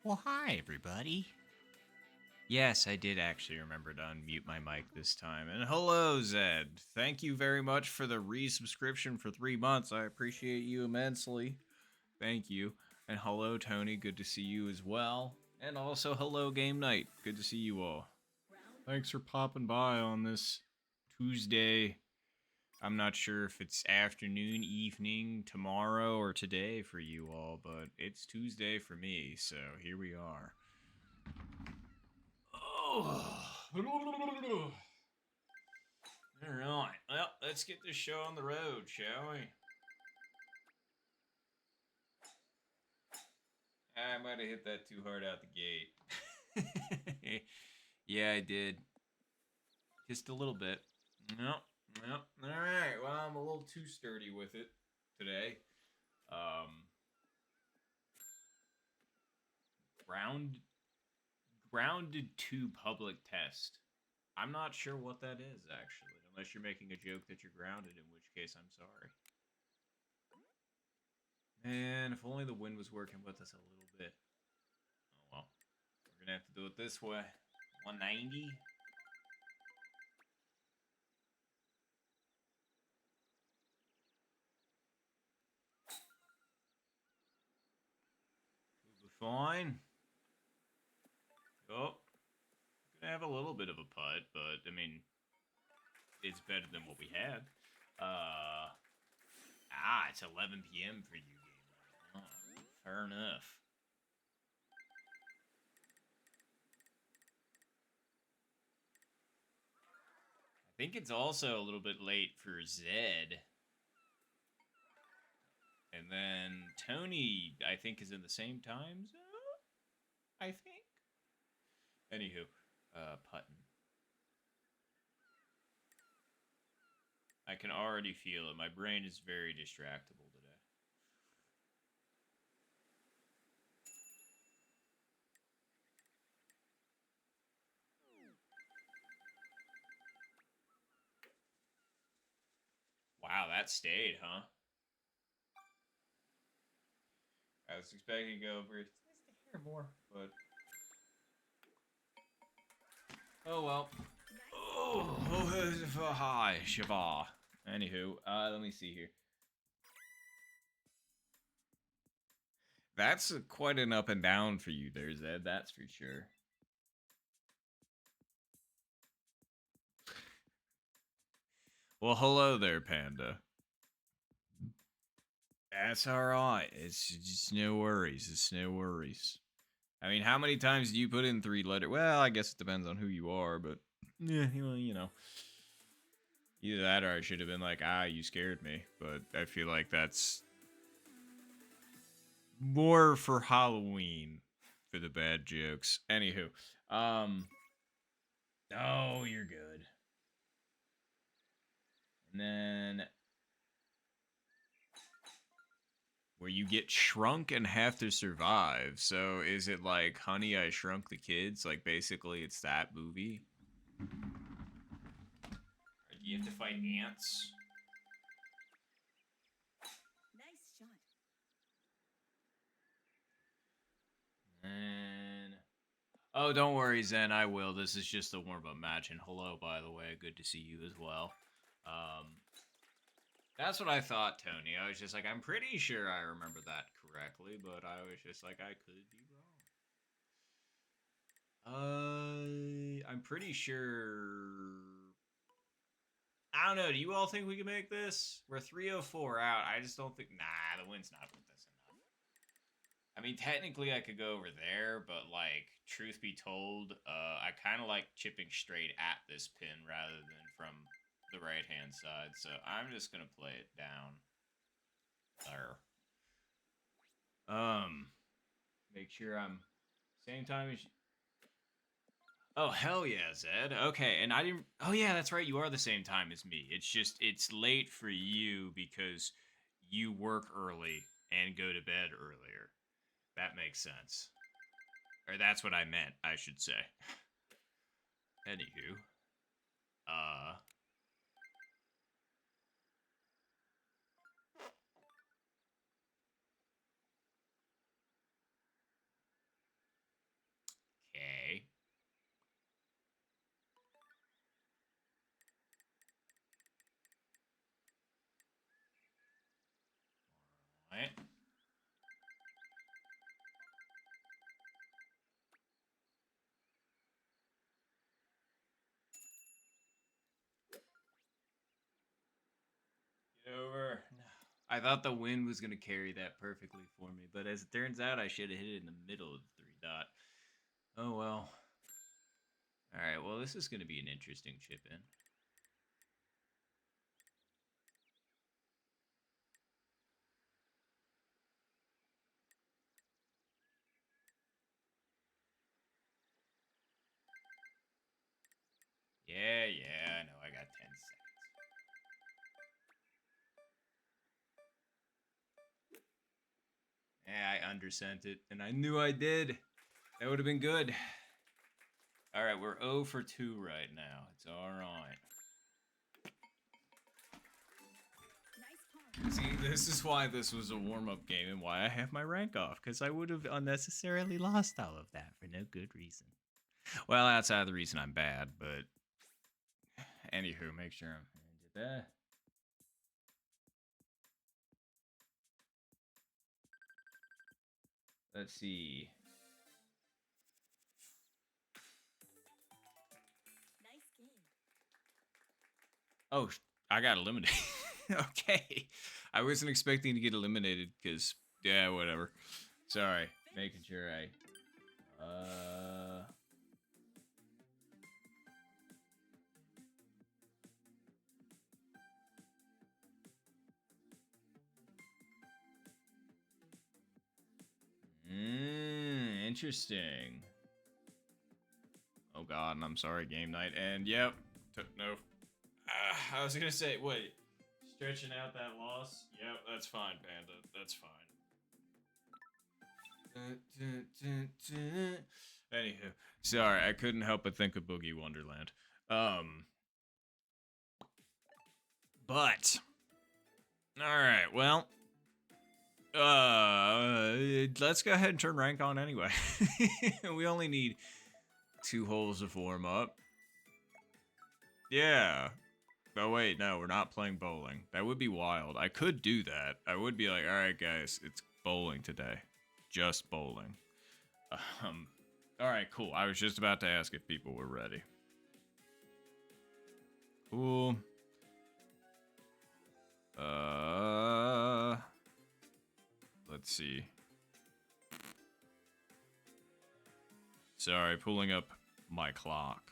Well, hi, everybody. Yes, I did actually remember to unmute my mic this time. And hello, Zed. Thank you very much for the resubscription for 3 months. I appreciate you immensely. Thank you. And hello, Tony. Good to see you as well. And also, hello, Game Night. Good to see you all. Thanks for popping by on this Tuesday. I'm not sure if it's afternoon, evening, tomorrow, or today for you all, but it's Tuesday for me, so here we are. Oh. All right. Well, let's get this show on the road, shall we? I might have hit that too hard out the gate. Yeah, I did. Just a little bit. No. No. All right. Well, I'm a little too sturdy with it today. Um, ground grounded to public test. I'm not sure what that is actually, unless you're making a joke that you're grounded, in which case I'm sorry. Man, if only the wind was working with us a little bit. Oh well. We're gonna have to do it this way. 190. We'll be fine. Oh, gonna have a little bit of a putt, but I mean, it's better than what we had. It's 11 p.m. for you, game night. Oh, fair enough. I think it's also a little bit late for Zed. And then Tony, I think, is in the same time zone. I think. Anywho, putting. I can already feel it. My brain is very distractible today. Wow, that stayed, huh? I was expecting to go over. It's nice to hear more, but oh well. Oh, hi, Shiva. Anywho, let me see here. That's quite an up and down for you there, Zed. That's for sure. Well, hello there, Panda. That's all right. It's just no worries. It's no worries. I mean, how many times do you put in 3 letter? Well, I guess it depends on who you are, but yeah, well, you know. Either that or I should have been like, you scared me. But I feel like that's more for Halloween for the bad jokes. Anywho, oh, you're good. And then where you get shrunk and have to survive. So is it like Honey, I Shrunk the Kids? Like basically it's that movie? Or do you have to fight ants? Nice shot. And oh, don't worry, Zen. I will. This is just a warm-up match. And hello, by the way. Good to see you as well. Um, that's what I thought, Tony. I was just like, I'm pretty sure I remember that correctly, but I was just like, I could be wrong. I'm pretty sure. I don't know. Do you all think we can make this? We're 304 out. I just don't think. Nah, the wind's not with us enough. I mean, technically, I could go over there, but like, truth be told, I kind of like chipping straight at this pin rather than from the right hand side. So I'm just gonna play it down there. Um, make sure I'm same time as. Oh hell yeah, Zed. Okay, and I didn't. Oh yeah, that's right. You are the same time as me. It's just it's late for you because you work early and go to bed earlier. That makes sense. Or that's what I meant, I should say. Anywho, uh, Right? Get over. No. I thought the wind was going to carry that perfectly for me, but as it turns out, I should have hit it in the middle of the 3 dot. Oh well. Alright, well, this is going to be an interesting chip in. Yeah, I know. I got 10 seconds. Yeah, I undersent it, and I knew I did. That would have been good. All right, we're 0 for 2 right now. It's all right. See, this is why this was a warm-up game and why I have my rank off, because I would have unnecessarily lost all of that for no good reason. Well, outside of the reason I'm bad, but anywho, make sure I'm did that. Let's see. Nice game. Oh, I got eliminated. Okay. I wasn't expecting to get eliminated because, yeah, whatever. Sorry. Making sure I... Interesting. Oh god, and I'm sorry, game night. And yep, no. I was gonna say, wait, stretching out that loss? Yep, that's fine, Panda. That's fine. Anywho, sorry, I couldn't help but think of Boogie Wonderland. But all right, well, let's go ahead and turn rank on anyway. We only need 2 holes of warm up. Yeah. Oh wait, no, we're not playing bowling. That would be wild. I could do that. I would be like, all right, guys, it's bowling today, just bowling. All right, cool. I was just about to ask if people were ready. Cool. Let's see. Sorry, pulling up my clock.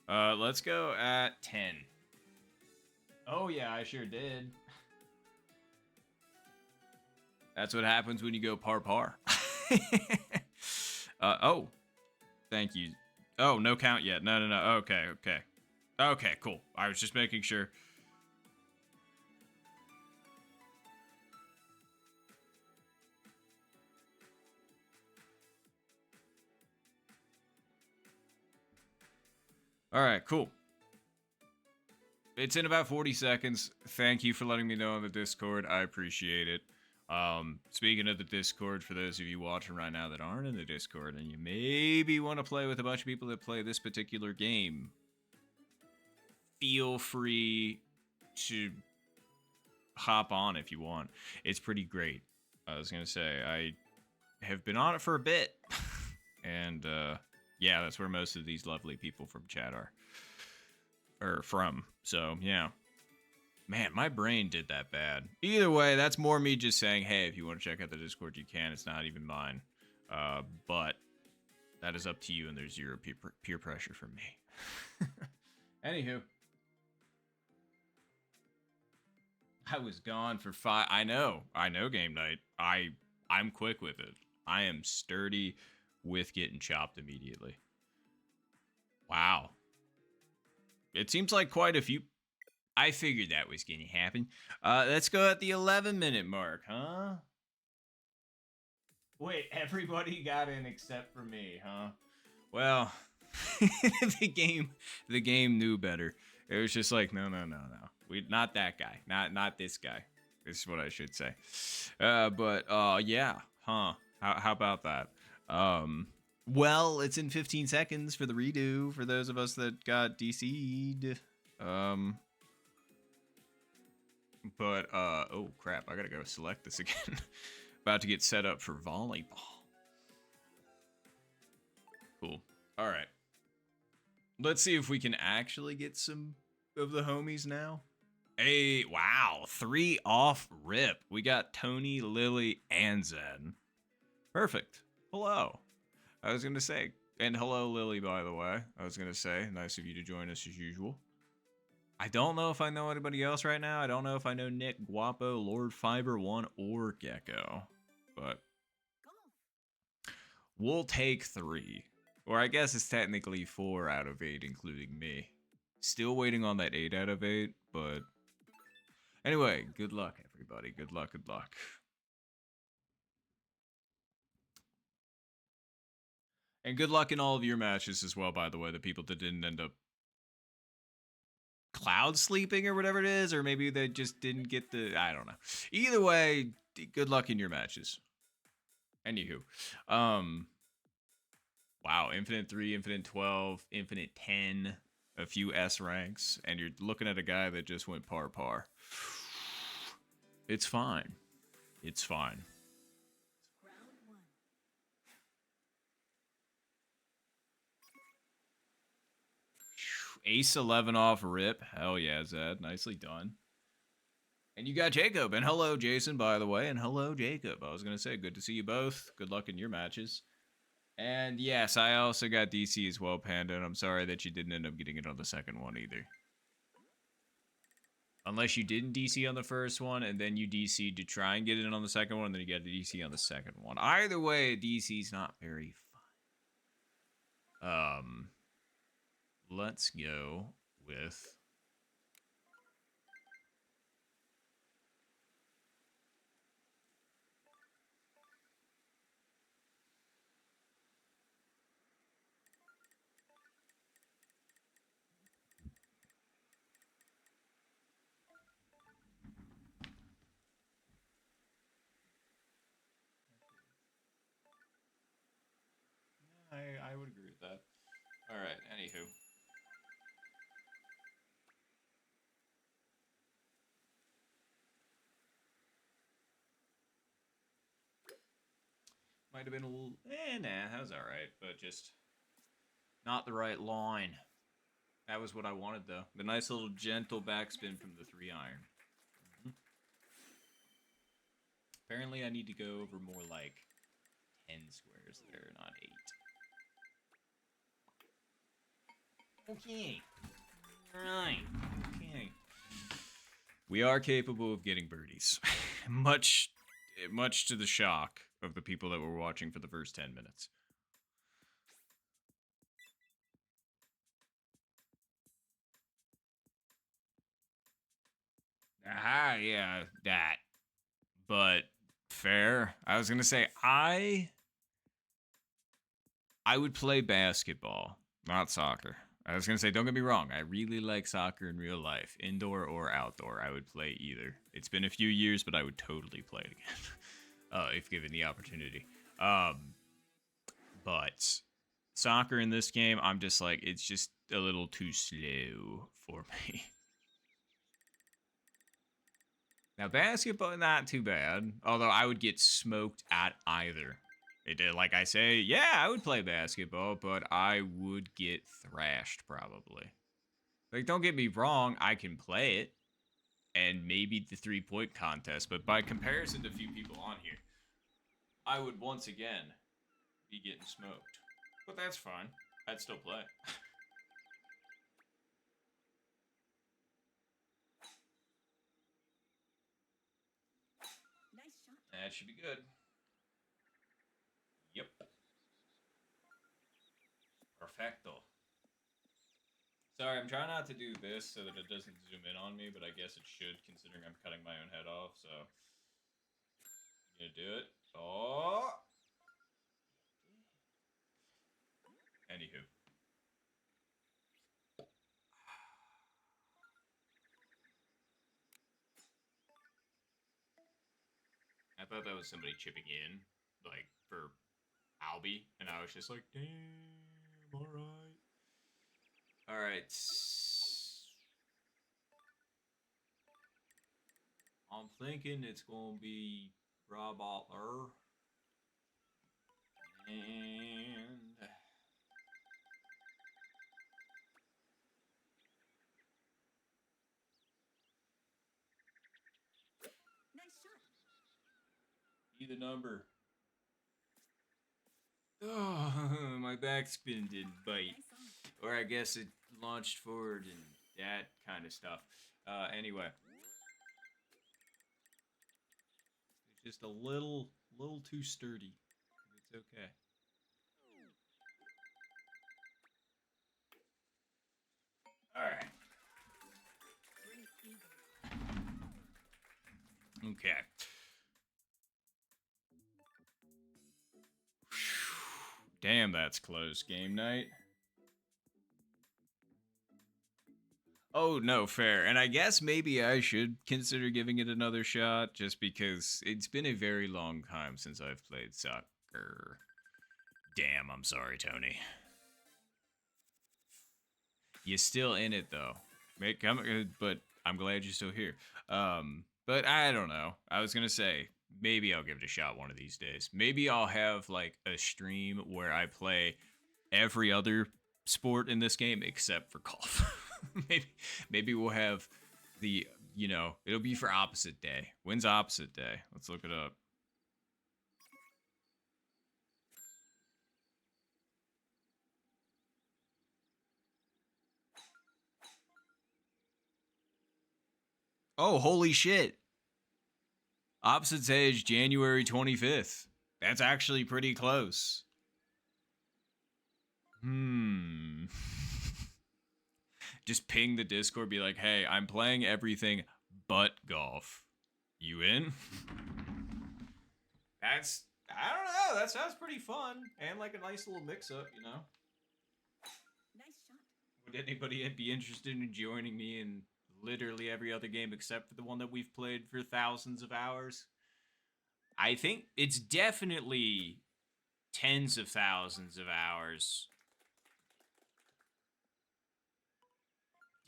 Let's go at 10. Oh yeah, I sure did. That's what happens when you go par. Oh. Thank you. Oh, no count yet. No. Okay. Okay, cool. I was just making sure. All right, cool. It's in about 40 seconds. Thank you for letting me know on the Discord. I appreciate it. Speaking of the Discord, for those of you watching right now that aren't in the Discord and you maybe want to play with a bunch of people that play this particular game, feel free to hop on if you want. It's pretty great. I was going to say, I have been on it for a bit. And, yeah, that's where most of these lovely people from chat are. Or from. So, yeah. Man, my brain did that bad. Either way, that's more me just saying, hey, if you want to check out the Discord, you can. It's not even mine. But that is up to you, and there's zero peer pressure from me. Anywho. I was gone for 5. I know game night. I'm quick with it. I am sturdy with getting chopped immediately. Wow. It seems like quite a few. I figured that was going to happen. Let's go at the 11-minute mark, huh? Wait, everybody got in except for me, huh? Well, the game knew better. It was just like, no. Not that guy. Not this guy. This is what I should say. Yeah, huh? How about that? Well, it's in 15 seconds for the redo for those of us that got DC'd. But, oh crap, I gotta go select this again. About to get set up for volleyball. Cool. Alright. Let's see if we can actually get some of the homies now. Hey, wow, 3 off rip. We got Tony, Lily, and Zen. Perfect. Hello. I was gonna say, and hello, Lily, by the way. I was gonna say, nice of you to join us as usual. I don't know if I know anybody else right now. I don't know if I know Nick, Guapo, Lord Fiber 1, or Gecko. But we'll take 3. Or I guess it's technically 4 out of 8, including me. Still waiting on that 8 out of 8, but... Anyway, good luck, everybody. Good luck, good luck. And good luck in all of your matches as well, by the way, the people that didn't end up cloud sleeping or whatever it is, or maybe they just didn't get the... I don't know. Either way, good luck in your matches. Anywho. Wow, Infinite 3, Infinite 12, Infinite 10, a few S ranks, and you're looking at a guy that just went par. It's fine. It's fine. Ace 11 off rip. Hell yeah, Zed. Nicely done. And you got Jacob. And hello, Jason, by the way. And hello, Jacob. I was going to say, good to see you both. Good luck in your matches. And yes, I also got DC as well, Panda. And I'm sorry that you didn't end up getting it on the second one either. Unless you didn't DC on the first one, and then you DC'd to try and get it on the second one, and then you got a DC on the second one. Either way, DC's not very fun. Let's go with... I would agree with that. Alright, anywho. Might have been a little... nah, that was alright, but just... not the right line. That was what I wanted, though. The nice little gentle backspin from the 3-iron. Apparently I need to go over more like 10 squares there, not 8. Okay. Alright. Okay. We are capable of getting birdies. much to the shock of the people that were watching for the first 10 minutes. Aha, yeah, that. But fair. I was gonna say I would play basketball, not soccer. I was gonna say, don't get me wrong, I really like soccer in real life, indoor or outdoor. I would play either. It's been a few years, but I would totally play it again, if given the opportunity. But soccer in this game, I'm just like, it's just a little too slow for me. Now, basketball, not too bad. Although I would get smoked at either. Like I say, yeah, I would play basketball, but I would get thrashed probably. Like, don't get me wrong, I can play it. And maybe the 3-point contest, but by comparison to a few people on here, I would once again be getting smoked. But that's fine. I'd still play. That should be good. Yep. Perfecto. Sorry, I'm trying not to do this so that it doesn't zoom in on me, but I guess it should, considering I'm cutting my own head off, so... I'm gonna do it. Oh! Anywho. I thought that was somebody chipping in, like, for Albie, and I was just like, damn, alright. Alright. I'm thinking it's going to be Rob Otler. And Nice shot. be the number. Oh, my backspin didn't bite. Nice on. Or I guess it launched forward and that kind of stuff. Anyway. It's just a little too sturdy. It's okay. Alright. Great eagle. Okay. Damn, that's close. Game night. Oh, no, fair. And I guess maybe I should consider giving it another shot just because it's been a very long time since I've played soccer. Damn, I'm sorry, Tony. You're still in it, though. But I'm glad you're still here. But I don't know. I was going to say, maybe I'll give it a shot one of these days. Maybe I'll have, like, a stream where I play every other sport in this game except for golf. maybe we'll have the, it'll be for opposite day. When's opposite day? Let's look it up. Oh, holy shit. Opposite day is January 25th. That's actually pretty close. Just ping the Discord, be like, hey, I'm playing everything but golf. You in? I don't know, that sounds pretty fun. And like a nice little mix-up, Nice shot. Would anybody be interested in joining me in literally every other game except for the one that we've played for thousands of hours? I think it's definitely tens of thousands of hours.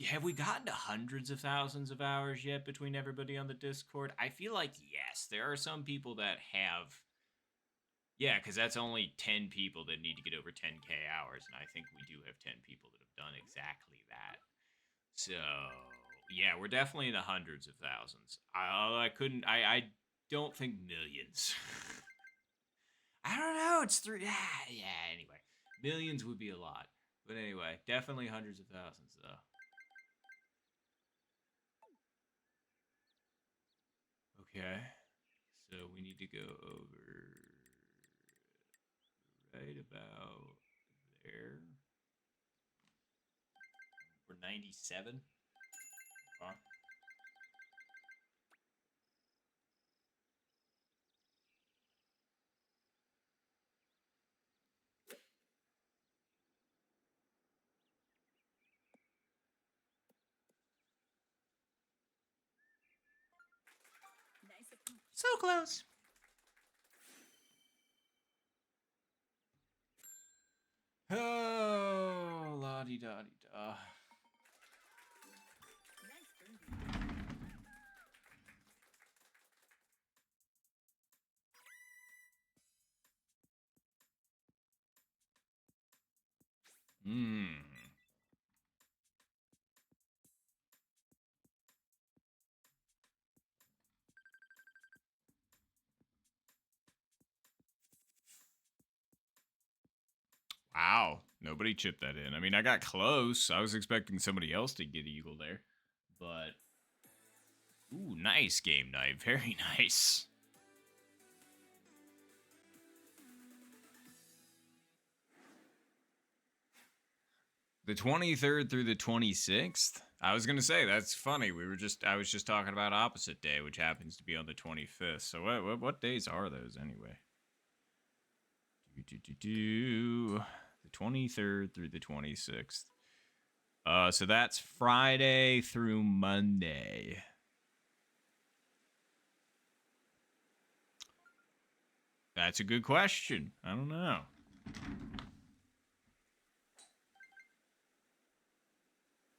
Have we gotten to hundreds of thousands of hours yet between everybody on the Discord? I feel like yes. There are some people that have. Yeah, because that's only 10 people that need to get over 10k hours, and I think we do have 10 people that have done exactly that. So, yeah, we're definitely in the hundreds of thousands. I don't think millions. I don't know. It's three. Yeah. Anyway, millions would be a lot, but anyway, definitely hundreds of thousands though. Okay, so we need to go over right about there. We're 97. Huh? Nice approach. So close. Oh, la di da di da. Nice birdie. Hmm. Wow. Nobody chipped that in. I mean, I got close. I was expecting somebody else to get eagle there. But. Ooh, nice game night. Very nice. The 23rd through the 26th? I was going to say, that's funny. I was just talking about opposite day, which happens to be on the 25th. So what days are those anyway? The 23rd through the 26th. So that's Friday through Monday. That's a good question. I don't know.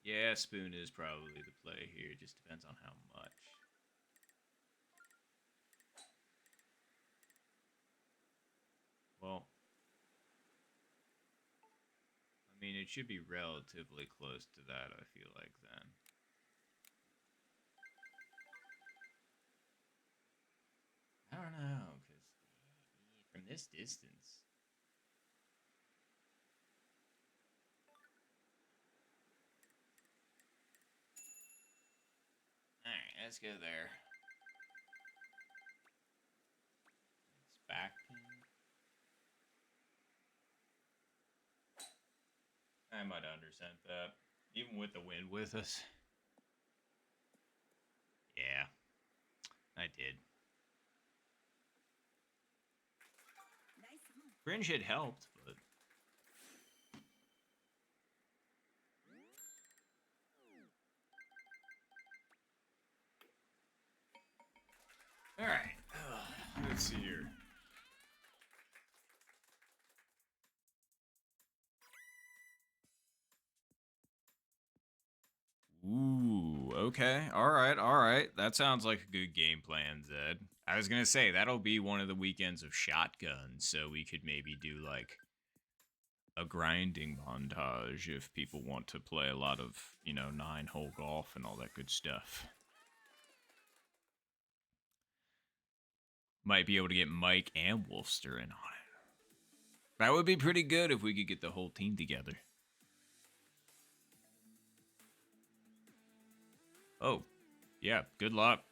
Yeah, spoon is probably the play here. It just depends on how much. it should be relatively close to that, I feel like, then. I don't know, because from this distance... Alright, let's go there. It's back pin. I might undersent that. Even with the wind with us. Yeah, I did. Nice one. Fringe had helped, but... Alright, let's see here. Ooh, okay. Alright. That sounds like a good game plan, Zed. I was gonna say, that'll be one of the weekends of shotguns, so we could maybe do, like, a grinding montage if people want to play a lot of, 9-hole golf and all that good stuff. Might be able to get Mike and Wolfster in on it. That would be pretty good if we could get the whole team together. Oh, yeah, good luck.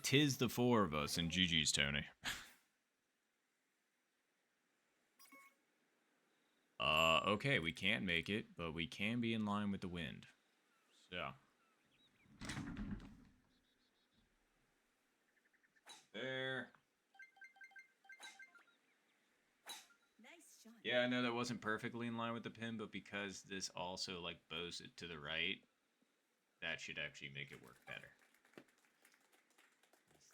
Tis the four of us and GG's, Tony. Okay, we can't make it, but we can be in line with the wind. So. There. Nice shot. Yeah, I know that wasn't perfectly in line with the pin, but because this also, like, bows it to the right, that should actually make it work better.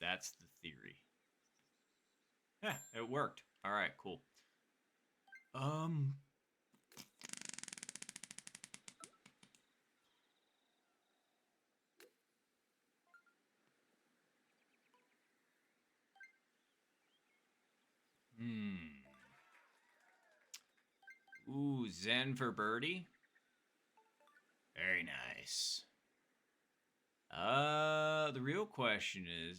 That's the theory. Yeah, it worked. Alright, cool. Ooh, Zen for birdie? Very nice. The real question is,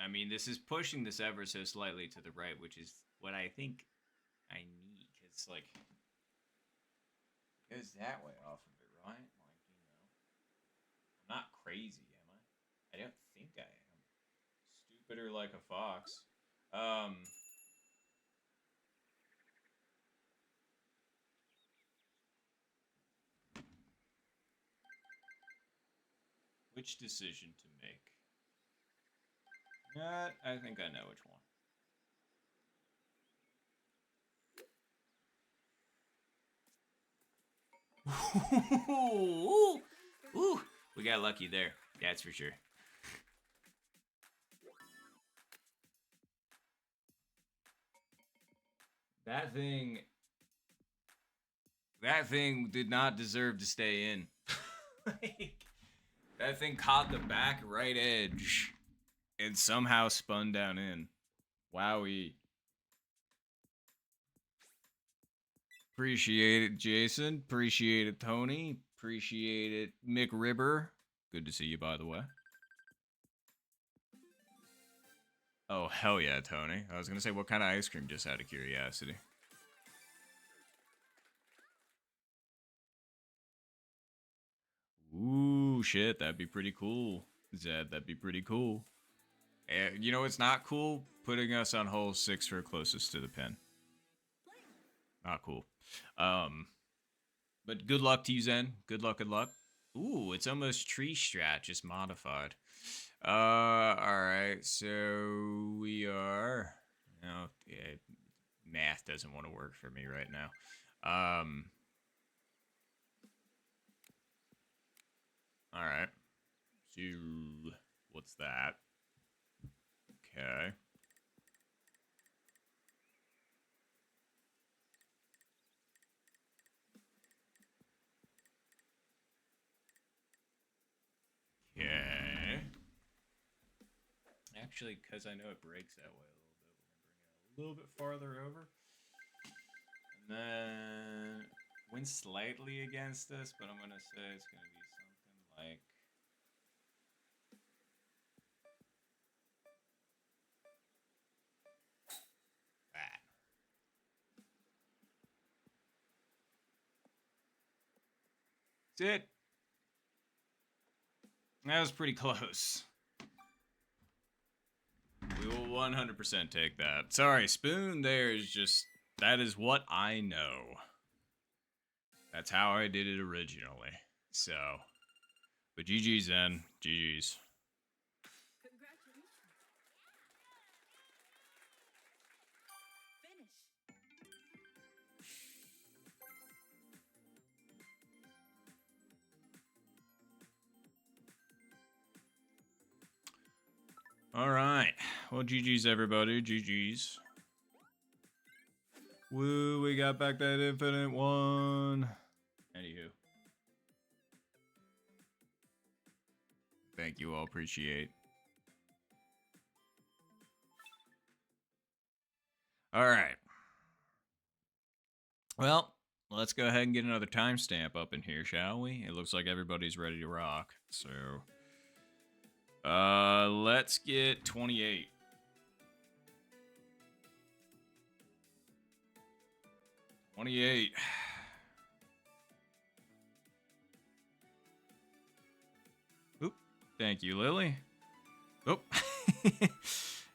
I mean, this is pushing this ever so slightly to the right, which is what I think I need, because, like, it goes that way off of it, right? Like, I'm not crazy, am I? I don't think I am. Stupider like a fox. Which decision to make? I think I know which one. Ooh, we got lucky there. That's for sure. That thing did not deserve to stay in. Like, that thing caught the back right edge and somehow spun down in. Wowie. Appreciate it, Jason. Appreciate it, Tony. Appreciate it, Mick Ribber. Good to see you, by the way. Oh, hell yeah, Tony. I was going to say, what kind of ice cream, just out of curiosity? Ooh, shit, that'd be pretty cool. Zed, that'd be pretty cool. You know what's not cool? Putting us on hole 6 for closest to the pin. Not cool. But good luck to you, Zen. Good luck, good luck. Ooh, it's almost tree strat, just modified. Alright, so we are... No, yeah, math doesn't want to work for me right now. Alright. So, what's that? Okay. Okay. Actually, because I know it breaks that way a little bit, we're going to bring it a little bit farther over. And Win slightly against us, but I'm going to say it's going to be something like... that. That's it. That was pretty close. We will 100% take that. Sorry, Spoon there is just... That is what I know. That's how I did it originally. So... But GG's then. GG's. Congratulations. Finish. Alright. Well, GG's everybody. GG's. Woo, we got back that infinite one. Anywho. Thank you all. Appreciate. Alright. Well, let's go ahead and get another timestamp up in here, shall we? It looks like everybody's ready to rock. So, let's get 28. Oop. Thank you, Lily. Oop.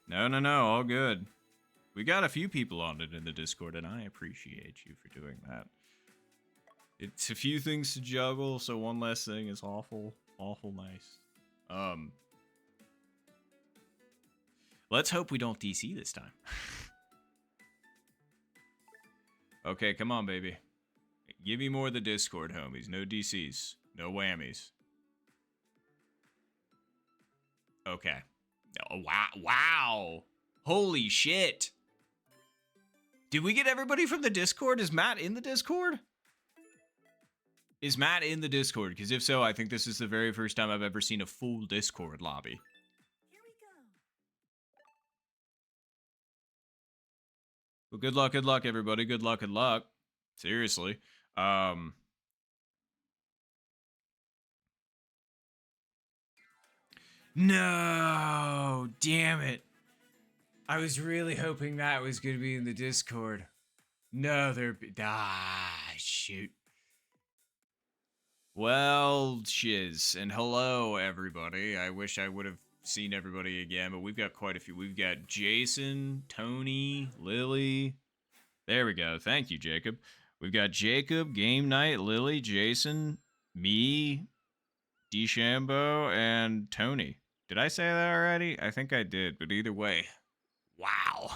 No, all good. We got a few people on it in the Discord, and I appreciate you for doing that. It's a few things to juggle, so one less thing is awful nice. Let's hope we don't DC this time. Okay, come on, baby. Give me more of the Discord, homies. No DCs. No whammies. Okay. Oh, wow. Holy shit. Did we get everybody from the Discord? Is Matt in the Discord? Is Matt in the Discord? Because if so, I think this is the very first time I've ever seen a full Discord lobby. Here we go. Well, good luck, everybody. Good luck. Seriously. No, damn it. I was really hoping that was going to be in the Discord. No, shoot. Well, shiz, and hello, everybody. I wish I would have seen everybody again, but we've got quite a few. We've got Jason, Tony, Lily. There we go. Thank you, Jacob. We've got Jacob, Game Night, Lily, Jason, me, DeChambeau, and Tony. Did I say that already? I think I did, but either way. Wow.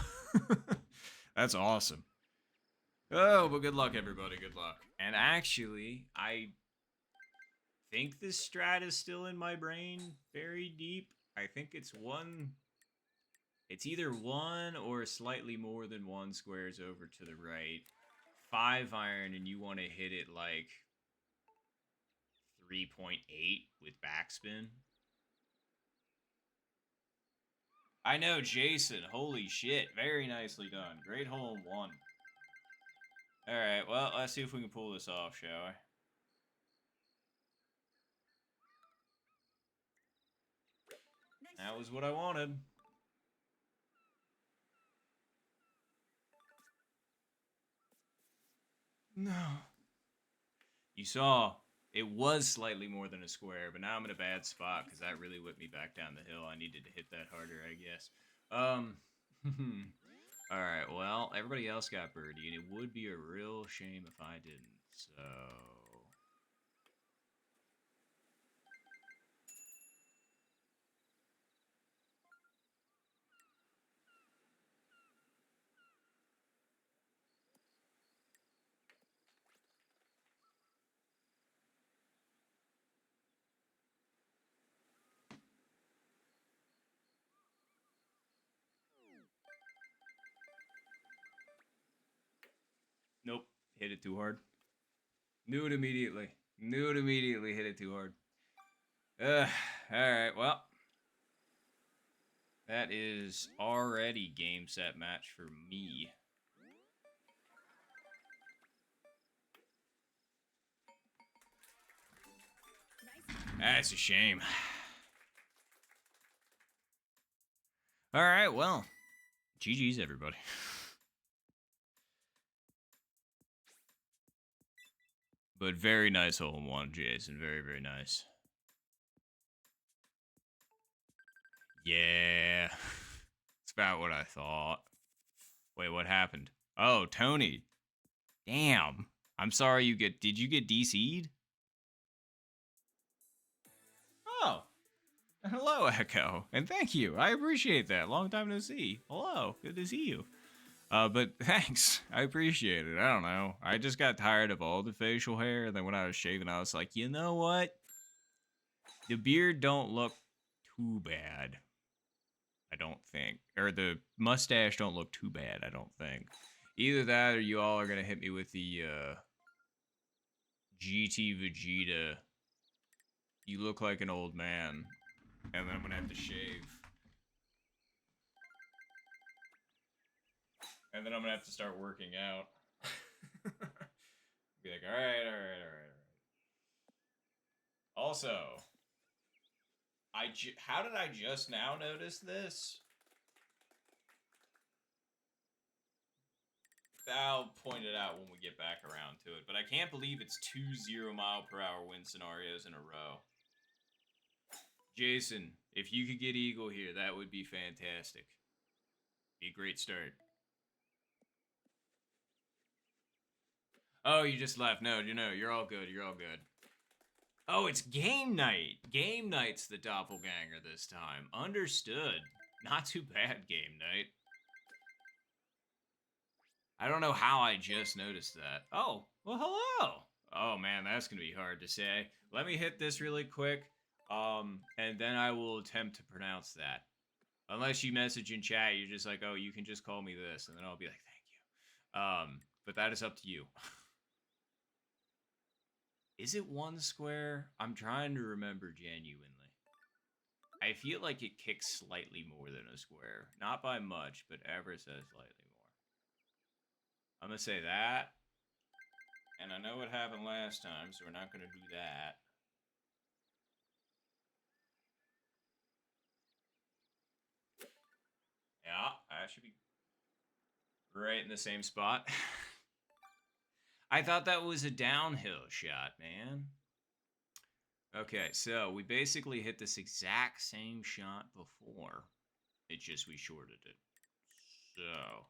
That's awesome. Oh, but good luck, everybody. Good luck. And actually, I think this strat is still in my brain very deep. I think it's either one or slightly more than one squares over to the right. 5 iron, and you want to hit it like 3.8 with backspin. I know, Jason. Holy shit. Very nicely done. Great hole in one. Alright, well, let's see if we can pull this off, shall we? Nice That shot. was what I wanted. No. You saw, it was slightly more than a square, but now I'm in a bad spot because that really whipped me back down the hill. I needed to hit that harder, I guess. Alright, well, everybody else got birdie, and it would be a real shame if I didn't, so... Nope. Hit it too hard. Knew it immediately. Hit it too hard. Alright, well. That is already game, set, match for me. That's a shame. All right, well, GG's, everybody. But very nice hole in one, Jason. Very, very nice. Yeah. It's about what I thought. Wait, what happened? Oh, Tony. Damn. I'm sorry you get... Did you get DC'd? Oh. Hello, Echo. And thank you. I appreciate that. Long time no see. Hello. Good to see you. But thanks. I appreciate it. I don't know. I just got tired of all the facial hair. And then when I was shaving, I was like, you know what? The beard don't look too bad. I don't think. Or the mustache don't look too bad, I don't think. Either that or you all are going to hit me with the GT Vegeta. You look like an old man. And then I'm going to have to shave. And then I'm going to have to start working out. Be like, alright. Also, how did I just now notice this? I'll point it out when we get back around to it, but I can't believe it's 2 0-mile-per-hour wind scenarios in a row. Jason, if you could get Eagle here, that would be fantastic. Be a great start. Oh, you just left. No, you're all good. You're all good. Oh, it's game night. Game night's the doppelganger this time. Understood. Not too bad, game night. I don't know how I just noticed that. Oh, well, hello. Oh, man, that's going to be hard to say. Let me hit this really quick, and then I will attempt to pronounce that. Unless you message in chat, you're just like, oh, you can just call me this, and then I'll be like, thank you. But that is up to you. Is it one square? I'm trying to remember genuinely. I feel like it kicks slightly more than a square. Not by much, but ever so slightly more. I'm going to say that. And I know what happened last time, so we're not going to do that. Yeah, I should be right in the same spot. I thought that was a downhill shot, man. Okay, so we basically hit this exact same shot before. It's just we shorted it. So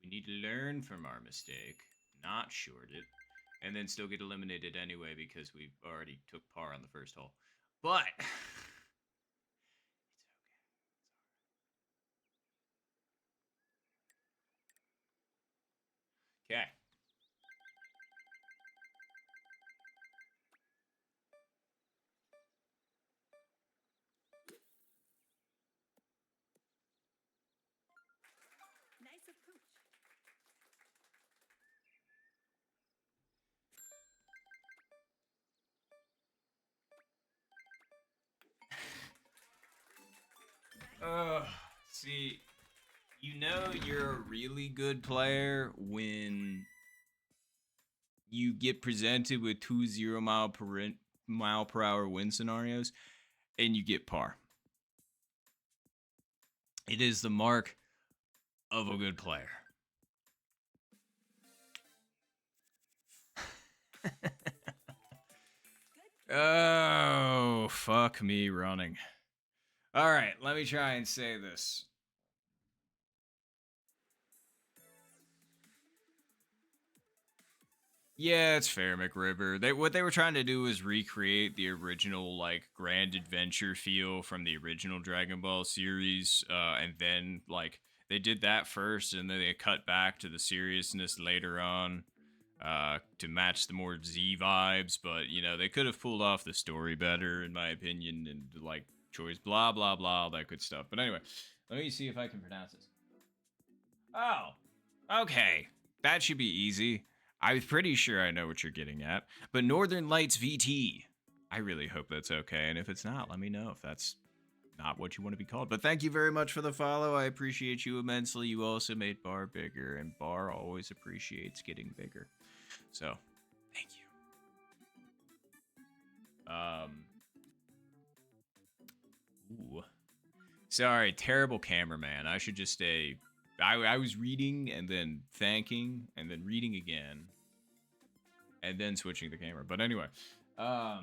we need to learn from our mistake, not short it, and then still get eliminated anyway because we already took par on the first hole. But it's okay. Okay. Nice approach. See, you know you're a really good player when you get presented with 2 0-mile-per-hour wind scenarios and you get par. It is the mark of a good player. Oh, fuck me running. All right, let me try and say this. Yeah, it's fair, McRiver. What they were trying to do was recreate the original, like, grand adventure feel from the original Dragon Ball series, and then, like, they did that first, and then they cut back to the seriousness later on, to match the more Z vibes, but, you know, they could have pulled off the story better, in my opinion, and, like, choice, blah, blah, blah, all that good stuff. But anyway, let me see if I can pronounce this. Oh, okay. That should be easy. I'm pretty sure I know what you're getting at. But Northern Lights VT. I really hope that's okay. And if it's not, let me know if that's not what you want to be called. But thank you very much for the follow. I appreciate you immensely. You also made Bar bigger, and Bar always appreciates getting bigger. So, thank you. Sorry, terrible cameraman. I should just stay. I was reading and then thanking and then reading again and then switching the camera. But anyway, oh,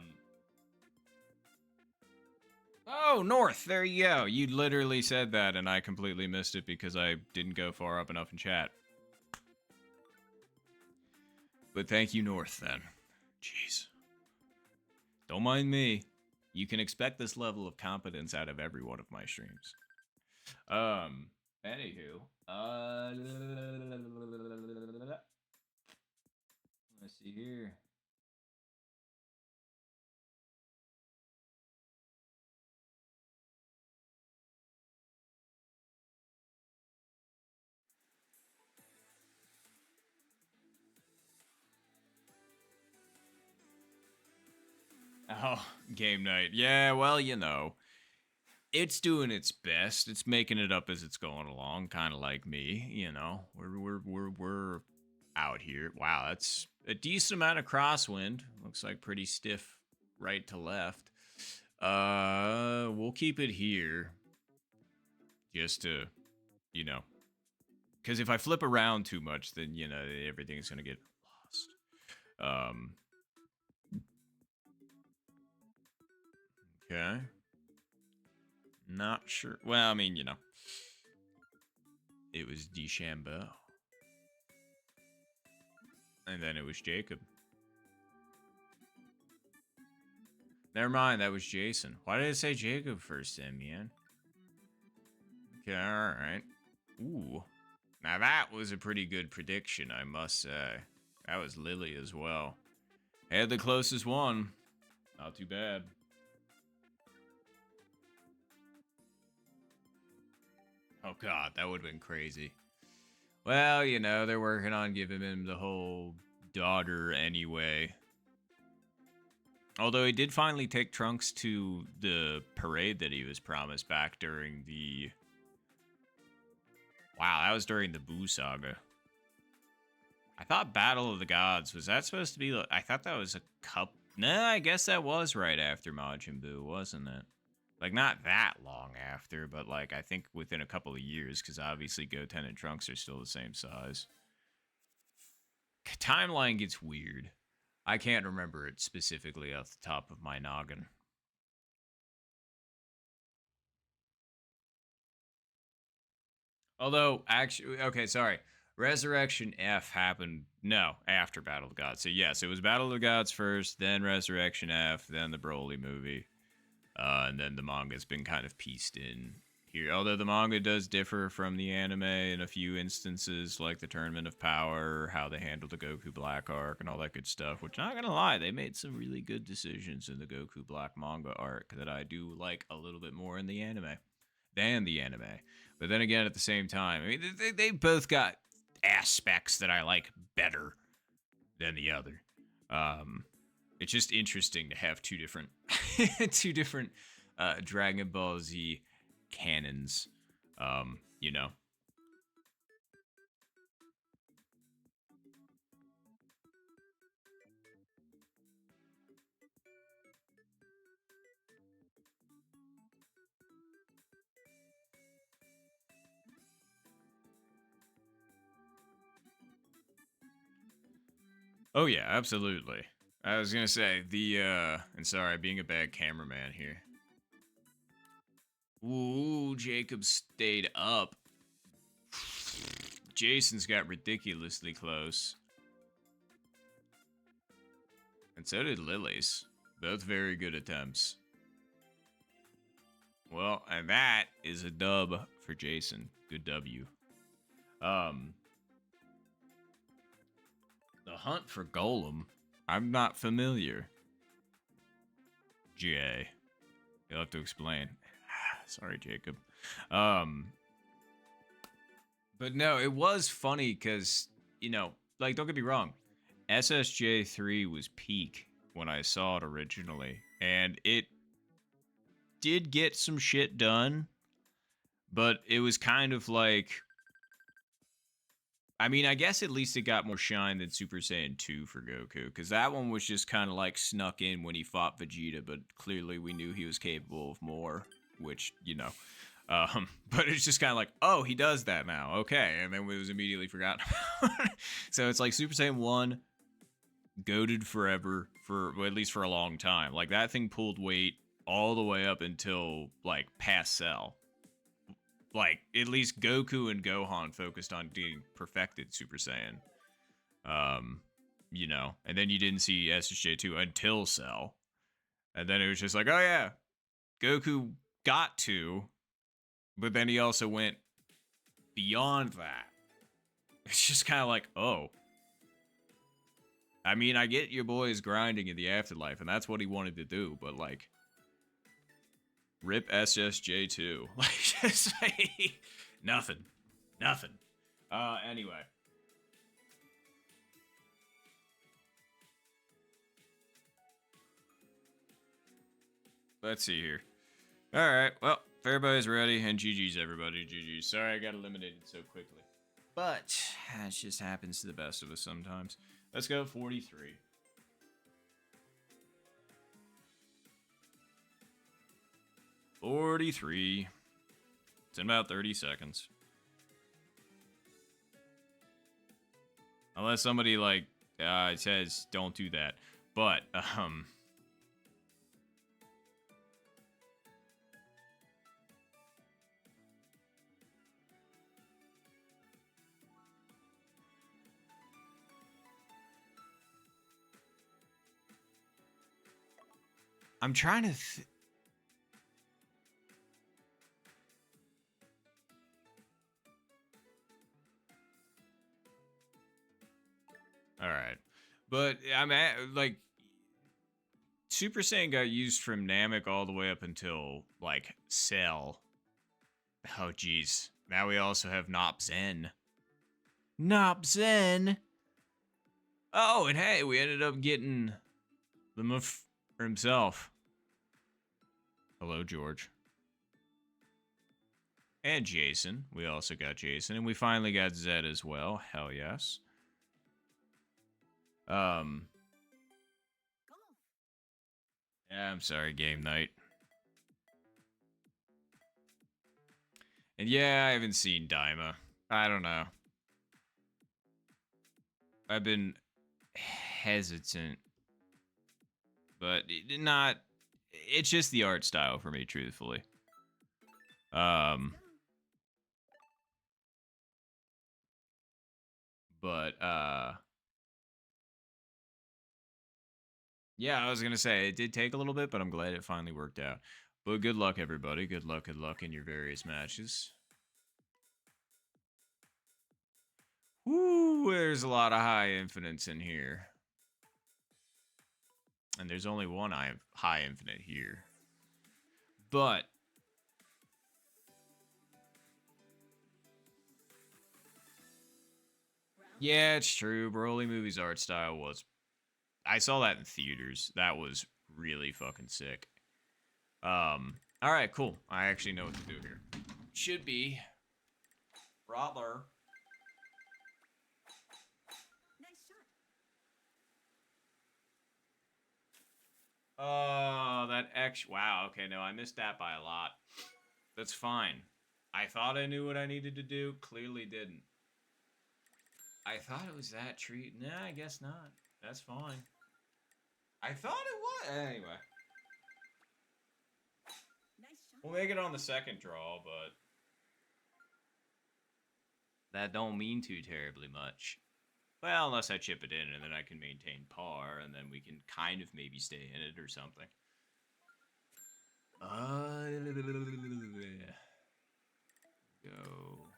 north. There you go. You literally said that, and I completely missed it because I didn't go far up enough in chat. But thank you, north, then. Jeez. Don't mind me. You can expect this level of competence out of every one of my streams. Anywho, let's see here. Oh, game night. Yeah, well, you know, it's doing its best. It's making it up as it's going along, kind of like me. You know, we're out here. Wow, that's a decent amount of crosswind. Looks like pretty stiff right to left. We'll keep it here, just to, you know, because if I flip around too much, then you know everything's gonna get lost. Okay. Not sure. Well, I mean, you know. It was DeChambeau. And then it was Jacob. Never mind, that was Jason. Why did it say Jacob first then, man? Okay, alright. Ooh. Now that was a pretty good prediction, I must say. That was Lily as well. Had the closest one. Not too bad. Oh god, that would have been crazy. Well, you know, they're working on giving him the whole daughter anyway. Although he did finally take Trunks to the parade that he was promised back during the... Wow, that was during the Buu Saga. I thought Battle of the Gods, was that supposed to be... I thought that was a cup... Nah, I guess that was right after Majin Buu, wasn't it? Like, not that long after, but, like, I think within a couple of years, because obviously Goten and Trunks are still the same size. Timeline gets weird. I can't remember it specifically off the top of my noggin. Although, actually, okay, sorry. Resurrection F happened, no, after Battle of the Gods. So, yes, it was Battle of the Gods first, then Resurrection F, then the Broly movie. And then the manga's been kind of pieced in here. Although the manga does differ from the anime in a few instances, like the Tournament of Power, how they handled the Goku Black arc, and all that good stuff. Which, not gonna lie, they made some really good decisions in the Goku Black manga arc that I do like a little bit more in the anime than the anime. But then again, at the same time, I mean, they both got aspects that I like better than the other. It's just interesting to have two different Dragon Ball Z canons, you know. Oh yeah, absolutely. I was gonna say and sorry, being a bad cameraman here. Ooh, Jacob stayed up. Jason's got ridiculously close. And so did Lily's. Both very good attempts. Well, and that is a dub for Jason. Good W. The hunt for Golem. I'm not familiar. Jay. You'll have to explain. Sorry, Jacob. But no, it was funny because, you know, like, don't get me wrong. SSJ3 was peak when I saw it originally. And it did get some shit done. But it was kind of like... I mean, I guess at least it got more shine than Super Saiyan 2 for Goku, because that one was just kind of like snuck in when he fought Vegeta, but clearly we knew he was capable of more, which, you know. But it's just kind of like, oh, he does that now. Okay. And then it was immediately forgotten about. So it's like Super Saiyan 1, goated forever, for well, at least for a long time. Like that thing pulled weight all the way up until like past Cell. Like at least Goku and Gohan focused on being perfected Super Saiyan. You know, and then you didn't see SSJ2 until Cell. And then it was just like, oh yeah, Goku got to, but then he also went beyond that. It's just kind of like, oh. I mean, I get your boy is grinding in the afterlife, and that's what he wanted to do, but like, rip SSJ2. Like, just like, nothing. Anyway. Let's see here. Alright, well, if everybody's ready, and GG's everybody, GG's. Sorry I got eliminated so quickly. But, it just happens to the best of us sometimes. Let's go 43. It's in about 30 seconds. Unless somebody, like, says, don't do that. But, I'm trying to Alright. But, I'm at, like, Super Saiyan got used from Namek all the way up until, like, Cell. Oh, jeez. Now we also have Nop Zen. Nop Zen! Oh, and hey, we ended up getting the Muf himself. Hello, George. And Jason. We also got Jason. And we finally got Zed as well. Hell yes. Golf. Yeah, I'm sorry, game night. And yeah, I haven't seen Daima. I don't know. I've been hesitant. But not... It's just the art style for me, truthfully. But, yeah, I was gonna say, it did take a little bit, but I'm glad it finally worked out. But good luck, everybody. Good luck in your various matches. Woo, there's a lot of high infinites in here. And there's only one high infinite here. But... yeah, it's true. Broly movie's art style was... I saw that in theaters. That was really fucking sick. Alright, cool. I actually know what to do here. Should be... Brother. Nice shot. Oh, that X... Wow, okay, no, I missed that by a lot. That's fine. I thought I knew what I needed to do. Clearly didn't. I thought it was that treat. Nah, I guess not. That's fine. I thought it was. Anyway. Nice shot. We'll make it on the second draw, but... that don't mean too terribly much. Well, unless I chip it in, and then I can maintain par, and then we can kind of maybe stay in it or something. Go.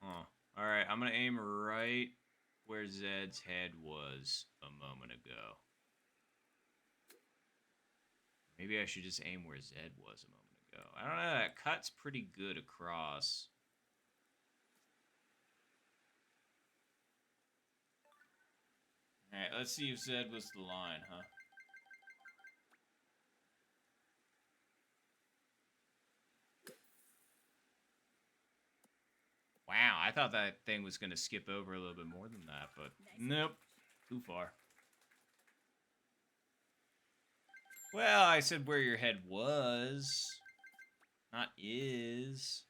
Huh. Alright, I'm gonna aim right where Zed's head was a moment ago. Maybe I should just aim where Zed was a moment ago. I don't know, that cut's pretty good across. Alright, let's see if Zed was the line, huh? Wow, I thought that thing was going to skip over a little bit more than that, but nope, too far. Well, I said where your head was, not is.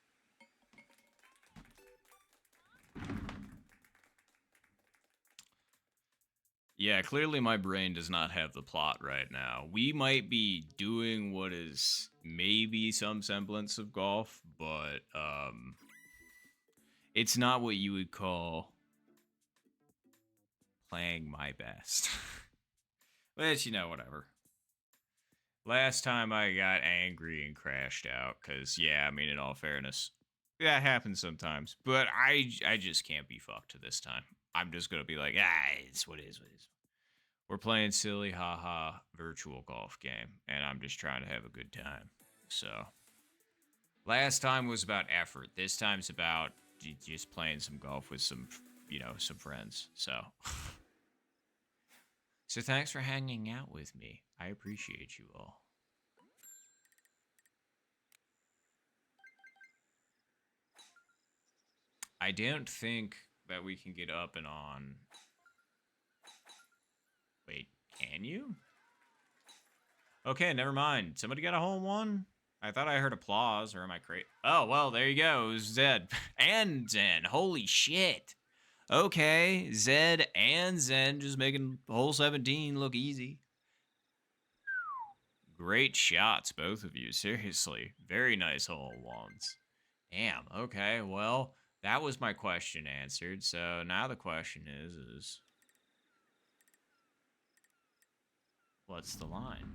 Yeah, clearly my brain does not have the plot right now. We might be doing what is maybe some semblance of golf, but it's not what you would call playing my best. Which, you know, whatever. Last time I got angry and crashed out, because, yeah, I mean, in all fairness, that happens sometimes. But I just can't be fucked this time. I'm just going to be like, it's what it is, what it is. We're playing silly, haha, virtual golf game, and I'm just trying to have a good time. So, last time was about effort. This time's about just playing some golf with some, some friends. So, so thanks for hanging out with me. I appreciate you all. I don't think that we can get up and on. Wait, can you? Okay, never mind. Somebody got a hole in one? I thought I heard applause, or am I crazy? Oh, well, there you go. It was Zed. And Zen. Holy shit. Okay, Zed and Zen just making hole 17 look easy. Great shots, both of you. Seriously. Very nice hole in ones. Damn, okay, well, that was my question answered. So now the question is what's the line?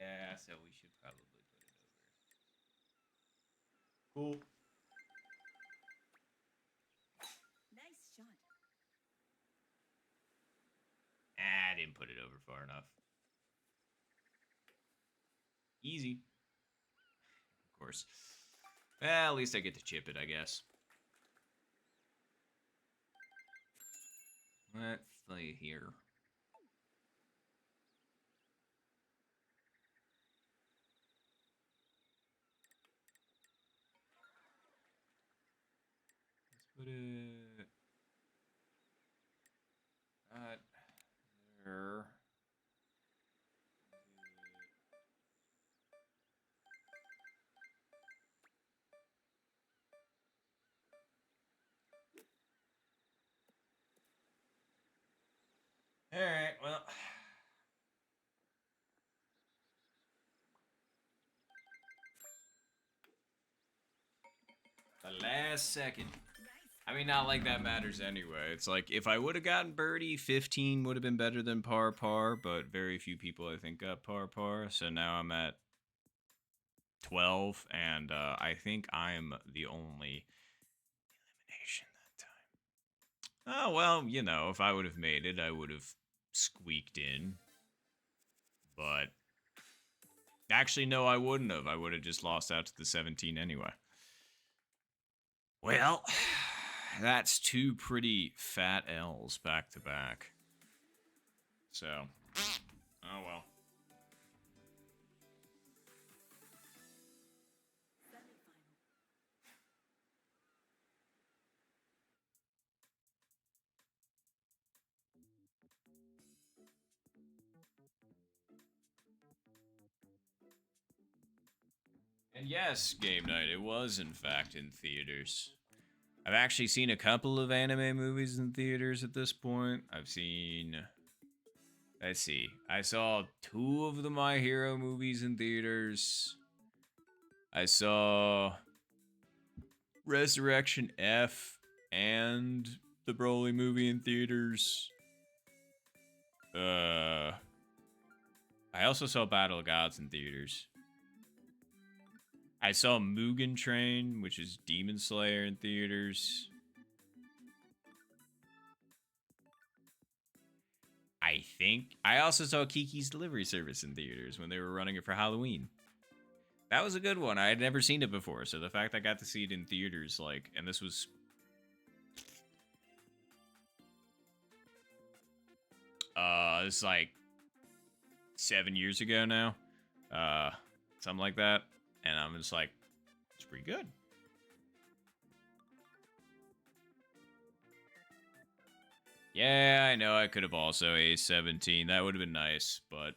Yeah, so we should probably put it over. Cool. Nice shot. I didn't put it over far enough. Easy. Of course. Well, at least I get to chip it, I guess. Let's see here. Let's put it right there. All right, well. The last second. I mean, not like that matters anyway. It's like if I would have gotten birdie, 15 would have been better than par par, but very few people I think got par par. So now I'm at 12, and I think I'm the only elimination that time. Oh, well, you know, if I would have made it, I would have squeaked in. But actually, no, I wouldn't have. I would have just lost out to the 17 anyway. Well, that's two pretty fat L's back to back. So, oh well. And yes, game night, it was in fact in theaters. I've actually seen a couple of anime movies in theaters at this point. I've seen. Let's see. I saw 2 of the My Hero movies in theaters. I saw Resurrection F and the Broly movie in theaters. I also saw Battle of Gods in theaters. I saw Mugen Train, which is Demon Slayer, in theaters. I think I also saw Kiki's Delivery Service in theaters when they were running it for Halloween. That was a good one. I had never seen it before, so the fact I got to see it in theaters, like, and this was it's like 7 years ago now, something like that, and I'm just like, it's pretty good. Yeah, I know I could have also A17. That would have been nice, but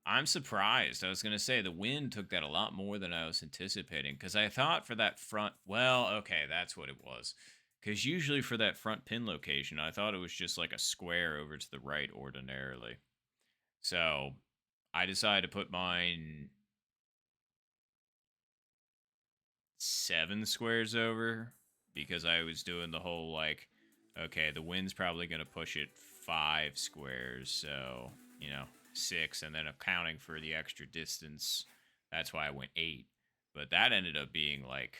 I'm surprised. I was going to say the wind took that a lot more than I was anticipating because I thought for that front, well, okay, that's what it was. Because usually for that front pin location, I thought it was just like a square over to the right ordinarily. So I decided to put mine 7 squares over because I was doing the whole like, okay, the wind's probably going to push it 5 squares. So, 6, and then accounting for the extra distance. That's why I went 8. But that ended up being like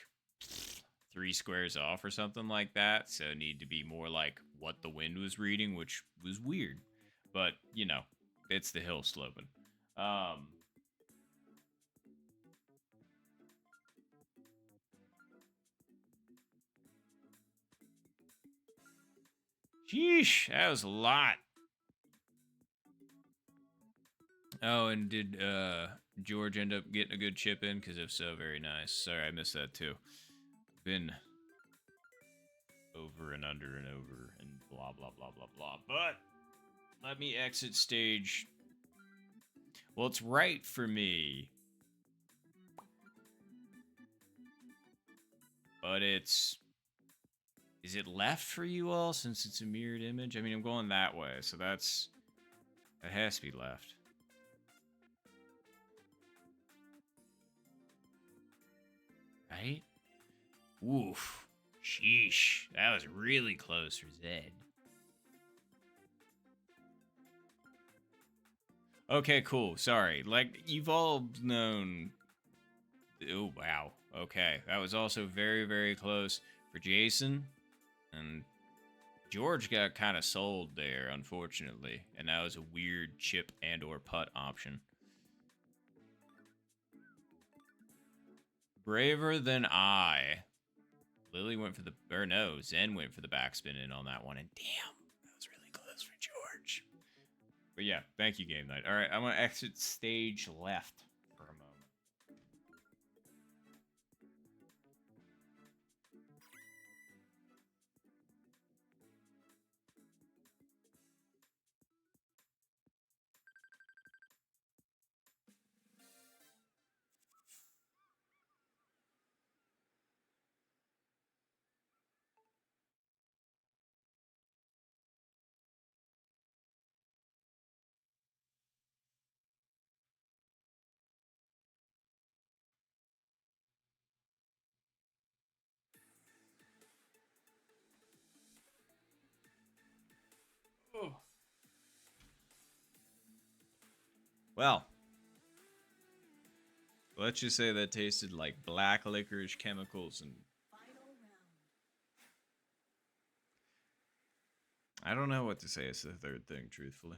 3 squares off or something like that. So it needed to be more like what the wind was reading, which was weird. But, it's the hill sloping. Sheesh, that was a lot. Oh, and did George end up getting a good chip in? Because if so, very nice. Sorry, I missed that too. Been over and under and over and blah, blah, blah, blah, blah. But let me exit stage. Well, it's right for me. But it's... Is it left for you all since it's a mirrored image? I mean, I'm going that way, so that's... That has to be left. Right? Oof. Sheesh. That was really close for Zed. Okay, cool. Sorry. Like, you've all known... Oh, wow. Okay. That was also very, very close for Jason. And George got kind of sold there, unfortunately. And that was a weird chip and or putt option. Braver than I. Lily went for the... Or no, Zen went for the backspin in on that one. And damn, that was really close for George. But yeah, thank you, Game Night. All right, I'm going to exit stage left for a moment. Oh. Well, let's just say that tasted like black licorice chemicals and... Final round. I don't know what to say. It's the third thing, truthfully.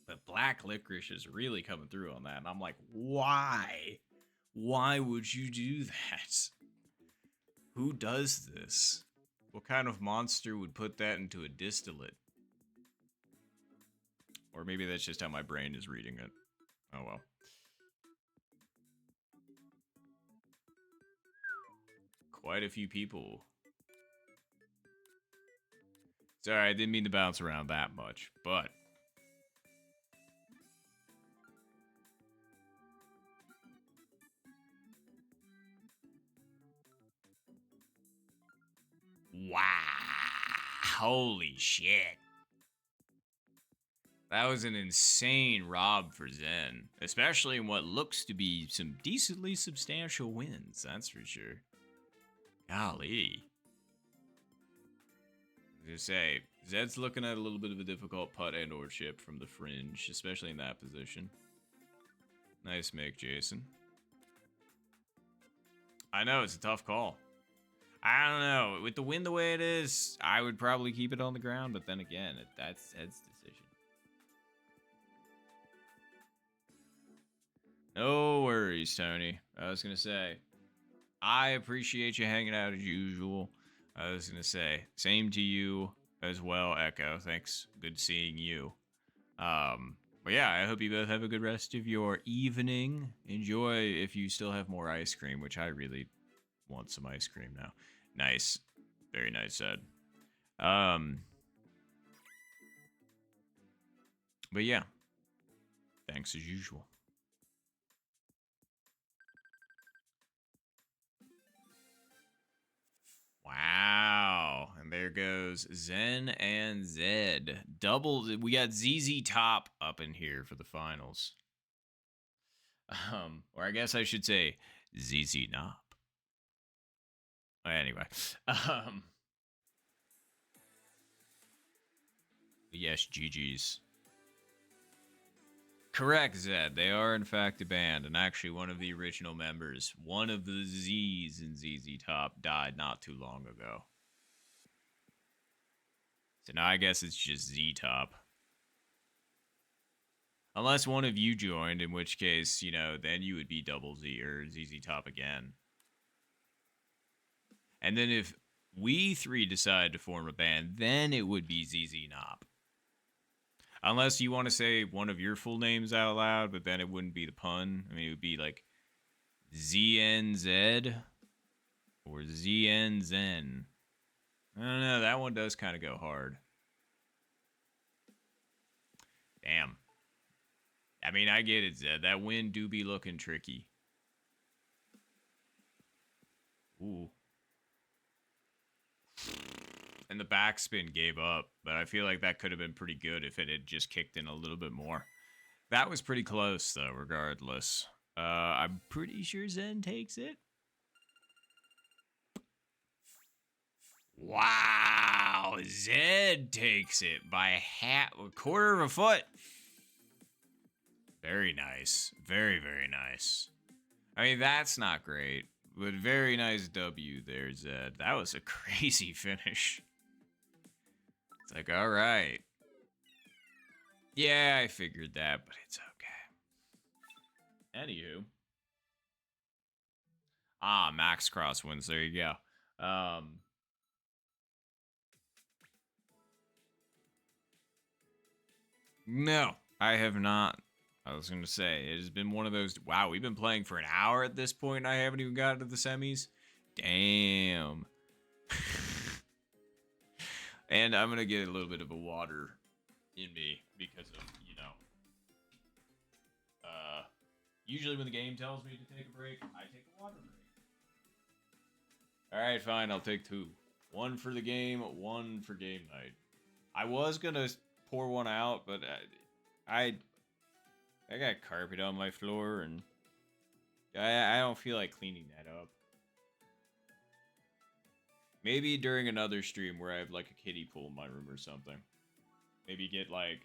But black licorice is really coming through on that. And I'm like, why? Why would you do that? Who does this? What kind of monster would put that into a distillate? Or maybe that's just how my brain is reading it. Oh well. Quite a few people. Sorry, I didn't mean to bounce around that much, but... Wow. Holy shit. That was an insane rob for Zen. Especially in what looks to be some decently substantial wins, that's for sure. Golly. Just say, Zed's looking at a little bit of a difficult putt and or chip from the fringe, especially in that position. Nice make, Jason. I know, it's a tough call. I don't know. With the wind the way it is, I would probably keep it on the ground, but then again, that's Zed's decision. No worries, Tony. I was going to say, I appreciate you hanging out as usual. I was going to say, same to you as well, Echo. Thanks. Good seeing you. But yeah, I hope you both have a good rest of your evening. Enjoy if you still have more ice cream, which I really want some ice cream now. Nice. Very nice, Ed. But yeah, thanks as usual. Wow. And there goes Zen and Zed. Double. We got ZZ Top up in here for the finals. Or I guess I should say ZZ Nop. Anyway. Yes, GG's. Correct, Zed. They are in fact a band, and actually one of the original members, one of the Z's in ZZ Top, died not too long ago. So now I guess it's just Z Top. Unless one of you joined, in which case, you know, then you would be Double Z or ZZ Top again. And then if we three decide to form a band, then it would be ZZ Nop. Unless you want to say one of your full names out loud, but then it wouldn't be the pun. I mean, it would be like ZNZ or ZNZen. I don't know. That one does kind of go hard. Damn. I mean, I get it, Zed. That win do be looking tricky. Ooh. And the backspin gave up, but I feel like that could have been pretty good if it had just kicked in a little bit more. That was pretty close, though, regardless. I'm pretty sure Zen takes it. Wow, Zed takes it by a quarter of a foot. Very nice. Very, very nice. I mean, that's not great, but very nice W there, Zed. That was a crazy finish. It's like, all right. Yeah, I figured that, but it's okay. Anywho. Ah, Max Cross wins. There you go. No, I have not. I was going to say, it has been one of those. Wow, we've been playing for an hour at this point, and I haven't even gotten to the semis. Damn. And I'm going to get a little bit of a water in me because of, you know. Usually when the game tells me to take a break, I take a water break. Alright, fine, I'll take 2. 1 for the game, 1 for game night. I was going to pour one out, but I got carpet on my floor, and I don't feel like cleaning that up. Maybe during another stream where I have like a kiddie pool in my room or something. Maybe get like...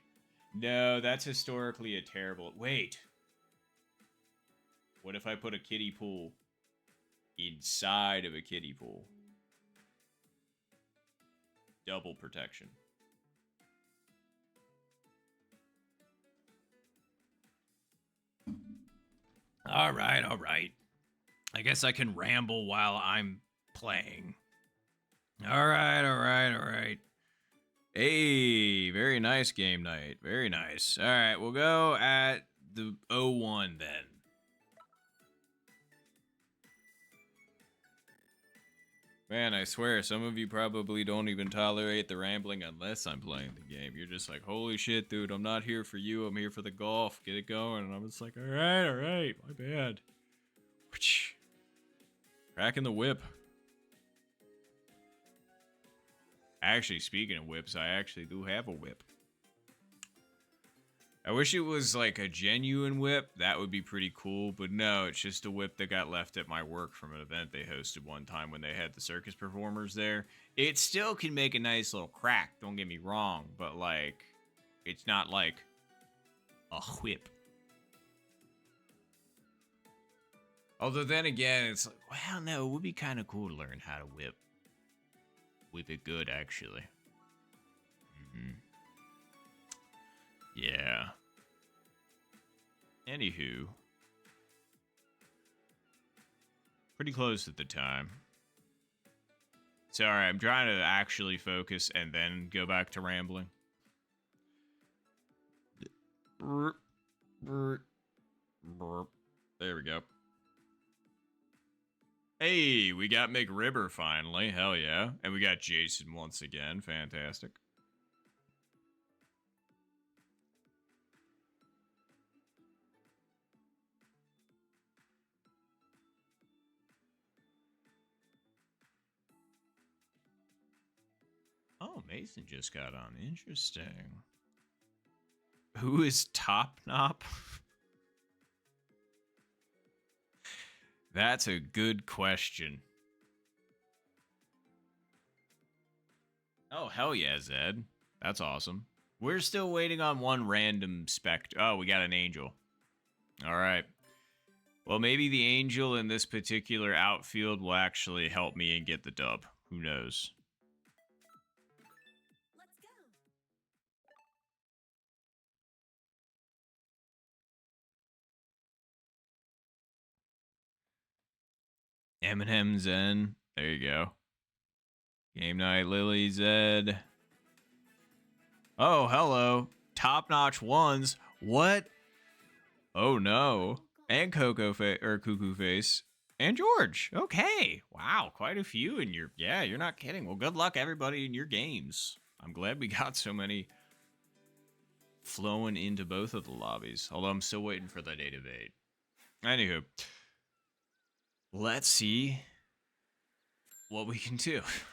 No, that's historically a terrible... Wait. What if I put a kiddie pool inside of a kiddie pool? Double protection. All right, all right. I guess I can ramble while I'm playing. All right, all right, all right. Hey, very nice game night. Very nice. All right, we'll go at the 01 then. Man, I swear, some of you probably don't even tolerate the rambling unless I'm playing the game. You're just like, holy shit, dude, I'm not here for you. I'm here for the golf. Get it going. And I'm just like, all right, my bad. Cracking the whip. Actually, speaking of whips, I actually do have a whip. I wish it was like a genuine whip. That would be pretty cool. But no, it's just a whip that got left at my work from an event they hosted one time when they had the circus performers there. It still can make a nice little crack, don't get me wrong. But like, it's not like a whip. Although then again, it's like, well, no, it would be kind of cool to learn how to whip. Whip it good, actually. Yeah. Anywho. Pretty close at the time. Sorry, I'm trying to actually focus and then go back to rambling. There we go. Hey, we got McRibber finally. Hell yeah. And we got Jason once again. Fantastic. Oh, Mason just got on. Interesting. Who is Top Nop? That's a good question. Oh, hell yeah, Zed. That's awesome. We're still waiting on one random spect. Oh, we got an angel. All right. Well, maybe the angel in this particular outfield will actually help me and get the dub. Who knows? Let's go. Eminem Zen. There you go. Game night, Lily Zed. Oh, hello. Top notch ones. What? Oh no. And Coco or Cuckoo Face. And George. Okay. Wow, quite a few in your you're not kidding. Well, good luck everybody in your games. I'm glad we got so many flowing into both of the lobbies. Although I'm still waiting for the data bait. Anywho. Let's see what we can do. If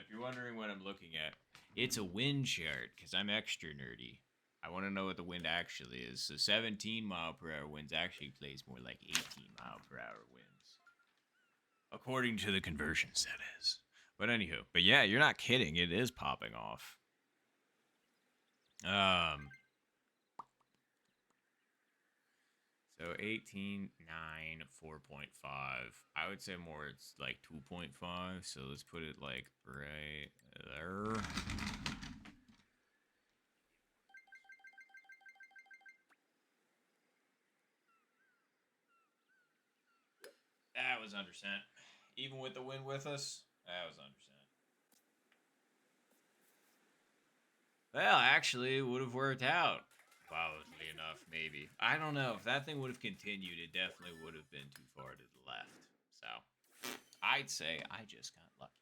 you're wondering what I'm looking at, it's a wind chart because I'm extra nerdy. I want to know what the wind actually is. So 17 mile per hour winds actually plays more like 18 mile per hour winds. According to the conversions, that is. But anywho, but yeah, you're not kidding. It is popping off. So 18, 9, 4.5. I would say more it's like 2.5. So let's put it like right there. That was under cent. Even with the wind with us, that was under cent. Well, actually, it would have worked out. Wildly enough, maybe. I don't know. If that thing would have continued, it definitely would have been too far to the left. So, I'd say I just got lucky.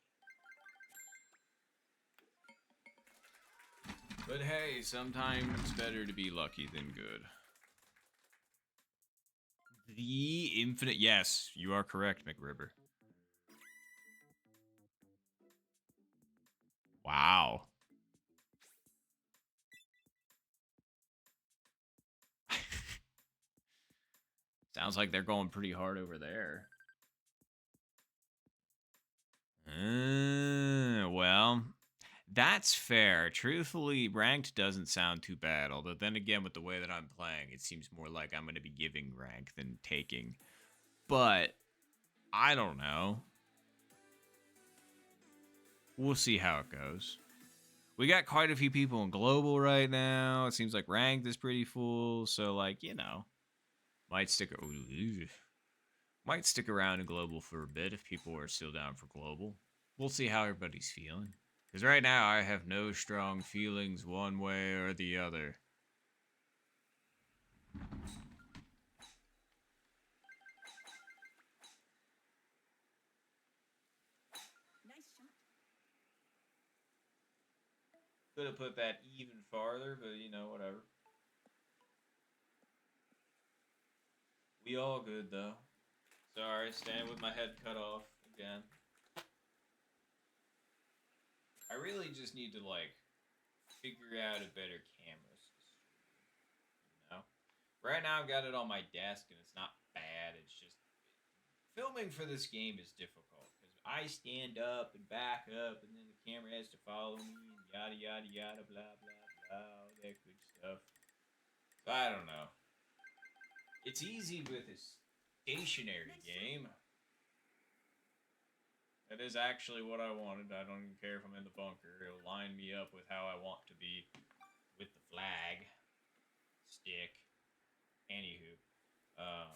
But hey, sometimes it's better to be lucky than good. The infinite. Yes, you are correct, McRibber. Wow. Sounds like they're going pretty hard over there. Well, that's fair. Truthfully, ranked doesn't sound too bad. Although, then again, with the way that I'm playing, it seems more like I'm going to be giving rank than taking. But, I don't know. We'll see how it goes. We got quite a few people in global right now. It seems like ranked is pretty full. So, like, you know, might stick. Might stick around in global for a bit if people are still down for global. We'll see how everybody's feeling. Because right now I have no strong feelings one way or the other. Nice shot. Could have put that even farther, but you know, whatever. We all good though. Sorry, stand with my head cut off again. I really just need to like figure out a better camera system. You know? Right now I've got it on my desk and it's not bad. It's just filming for this game is difficult because I stand up and back up and then the camera has to follow me and yada yada yada blah blah blah all that good stuff. So I don't know. It's easy with a stationary game. That is actually what I wanted. I don't even care if I'm in the bunker. It'll line me up with how I want to be with the flag stick. Anywho, aw.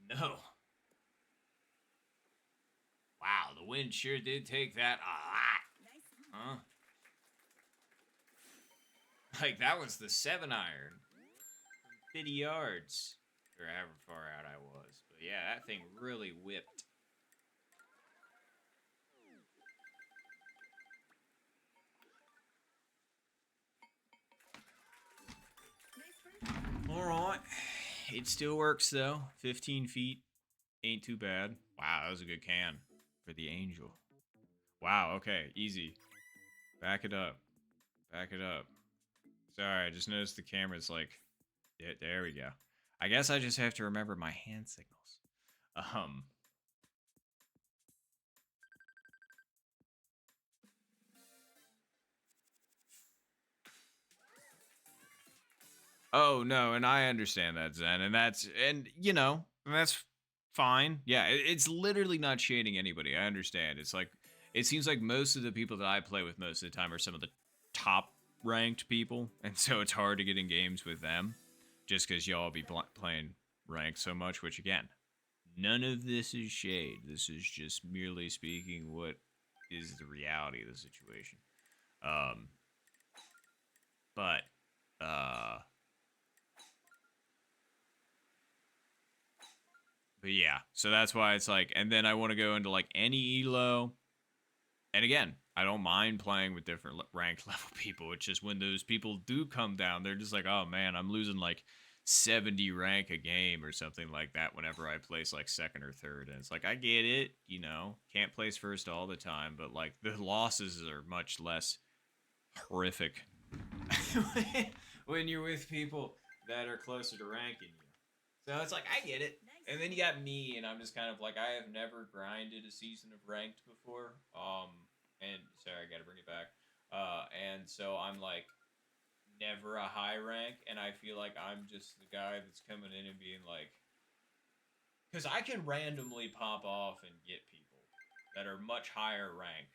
no. Wow, the wind sure did take that a lot. Nice shot. Huh? Like, that was the 7-iron. 50 yards. Or however far out I was. But yeah, that thing really whipped. Nice run. Alright. It still works, though. 15 feet. Ain't too bad. Wow, that was a good can. For the angel. Wow, okay. Easy. Back it up. Back it up. Sorry, I just noticed the camera's like... Yeah, there we go. I guess I just have to remember my hand signals. Oh no, and I understand that, Zen, and that's fine. Yeah, it's literally not shading anybody. I understand. It's like it seems like most of the people that I play with most of the time are some of the top ranked people, and so it's hard to get in games with them, just because y'all be playing ranked so much. Which again, none of this is shade. This is just merely speaking what is the reality of the situation. Um, but But yeah, so that's why it's like, and then I want to go into like any elo. And again, I don't mind playing with different rank level people. It's just when those people do come down, they're just like, oh man, I'm losing like 70 rank a game or something like that whenever I place like second or third. And it's like, I get it, can't place first all the time, but like the losses are much less horrific when you're with people that are closer to ranking you. So it's like, I get it. Nice. And then you got me, and I'm just kind of like, I have never grinded a season of ranked before. And sorry, I gotta bring it back. And so I'm like, never a high rank, and I feel like I'm just the guy that's coming in and being like, because I can randomly pop off and get people that are much higher rank.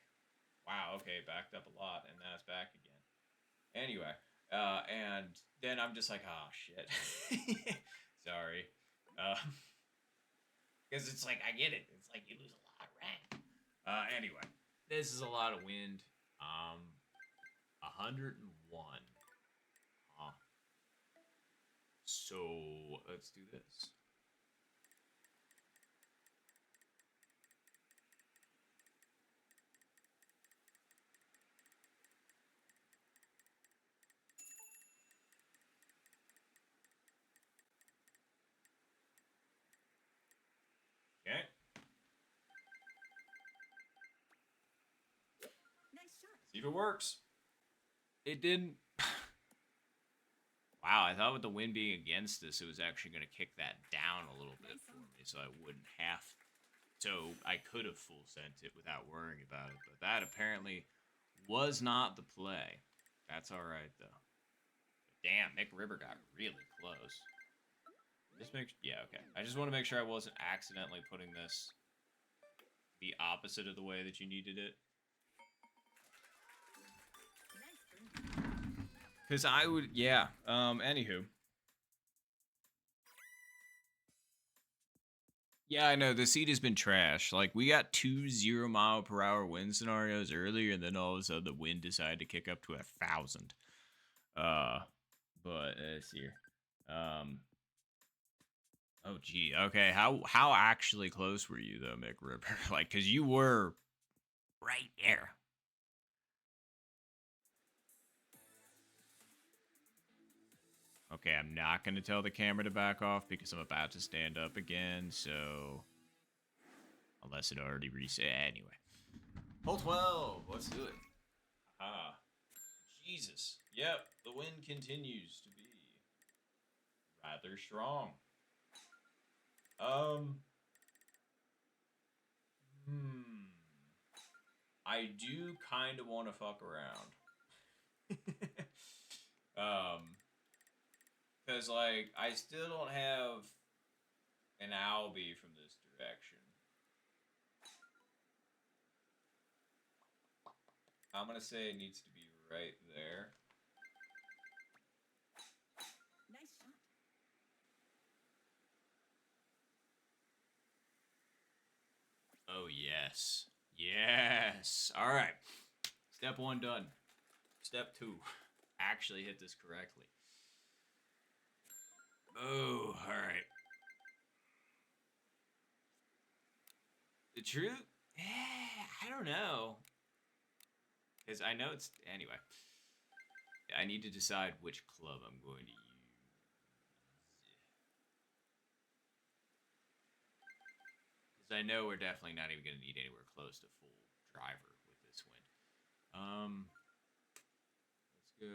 Wow, okay, backed up a lot, and now it's back again. Anyway, and then I'm just like, oh shit. Sorry. Because it's like, I get it. It's like you lose a lot of rank. Anyway, this is a lot of wind. 101. So let's do this. Okay. Nice shot. See if it works. It didn't. Wow, I thought with the wind being against us, it was actually going to kick that down a little bit for me, so I wouldn't have. So I could have full sent it without worrying about it, but that apparently was not the play. That's all right though. Damn, Mick River got really close. Okay. I just want to make sure I wasn't accidentally putting this the opposite of the way that you needed it. Nice run. Because I would, yeah. Anywho. Yeah, I know, the seed has been trash. Like, we got 2 0-mile-per-hour wind scenarios earlier, and then all of a sudden the wind decided to kick up to 1,000. But, let's see here. Oh, gee. Okay, how actually close were you, though, Mick Ripper? Like, because you were right there. Okay, I'm not going to tell the camera to back off because I'm about to stand up again, so... Unless it already reset. Anyway. Hole 12. Let's do it. Ah. Jesus. Yep, the wind continues to be rather strong. I do kind of want to fuck around. Because, like, I still don't have an Albie from this direction. I'm going to say it needs to be right there. Nice shot. Yes. Yes. All right. Step 1 done. Step 2. Actually hit this correctly. Oh, all right. The truth? I don't know. Because I know it's... Anyway. I need to decide which club I'm going to use. Because I know we're definitely not even going to need anywhere close to full driver with this wind. Let's go...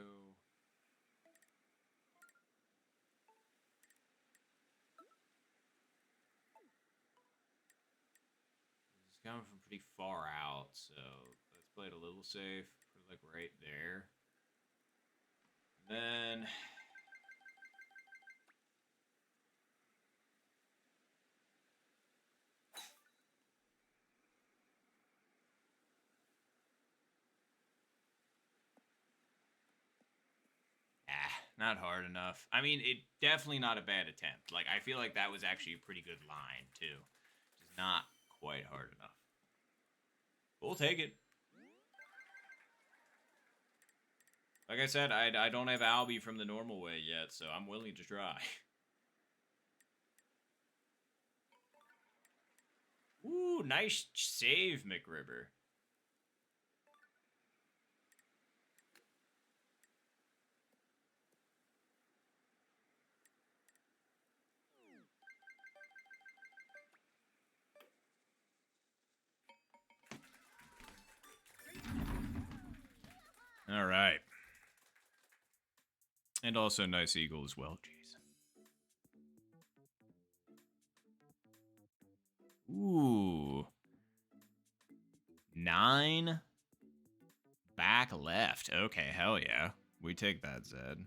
This is coming from pretty far out, so let's play it a little safe. Put it like right there. And then... not hard enough. I mean, it definitely not a bad attempt. Like, I feel like that was actually a pretty good line, too. Just not quite hard enough. We'll take it. Like I said, I don't have Albie from the normal way yet, so I'm willing to try. Ooh, nice save, McRiver. All right. And also nice eagle as well, Jason. Ooh. 9 back left. Okay, hell yeah. We take that, Zed.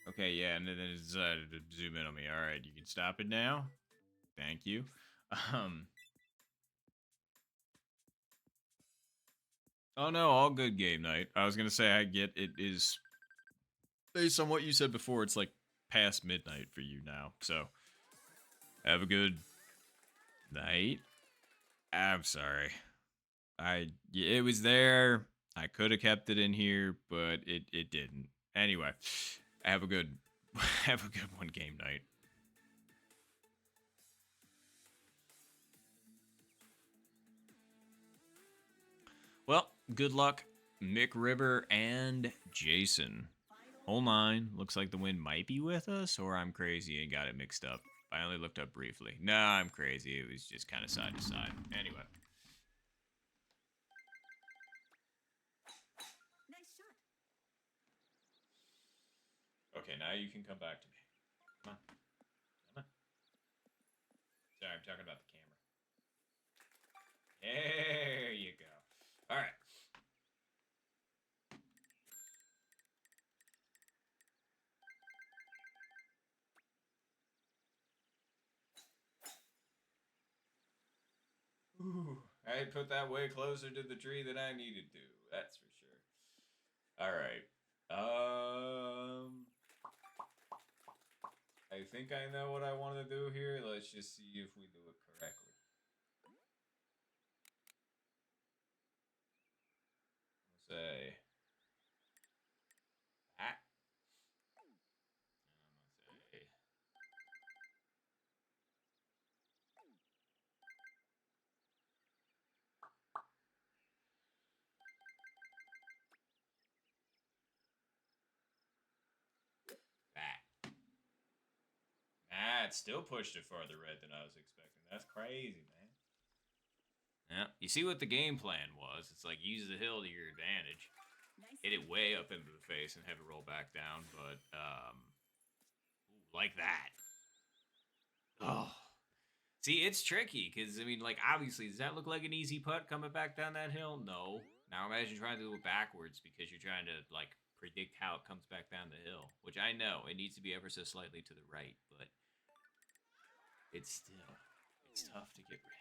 Okay, yeah, and then it decided to zoom in on me. All right, you can stop it now. Thank you. Oh no, all good game night. I was gonna say I get it is based on what you said before. It's like past midnight for you now, so have a good night. I'm sorry. It was there. I could have kept it in here, but it didn't. Anyway, have a good have a good one game night. Well, good luck, McRiver and Jason. Hole 9. Looks like the wind might be with us, or I'm crazy and got it mixed up. I only looked up briefly. No, I'm crazy. It was just kind of side to side. Anyway. Nice shot. Okay, now you can come back to me. Come on. Come on. Sorry, I'm talking about the camera. There you go. All right. Ooh, I put that way closer to the tree than I needed to. That's for sure. All right. I think I know what I want to do here. Let's just see if we do it correctly. I'll say that. And I'm gonna say that. Ah, it still pushed it farther red than I was expecting. That's crazy, man. Yeah, you see what the game plan was. It's like use the hill to your advantage. Nice. Hit it way up into the face and have it roll back down, but like that. Oh. See, it's tricky because I mean, like, obviously, does that look like an easy putt coming back down that hill? No. Now imagine trying to do it backwards because you're trying to like predict how it comes back down the hill, which I know it needs to be ever so slightly to the right, but it's tough to get right.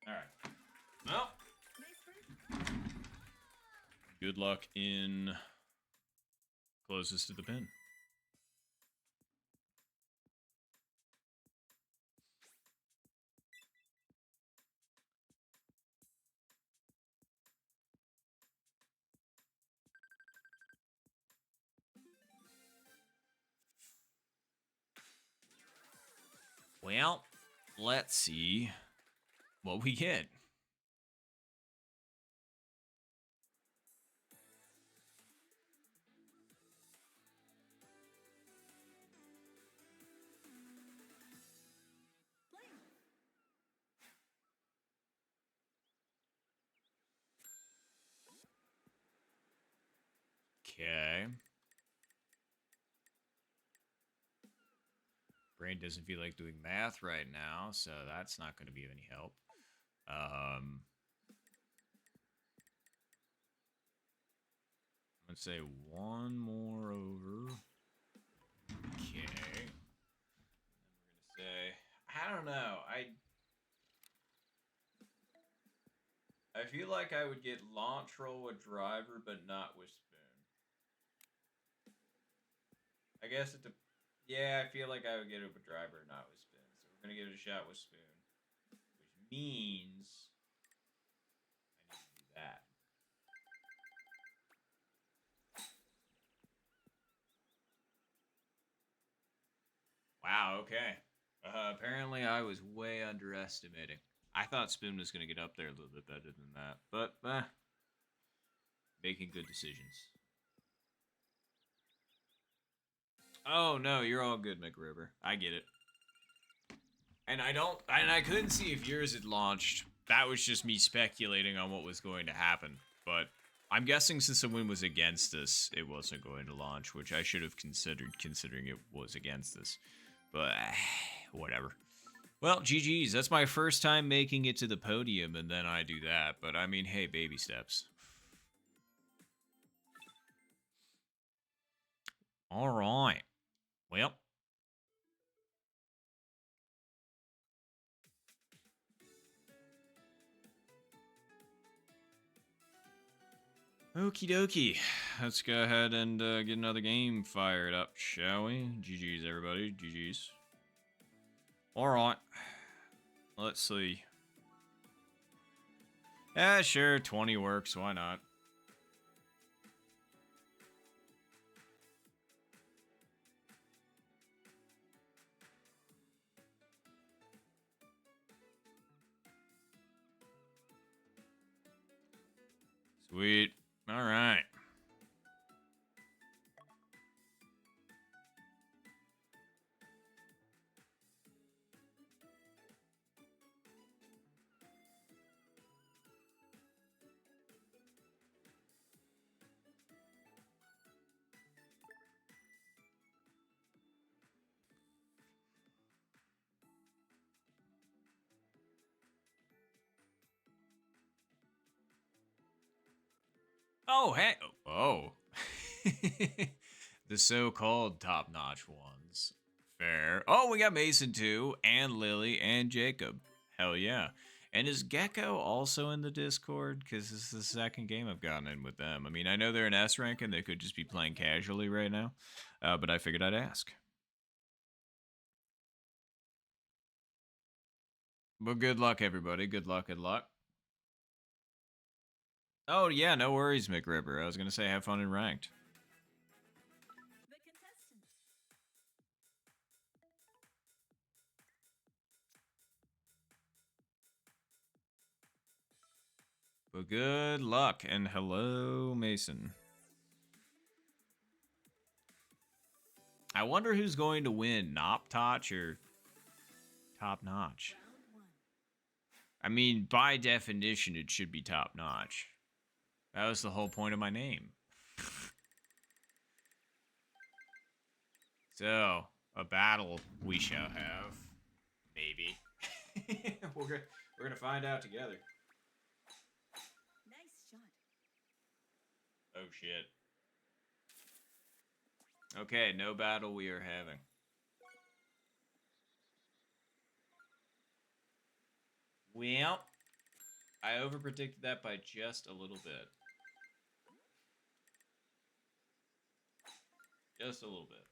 All right. Well, Nice run. good luck in closest to the pin. Well, let's see what we get. Flame. Okay. Brain doesn't feel like doing math right now, so that's not going to be of any help. Let's say one more over. Okay. And we're gonna say, I don't know. I feel like I would get launch roll with driver, but not with spoon. I guess yeah, I feel like I would get it with driver, not with spoon. So we're gonna give it a shot with spoon, which means I need to do that. Wow. Okay. Apparently, I was way underestimating. I thought spoon was gonna get up there a little bit better than that, but making good decisions. Oh no, you're all good, McRiver. I get it. And I couldn't see if yours had launched. That was just me speculating on what was going to happen. But I'm guessing since the wind was against us, it wasn't going to launch, which I should have considered considering it was against us. But whatever. Well, GG's. That's my first time making it to the podium, and then I do that. But I mean, hey, baby steps. All right. Well. Okie dokie. Let's go ahead and get another game fired up, shall we? GG's, everybody. GG's. Alright. Let's see. Yeah, sure. 20 works. Why not? Sweet. Alright. Oh, hey. Oh. The so-called top-notch ones. Fair. Oh, we got Mason too, and Lily, and Jacob. Hell yeah. And is Gecko also in the Discord? Because this is the second game I've gotten in with them. I mean, I know they're an S rank and they could just be playing casually right now, but I figured I'd ask. But good luck, everybody. Good luck, good luck. Oh, yeah, no worries, McRiver. I was going to say have fun in ranked. The contestants. But good luck, and hello, Mason. I wonder who's going to win, Noptotch or Top Notch? Round one. I mean, by definition, it should be Top Notch. That was the whole point of my name. So, a battle we shall have. Maybe. we're gonna find out together. Nice shot. Oh, shit. Okay, no battle we are having. Well, I overpredicted that by just a little bit. Just a little bit.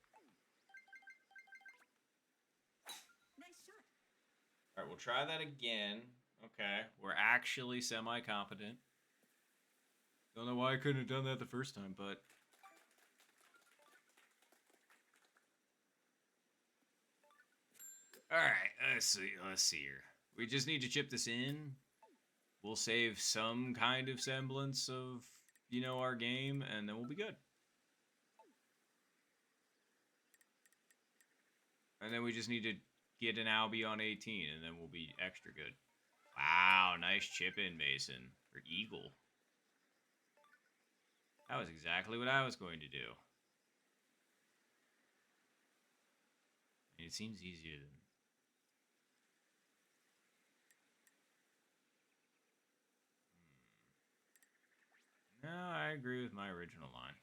Nice shot. All right, we'll try that again. Okay, we're actually semi-competent. Don't know why I couldn't have done that the first time, but... Alright, let's see here. We just need to chip this in. We'll save some kind of semblance of, you know, our game, and then we'll be good. And then we just need to get an Albie on 18, and then we'll be extra good. Wow, nice chip in, Mason. Or Eagle. That was exactly what I was going to do. It seems easier than... No, I agree with my original line.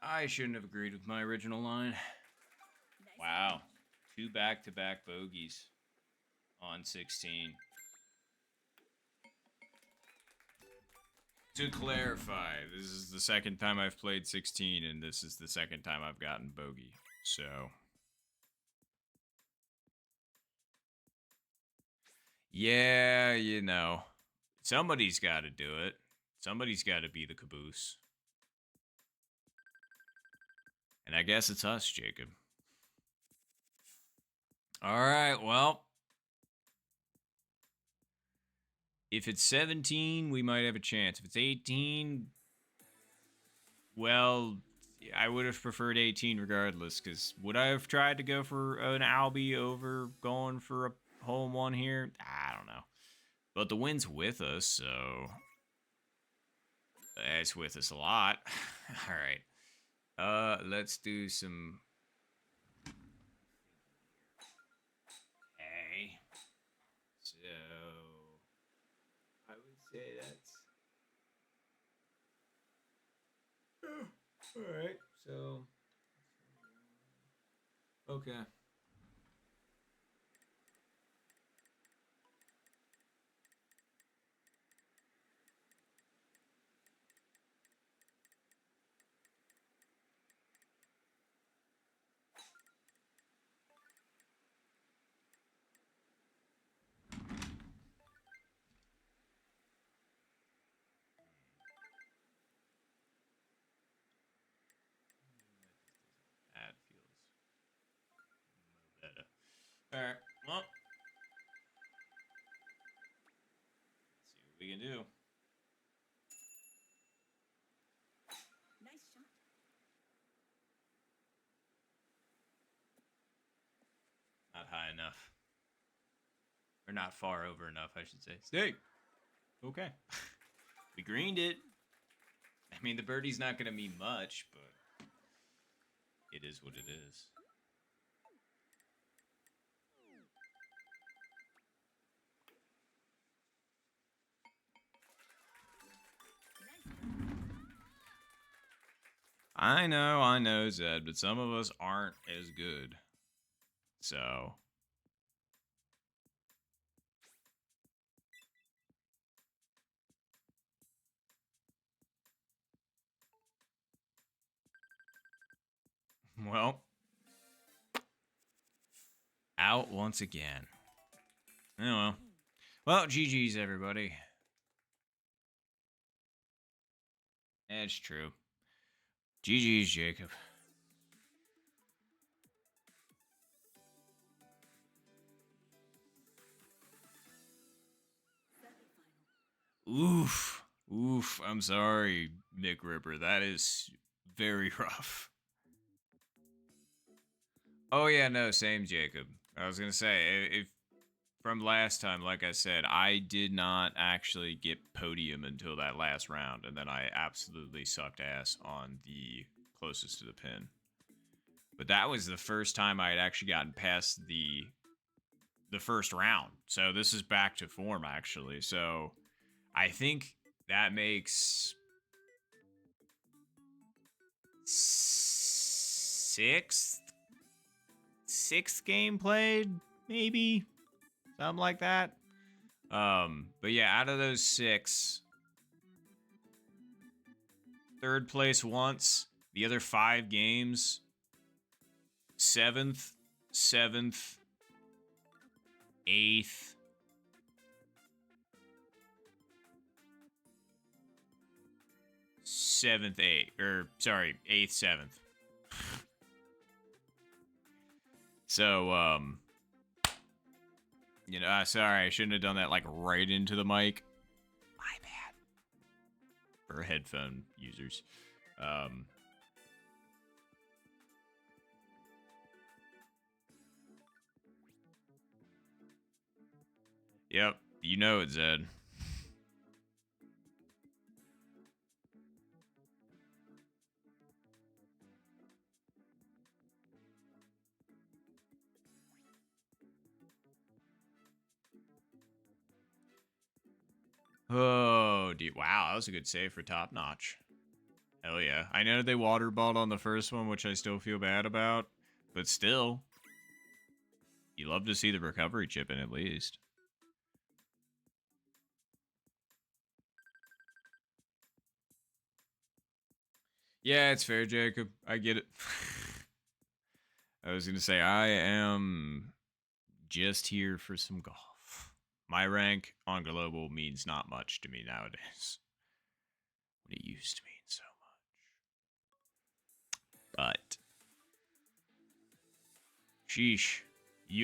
I shouldn't have agreed with my original line. Nice Wow. 2 back-to-back bogeys on 16. To clarify, this is the second time I've played 16, and this is the second time I've gotten bogey. So... yeah, you know. Somebody's got to do it. Somebody's got to be the caboose. And I guess it's us, Jacob. Alright, well. If it's 17, we might have a chance. If it's 18, well, I would have preferred 18 regardless, because would I have tried to go for an Albie over going for a hole in one here? I don't know. But the win's with us, so... it's with us a lot. Alright. Let's do some... Okay. So... I would say that's... Alright, so... okay. That feels better. Alright, well. Let's see what we can do. Nice shot. Not high enough. Or not far over enough, I should say. Stay! Okay. We greened it. I mean, the birdie's not going to mean much, but it is what it is. I know, Zed, but some of us aren't as good. So... well... out once again. Oh well. Well, GG's, everybody. That's true. GG's, Jacob. Semifinal. Oof. Oof. I'm sorry, Mick Ripper. That is very rough. Oh, yeah, no, same, Jacob. I was going to say, if from last time, like I said, I did not actually get podium until that last round, and then I absolutely sucked ass on the closest to the pin. But that was the first time I had actually gotten past the first round. So this is back to form, actually. So I think that makes sixth game played, maybe something like that. But yeah, out of those 6, third place once. The other 5 games, 7th, 7th, 8th. 7th, 8th, or sorry, 8th, 7th. So, sorry, I shouldn't have done that like right into the mic. My bad. For headphone users. Yep, you know it, Zed. Oh, dude. Wow, that was a good save for top notch. Hell yeah. I know they waterballed on the first one, which I still feel bad about, but still, you love to see the recovery chip in at least. Yeah, it's fair, Jacob. I get it. I was going to say, I am just here for some golf. My rank on global means not much to me nowadays. It used to mean so much. But, sheesh.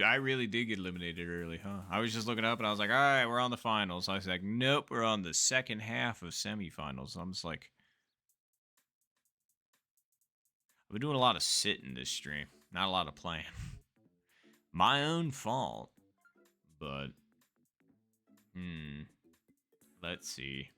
I really did get eliminated early, huh? I was just looking up and I was like, all right, we're on the finals. I was like, nope, we're on the second half of semifinals. I'm just like, I've been doing a lot of sitting this stream, not a lot of playing. My own fault. But, let's see.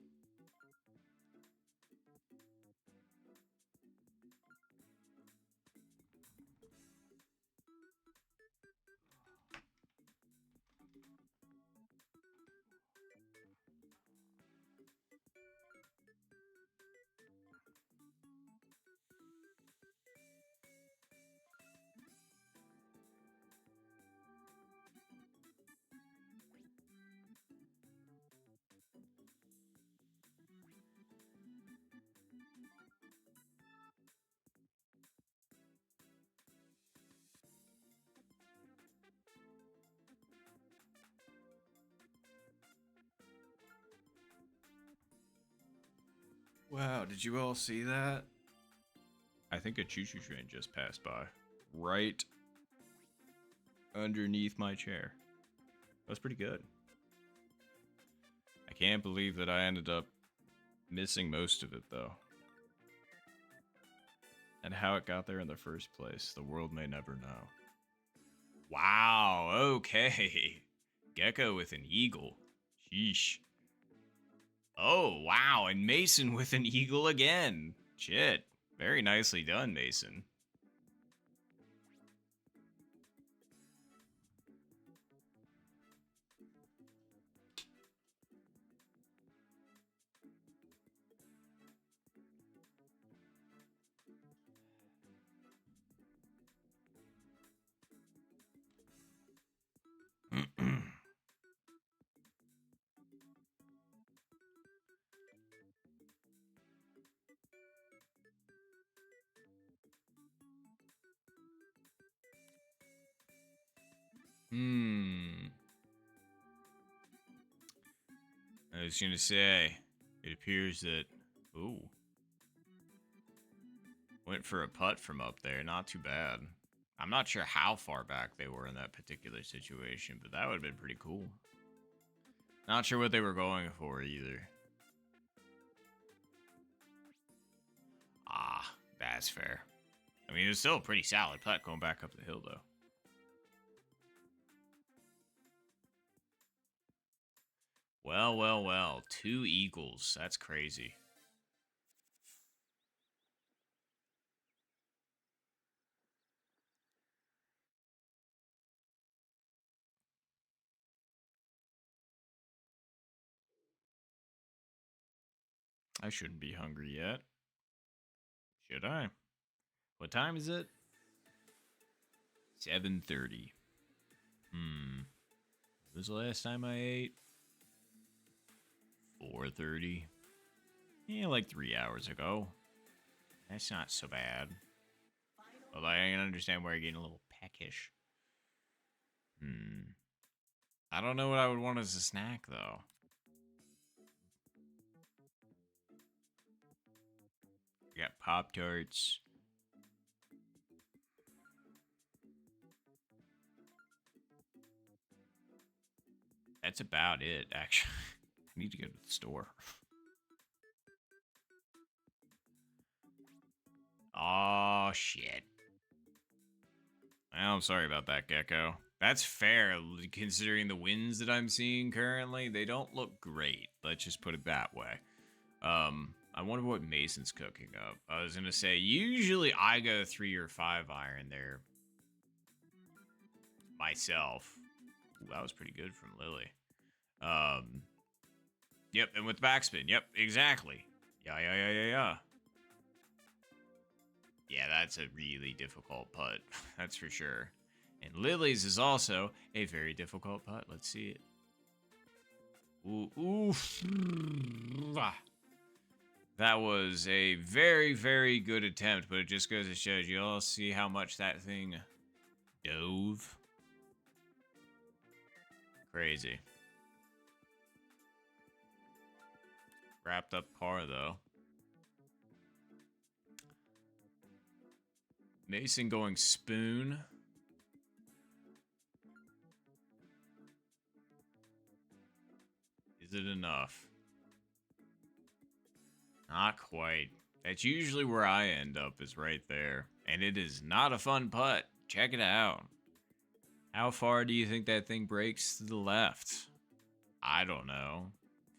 Wow, did you all see that? I think a choo-choo train just passed by. Right underneath my chair. That's pretty good. I can't believe that I ended up missing most of it, though. And how it got there in the first place, the world may never know. Wow, okay. Gecko with an eagle. Sheesh. Oh, wow, and Mason with an eagle again. Shit. Very nicely done, Mason. I was gonna say, it appears that. Ooh. Went for a putt from up there. Not too bad. I'm not sure how far back they were in that particular situation, but that would have been pretty cool. Not sure what they were going for either. Ah, that's fair. I mean, it's still a pretty solid putt going back up the hill, though. Well, well, well. 2 eagles. That's crazy. I shouldn't be hungry yet. Should I? What time is it? 7:30. When was the last time I ate? 4:30. Yeah, like 3 hours ago. That's not so bad. Although I can understand why you're getting a little peckish. I don't know what I would want as a snack, though. We got Pop-Tarts. That's about it, actually. I need to go to the store. Oh, shit. Well, I'm sorry about that, Gecko. That's fair, considering the winds that I'm seeing currently. They don't look great. Let's just put it that way. I wonder what Mason's cooking up. I was gonna say, usually I go 3 or 5 iron there myself. Ooh, that was pretty good from Lily. Yep, and with backspin. Yep, exactly. Yeah. Yeah, that's a really difficult putt. That's for sure. And Lily's is also a very difficult putt. Let's see it. Ooh. That was a very, very good attempt, but it just goes to show you all see how much that thing dove. Crazy. Wrapped up par, though. Mason going spoon. Is it enough? Not quite. That's usually where I end up, is right there. And it is not a fun putt. Check it out. How far do you think that thing breaks to the left? I don't know.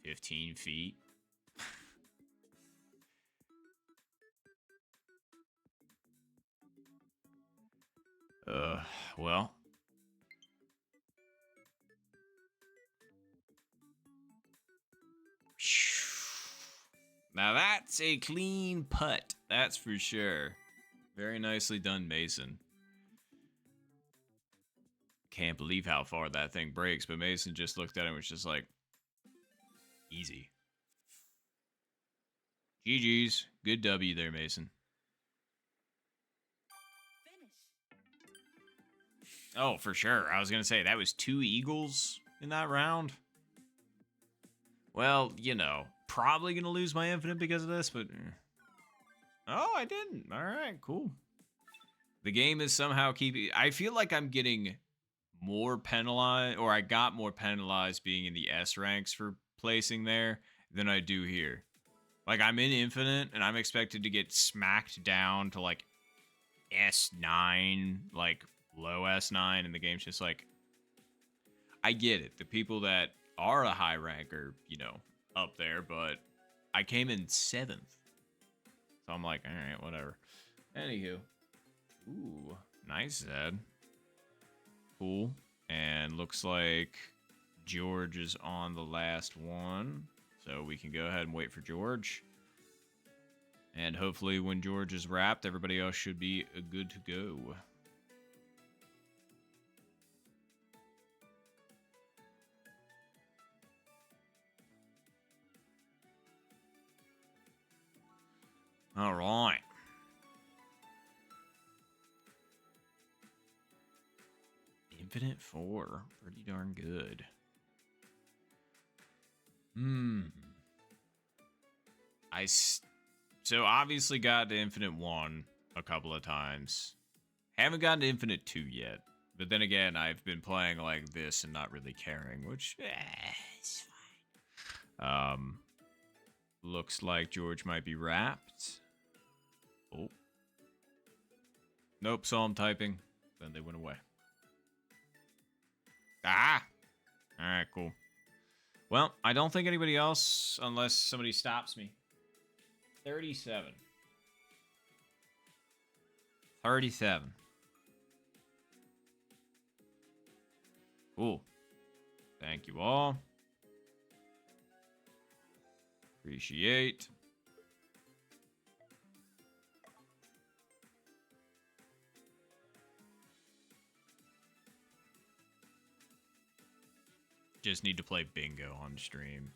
15 feet? Well. Now that's a clean putt. That's for sure. Very nicely done, Mason. Can't believe how far that thing breaks, but Mason just looked at it and was just like, easy. GG's. Good W there, Mason. Oh, for sure. I was going to say, that was 2 eagles in that round. Well, you know, probably going to lose my infinite because of this, but... Oh, I didn't. All right, cool. The game is somehow keeping... I feel like I'm getting more penalized, or I got more penalized being in the S ranks for placing there than I do here. Like, I'm in infinite, and I'm expected to get smacked down to, like, S9, like, low S9, and the game's just like... I get it. The people that are a high rank are, you know, up there, but I came in 7th. So I'm like, alright, whatever. Anywho. Ooh, nice, Zed. Cool. And looks like George is on the last one. So we can go ahead and wait for George. And hopefully when George is wrapped, everybody else should be good to go. All right. Infinite 4. Pretty darn good. So obviously got to Infinite 1 a couple of times. Haven't gotten to Infinite 2 yet. But then again, I've been playing like this and not really caring, which is fine. Looks like George might be wrapped. Oh. Nope, saw him typing. Then they went away. Ah! Alright, cool. Well, I don't think anybody else, unless somebody stops me. 37. 37. Cool. Thank you all. Appreciate. just need to play bingo on stream.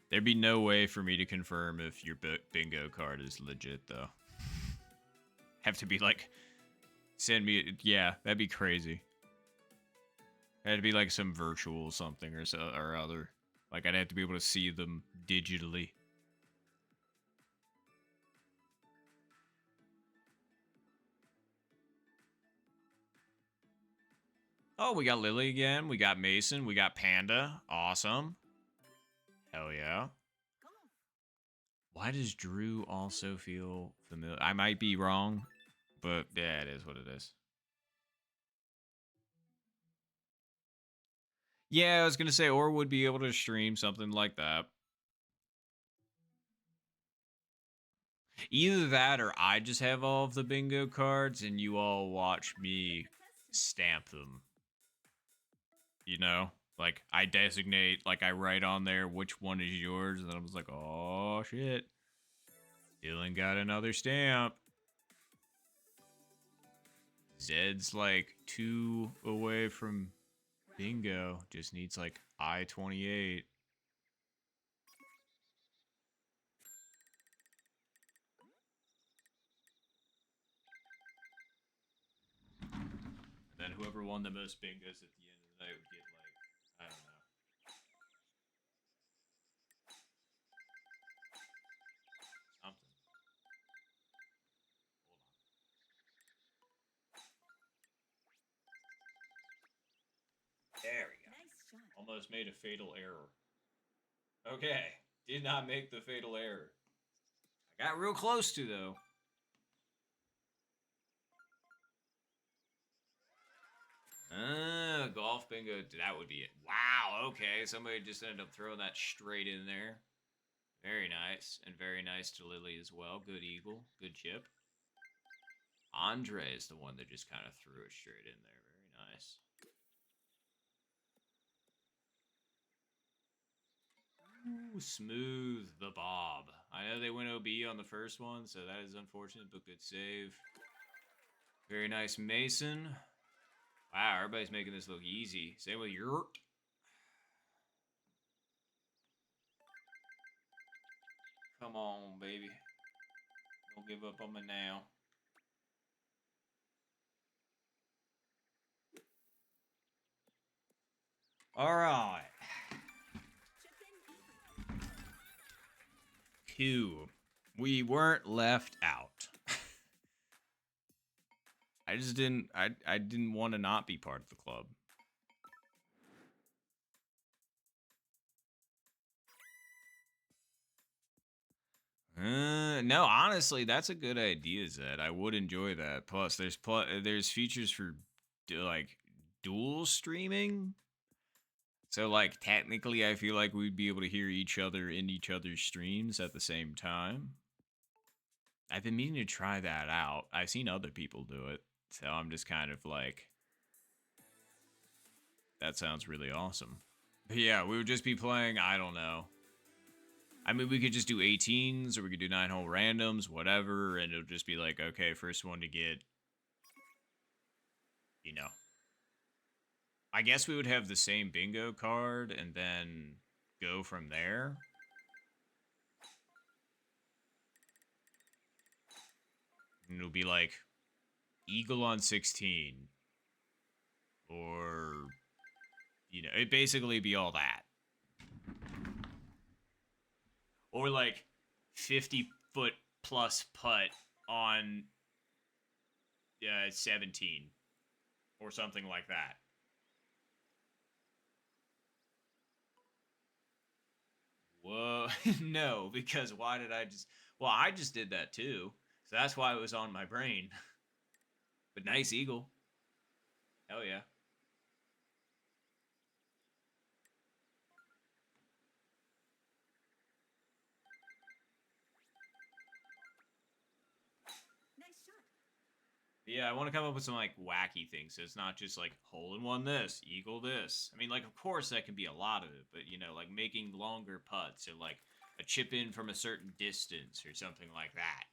There'd be no way for me to confirm if your bingo card is legit, though. Have to be like, send me, yeah, that'd be crazy. It'd be like some virtual something or other. Like, I'd have to be able to see them digitally. Oh, we got Lily again. We got Mason. We got Panda. Awesome. Hell yeah. Golf. Why does Drew also feel familiar? I might be wrong, but yeah, it is what it is. Yeah, I was going to say, or would be able to stream something like that. Either that or I just have all of the bingo cards and you all watch me stamp them. You know? Like, I designate, like, I write on there which one is yours, and then I was like, oh, shit. Dylan got another stamp. Zed's, like, 2 away from bingo. Just needs, like, I-28. And then whoever won the most bingos at the end of the night would get, like, I don't know. Something. Hold on. There we go. Nice shot. Almost made a fatal error. Okay. Did not make the fatal error. I got real close to, though. Golf bingo. That would be it. Wow, okay. Somebody just ended up throwing that straight in there. Very nice. And very nice to Lily as well. Good eagle. Good chip. Andre is the one that just kind of threw it straight in there. Very nice. Ooh, smooth the Bob. I know they went OB on the first one, so that is unfortunate, but good save. Very nice Mason. Wow, everybody's making this look easy. Same with Yurt. Come on, baby. Don't give up on me now. All right. Chip in. 2. We weren't left out. I just didn't. I didn't want to not be part of the club. No, honestly, that's a good idea, Zed. I would enjoy that. Plus, there's features for like dual streaming. So, like, technically, I feel like we'd be able to hear each other in each other's streams at the same time. I've been meaning to try that out. I've seen other people do it. So I'm just kind of like, that sounds really awesome. But yeah, we would just be playing, I don't know. I mean, we could just do 18s or we could do 9-hole randoms, whatever. And it'll just be like, okay, first one to get, you know. I guess we would have the same bingo card and then go from there. And it'll be like eagle on 16. Or, you know, it'd basically be all that. Or like 50-foot plus putt on 17. Or something like that. Whoa, no, because why did I just... Well, I just did that too. So that's why it was on my brain. But nice eagle. Hell yeah. Nice shot. Yeah, I want to come up with some, like, wacky things. So it's not just, like, hole-in-one this, eagle this. I mean, like, of course that can be a lot of it. But, you know, like, making longer putts or, like, a chip in from a certain distance or something like that.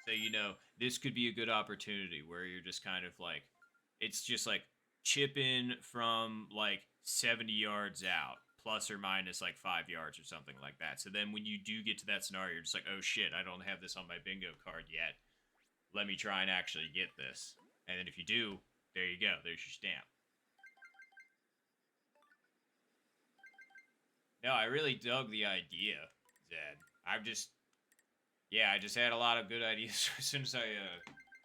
So, you know, this could be a good opportunity where you're just kind of, like, it's just, like, chip in from, like, 70 yards out, plus or minus like 5 yards or something like that. So then when you do get to that scenario, you're just like, oh shit, I don't have this on my bingo card yet. Let me try and actually get this. And then if you do, there you go. There's your stamp. No, I really dug the idea, Zed. I just had a lot of good ideas as soon as I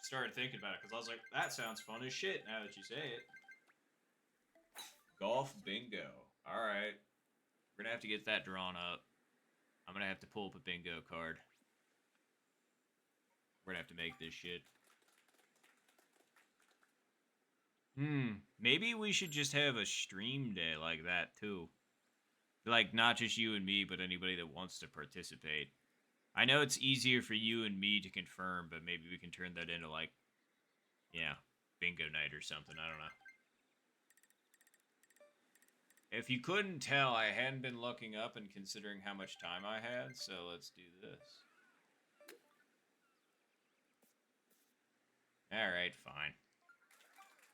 started thinking about it. Because I was like, that sounds fun as shit now that you say it. Golf bingo. All right. We're going to have to get that drawn up. I'm going to have to pull up a bingo card. We're going to have to make this shit. Maybe we should just have a stream day like that, too. Like, not just you and me, but anybody that wants to participate. I know it's easier for you and me to confirm, but maybe we can turn that into, like, yeah, bingo night or something. I don't know. If you couldn't tell, I hadn't been looking up and considering how much time I had, so let's do this. Alright, fine.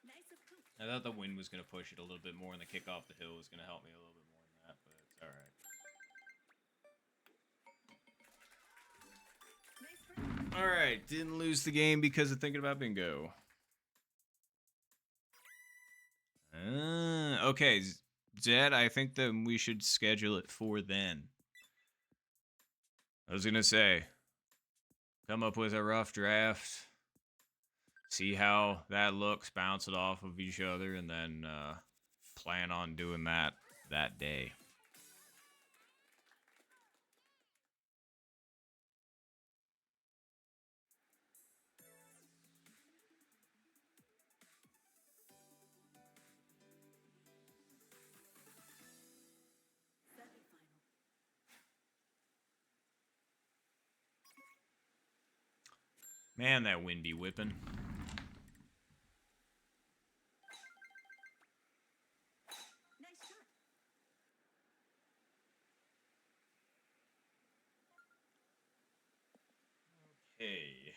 Nice of coach. I thought the wind was going to push it a little bit more, and the kick off the hill was going to help me a little bit more than that, but it's alright. Nice break. Alright, didn't lose the game because of thinking about bingo. Okay, Zed, I think that we should schedule it for then. I was going to say, come up with a rough draft, see how that looks, bounce it off of each other, and then plan on doing that day. Semifinal. Man, that wind be whipping. Nice shot. Okay.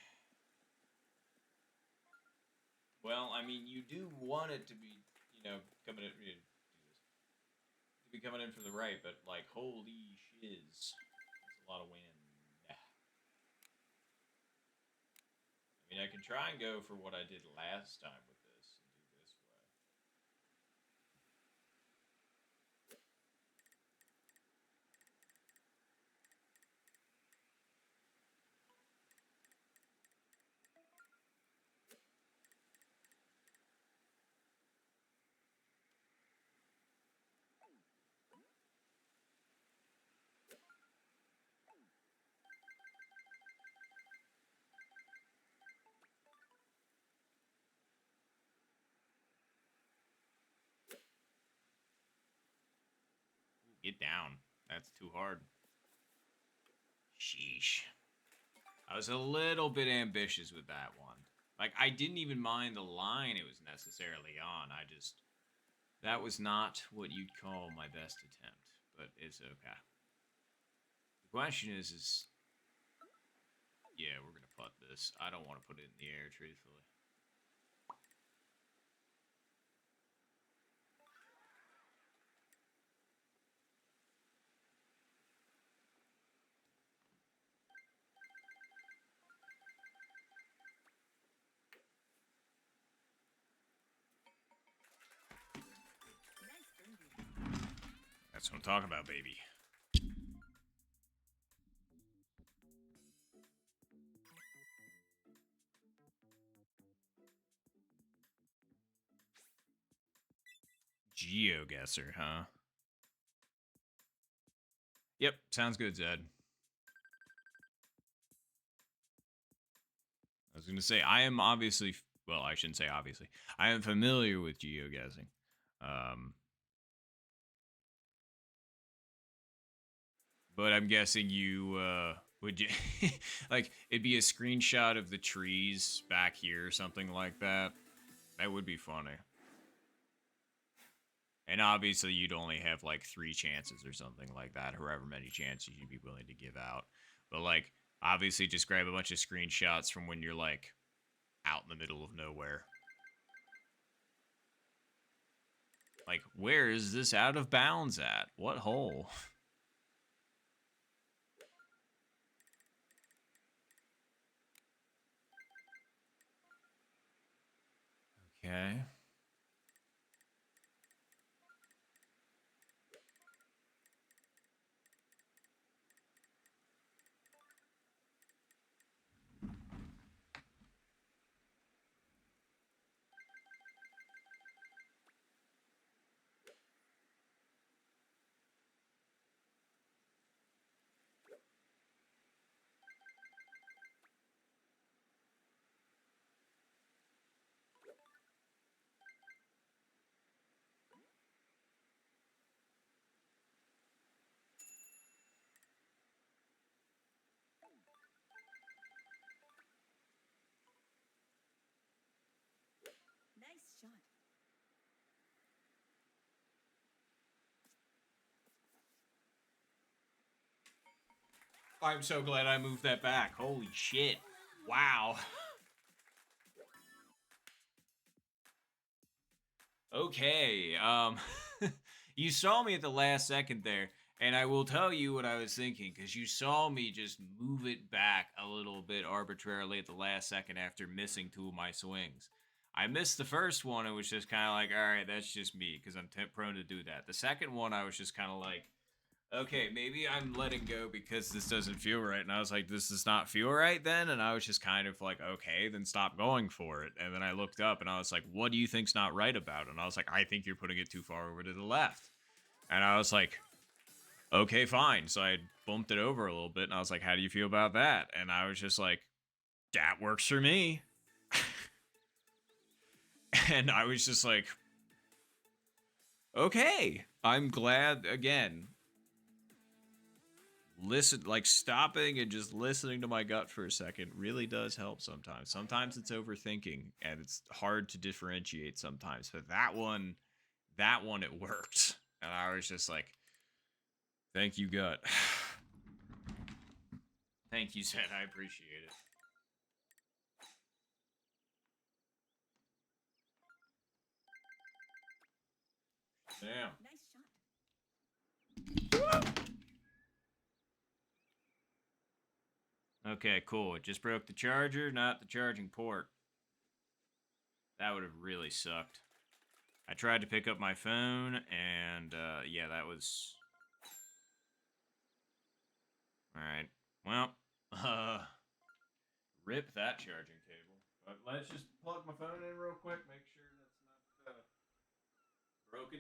Well, I mean, you do want it to be, coming in. Do this. To be coming in from the right, but like, holy shiz, that's a lot of wind. I mean, I can try and go for what I did last time with this and do this way. Get down. That's too hard. Sheesh. I was a little bit ambitious with that one. Like, I didn't even mind the line it was necessarily on. That was not what you'd call my best attempt. But it's okay. The question is, yeah, we're going to putt this. I don't want to put it in the air, truthfully. Nice birdie. That's what I'm talking about, baby. GeoGuessr, huh? Yep, sounds good, Zed. I was going to say, I am obviously, well, I shouldn't say obviously. I am familiar with geoguessing. But I'm guessing you, would you, like, it'd be a screenshot of the trees back here or something like that. That would be funny. And obviously, you'd only have like 3 chances or something like that, however many chances you'd be willing to give out. But like, obviously, just grab a bunch of screenshots from when you're like out in the middle of nowhere. Like, where is this out of bounds at? What hole? Okay. Nice shot. I'm so glad I moved that back. Holy shit. Wow. Okay. You saw me at the last second there, and I will tell you what I was thinking because you saw me just move it back a little bit arbitrarily at the last second after missing two of my swings. I missed the first one. It was just kind of like, all right, that's just me because I'm prone to do that. The second one, I was just kind of like, okay, maybe I'm letting go because this doesn't feel right. And I was like, this does not feel right then. And I was just kind of like, okay, then stop going for it. And then I looked up and I was like, what do you think's not right about it? And I was like, I think you're putting it too far over to the left. And I was like, okay, fine. So I bumped it over a little bit and I was like, how do you feel about that? And I was just like, that works for me. And I was just like, okay, I'm glad again. Listen, like stopping and just listening to my gut for a second really does help sometimes. Sometimes it's overthinking and it's hard to differentiate sometimes, but that one it worked. And I was just like, thank you, gut. Thank you, Zed. I appreciate it. Damn. Nice shot. Okay, cool. It just broke the charger, not the charging port. That would have really sucked. I tried to pick up my phone, and yeah, that was... Alright. Well, rip that charging cable. But let's just plug my phone in real quick, make sure that's not broken.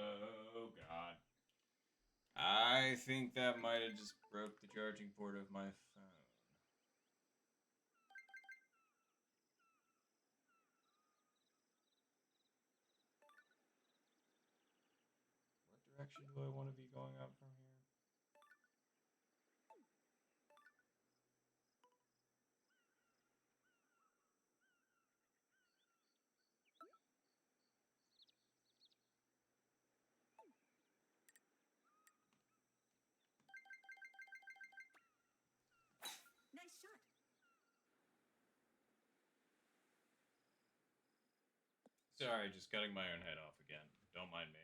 Oh god. I think that might have just broke the charging port of my phone. What direction do I want to be going up from here? Nice shot. Sorry, just cutting my own head off again. Don't mind me.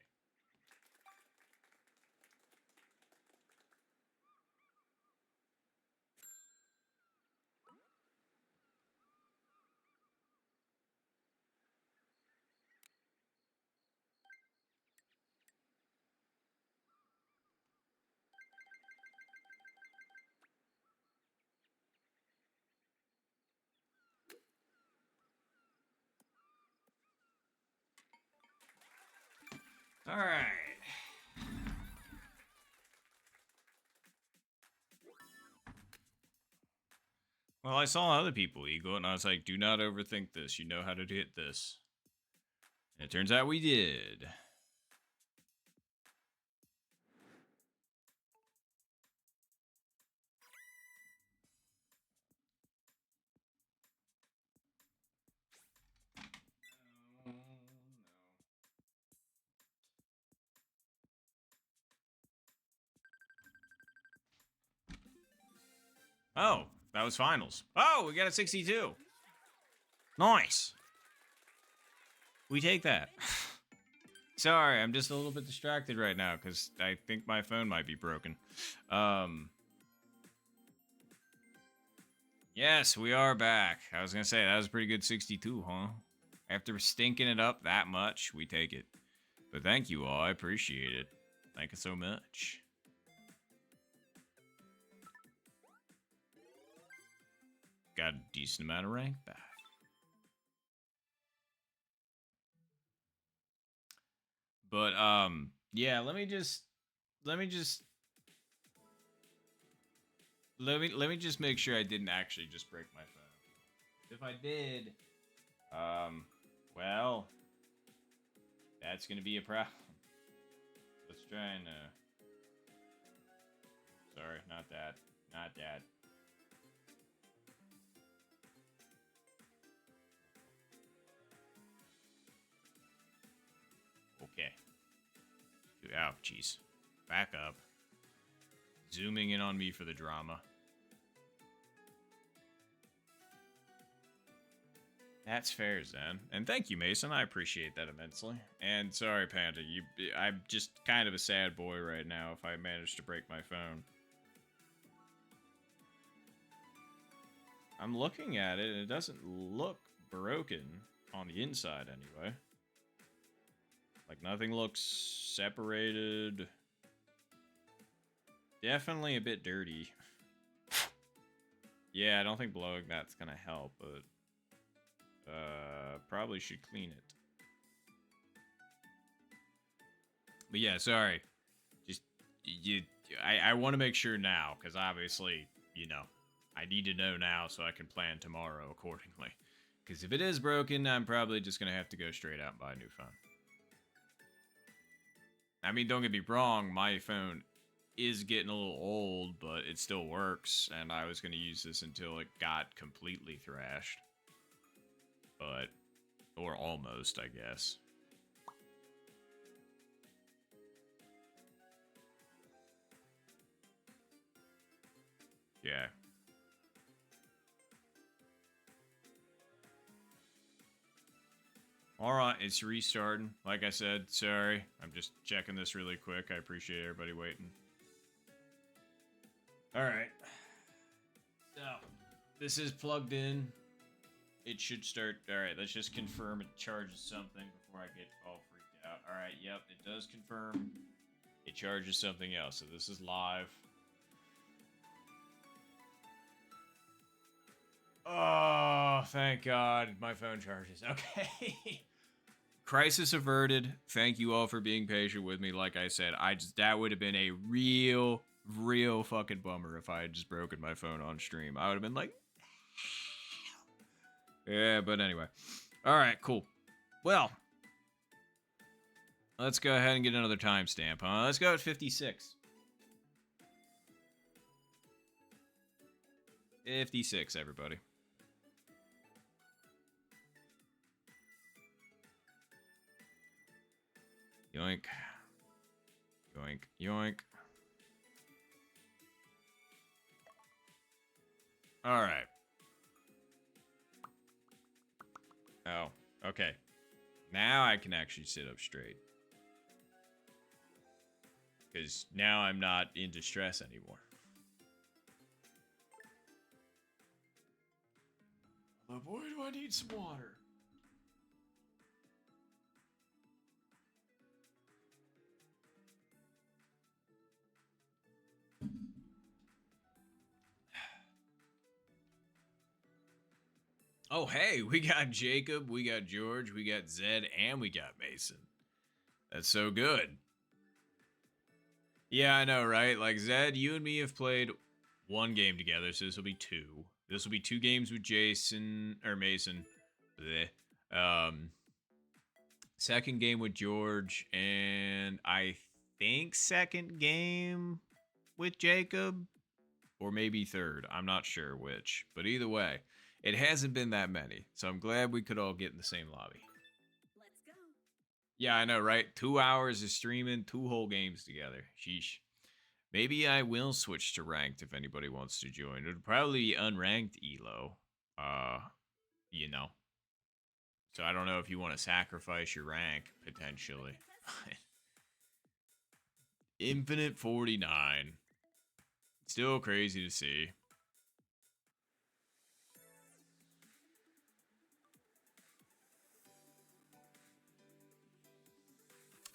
All right. Well, I saw other people eagle, and I was like, do not overthink this. You know how to hit this. And it turns out we did. Oh, that was finals. Oh, we got a 62. Nice. We take that. Sorry, I'm just a little bit distracted right now because I think my phone might be broken. Yes, we are back. I was going to say, that was a pretty good 62, huh? After stinking it up that much, we take it. But thank you all. I appreciate it. Thank you so much. Got a decent amount of rank back. But yeah, let me just make sure I didn't actually just break my phone. If I did, well, that's gonna be a problem. Let's try and sorry, not that. Not that. Okay. Oh, jeez. Back up. Zooming in on me for the drama. That's fair, Zen. And thank you, Mason. I appreciate that immensely. And sorry, Panda. I'm just kind of a sad boy right now if I manage to break my phone. I'm looking at it, and it doesn't look broken on the inside anyway. Like, nothing looks separated. Definitely a bit dirty. Yeah, I don't think blowing that's gonna help, but probably should clean it. But yeah, sorry. Just I want to make sure now, because obviously, you know, I need to know now so I can plan tomorrow accordingly. Because if it is broken, I'm probably just gonna have to go straight out and buy a new phone. I mean, don't get me wrong, my phone is getting a little old, but it still works, and I was going to use this until it got completely thrashed. But, or almost, I guess. Yeah. Alright, it's restarting. Like I said, sorry. I'm just checking this really quick. I appreciate everybody waiting. Alright. So, this is plugged in. It should start. Alright, let's just confirm it charges something before I get all freaked out. Alright, yep, it does confirm. It charges something else, so this is live. Oh, thank God. My phone charges. Okay. Crisis averted. Thank you all for being patient with me. Like I said, that would have been a real fucking bummer if I had just broken my phone on stream. I would have been like, yeah, but anyway. All right, cool. Well, let's go ahead and get another timestamp, huh? Let's go at 56. 56, everybody. Yoink. Yoink, yoink. All right. Oh, okay. Now I can actually sit up straight. Because now I'm not in distress anymore. Oh boy, do I need some water. Oh, hey, we got Jacob, we got George, we got Zed, and we got Mason. That's so good. Yeah, I know, right? Like, Zed, you and me have played one game together, so this will be two. This will be 2 games with Jason, or Mason. Bleh. Second game with George, and I think second game with Jacob, or maybe third. I'm not sure which, but either way, it hasn't been that many, so I'm glad we could all get in the same lobby. Let's go. Yeah, I know, right? 2 hours of streaming, 2 whole games together. Sheesh. Maybe I will switch to ranked if anybody wants to join. It would probably be unranked elo. Uh, you know. So I don't know if you want to sacrifice your rank potentially. Infinite 49. Still crazy to see.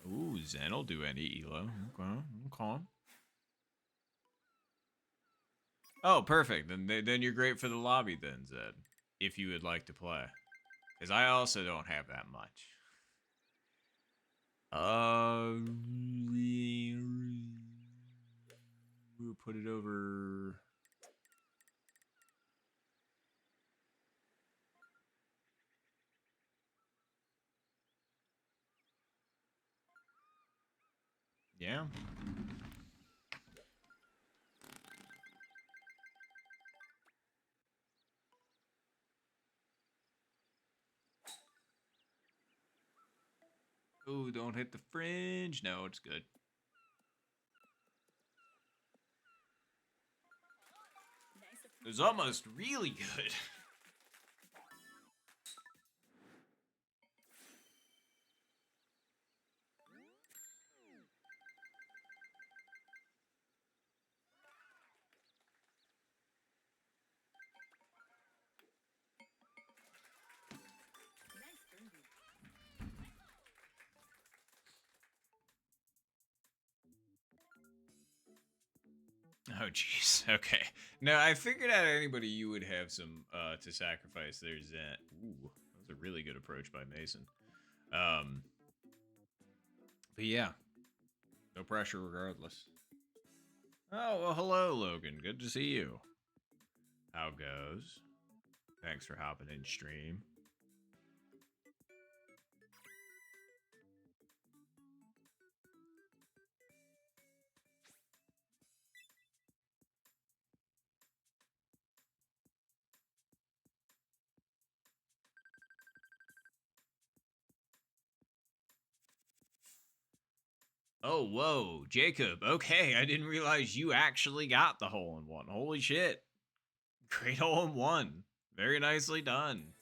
Ooh, Zen will do any elo. Okay. Oh, perfect. Then you're great for the lobby then, Zed. If you would like to play. Because I also don't have that much. We'll put it over. Yeah. Ooh, don't hit the fringe. No, it's good. Nice It was almost really good. Nice birdie. Oh, jeez. Okay. No, I figured out anybody you would have some to sacrifice. There's that. Ooh, that was a really good approach by Mason. But yeah, no pressure regardless. Oh, well, hello, Logan. Good to see you. How goes? Thanks for hopping in stream. Oh, whoa, Jacob. Okay, I didn't realize you actually got the hole in one. Holy shit. Great hole in one. Very nicely done.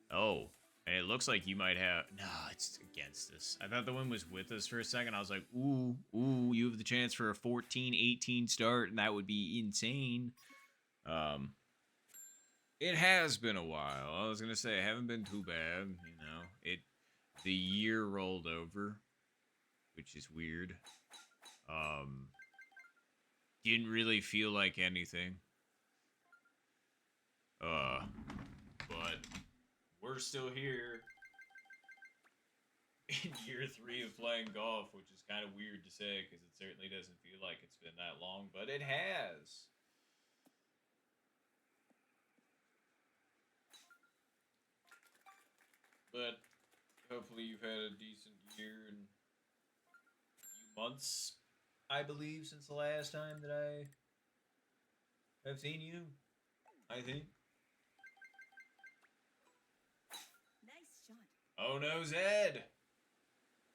Oh, and it looks like you might have. No, it's against us. I thought the one was with us for a second. I was like, ooh, you have the chance for a 14-18 start, and that would be insane. It has been a while. I was gonna say, it haven't been too bad. You know, the year rolled over, which is weird. Didn't really feel like anything. But we're still here in year 3 of playing golf, which is kind of weird to say because it certainly doesn't feel like it's been that long, but it has. But hopefully you've had a decent year and few months, I believe, since the last time that I have seen you. I think. Nice shot. Oh no, Zed!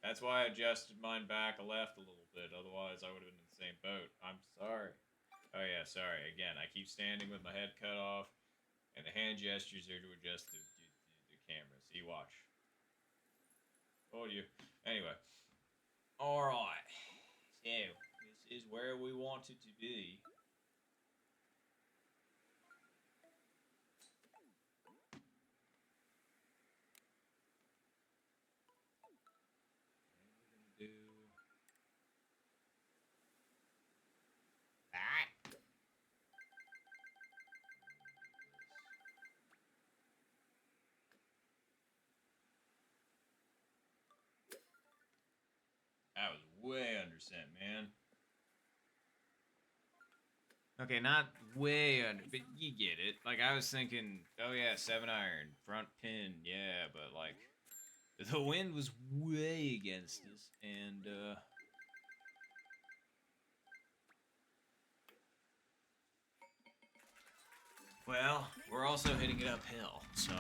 That's why I adjusted mine back left a little bit. Otherwise, I would have been in the same boat. I'm sorry. Oh yeah, sorry. Again, I keep standing with my head cut off, and the hand gestures are to adjust the camera. See, watch. Oh, you. Anyway. All right. So this is where we want it to be. And we're gonna do that. That was way under cent, man. Okay, not way under, but you get it. Like, I was thinking, oh yeah, 7-iron, front pin, yeah, but like, the wind was way against us, and, well, we're also hitting it uphill, so.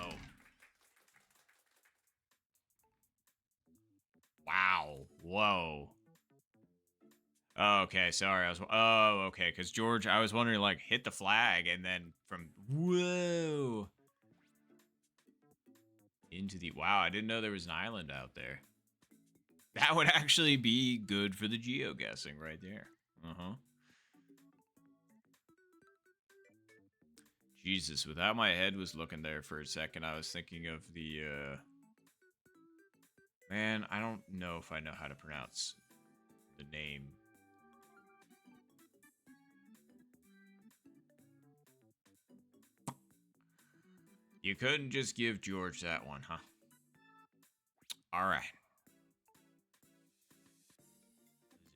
Wow. Whoa. Oh, okay. Sorry. Oh, okay. Because George, I was wondering, like, hit the flag and then from. Whoa. Into the. Wow. I didn't know there was an island out there. That would actually be good for the geoguessing right there. Uh huh. Jesus, without my head was looking there for a second, I was thinking of the. Man, I don't know if I know how to pronounce the name. You couldn't just give George that one, huh? All right.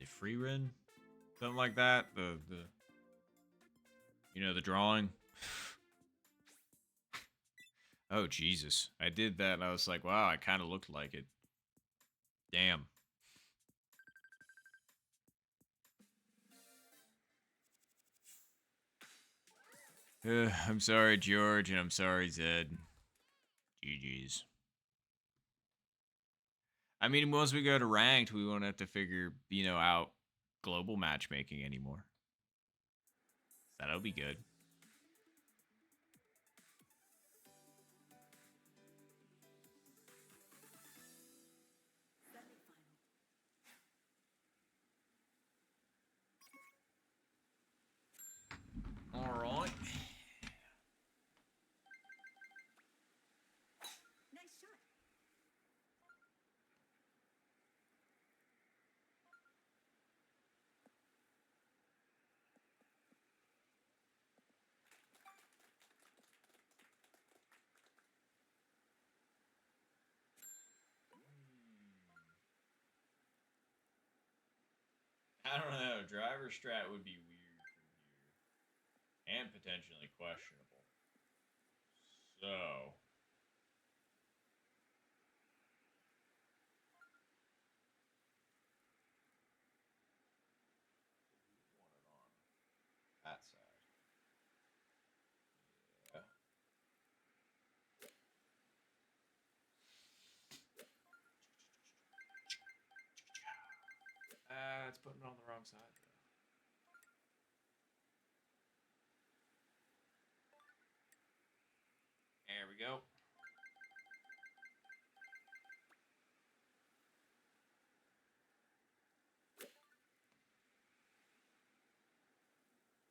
Is it free run? Something like that. The drawing. Oh Jesus! I did that, and I was like, wow, I kind of looked like it. Damn. I'm sorry, George, and I'm sorry, Zed. GG's. I mean, once we go to ranked, we won't have to figure, out global matchmaking anymore. That'll be good. Semifinal. All right. Nice shot. I don't know. Driver strat would be weird from here and potentially questionable. So, want it on that side. Yeah. It's putting it on the wrong side, though. There we go.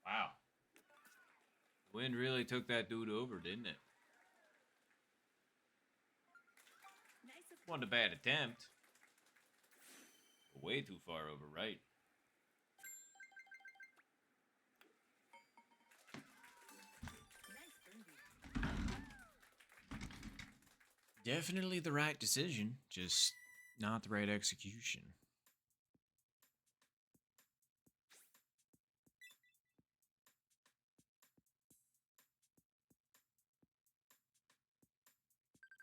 Wow. The wind really took that dude over, didn't it? Nice of Wasn't a bad attempt. But way too far over right. nice birdie. Definitely the right decision, just not the right execution.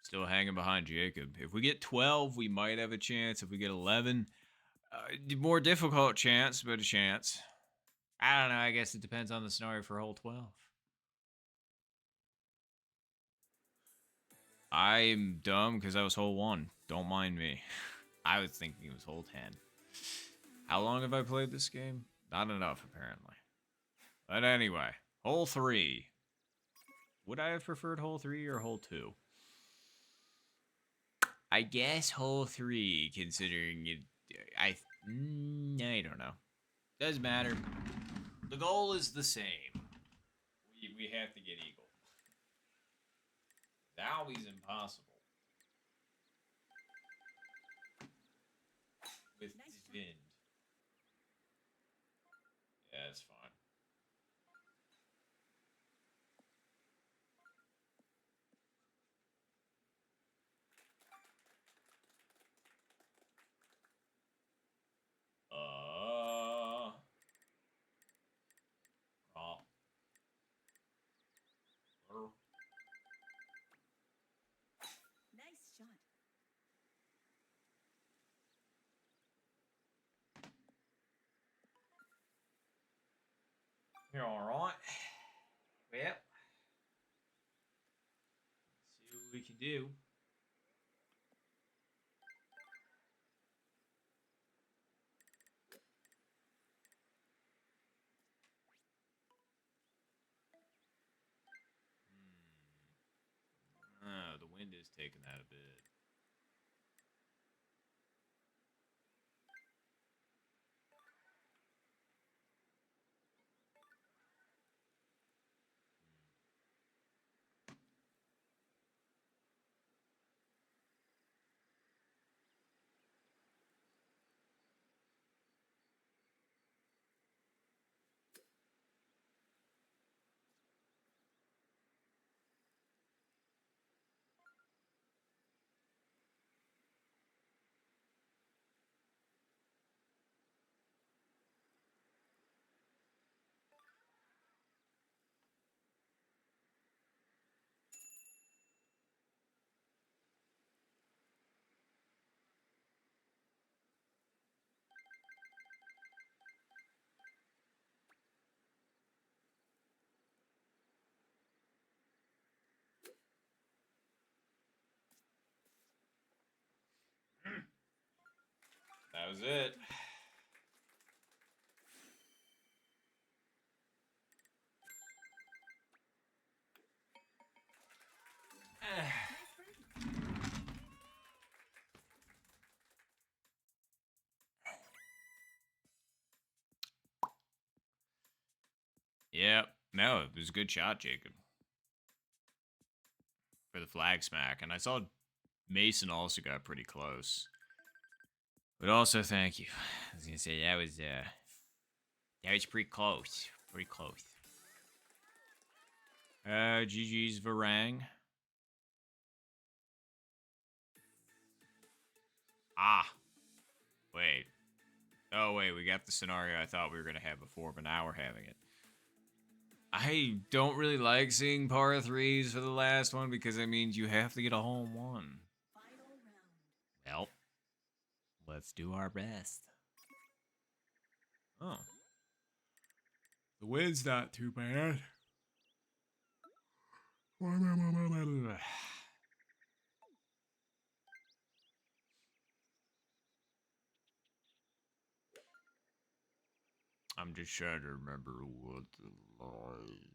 Still hanging behind Jacob. If we get 12, we might have a chance. If we get 11, more difficult chance, but a chance. I don't know. I guess it depends on the scenario for hole 12. I'm dumb because I was hole 1. Don't mind me. I was thinking it was hole 10. How long have I played this game? Not enough, apparently. But anyway, hole 3. Would I have preferred hole 3 or hole 2? I guess hole 3, considering it. I don't know. Doesn't matter. The goal is the same. We have to get eagle. That always impossible. With Nice the shot. wind. Yeah, it's fine. Oh. Nice shot. You're all right. Well, let's see what we can do. wind is taking that a bit. That was it. Nice birdie. Yep. No, it was a good shot, Jacob. For the flag smack. And I saw Mason also got pretty close. But also, thank you. I was gonna say that was pretty close. Pretty close. GG's Varang. Ah. Wait. Oh, wait, we got the scenario I thought we were gonna have before, but now we're having it. I don't really like seeing par threes for the last one because it means you have to get a hole in one. Final round. Well, let's do our best. Oh. The wind's not too bad. I'm just trying to remember what the line.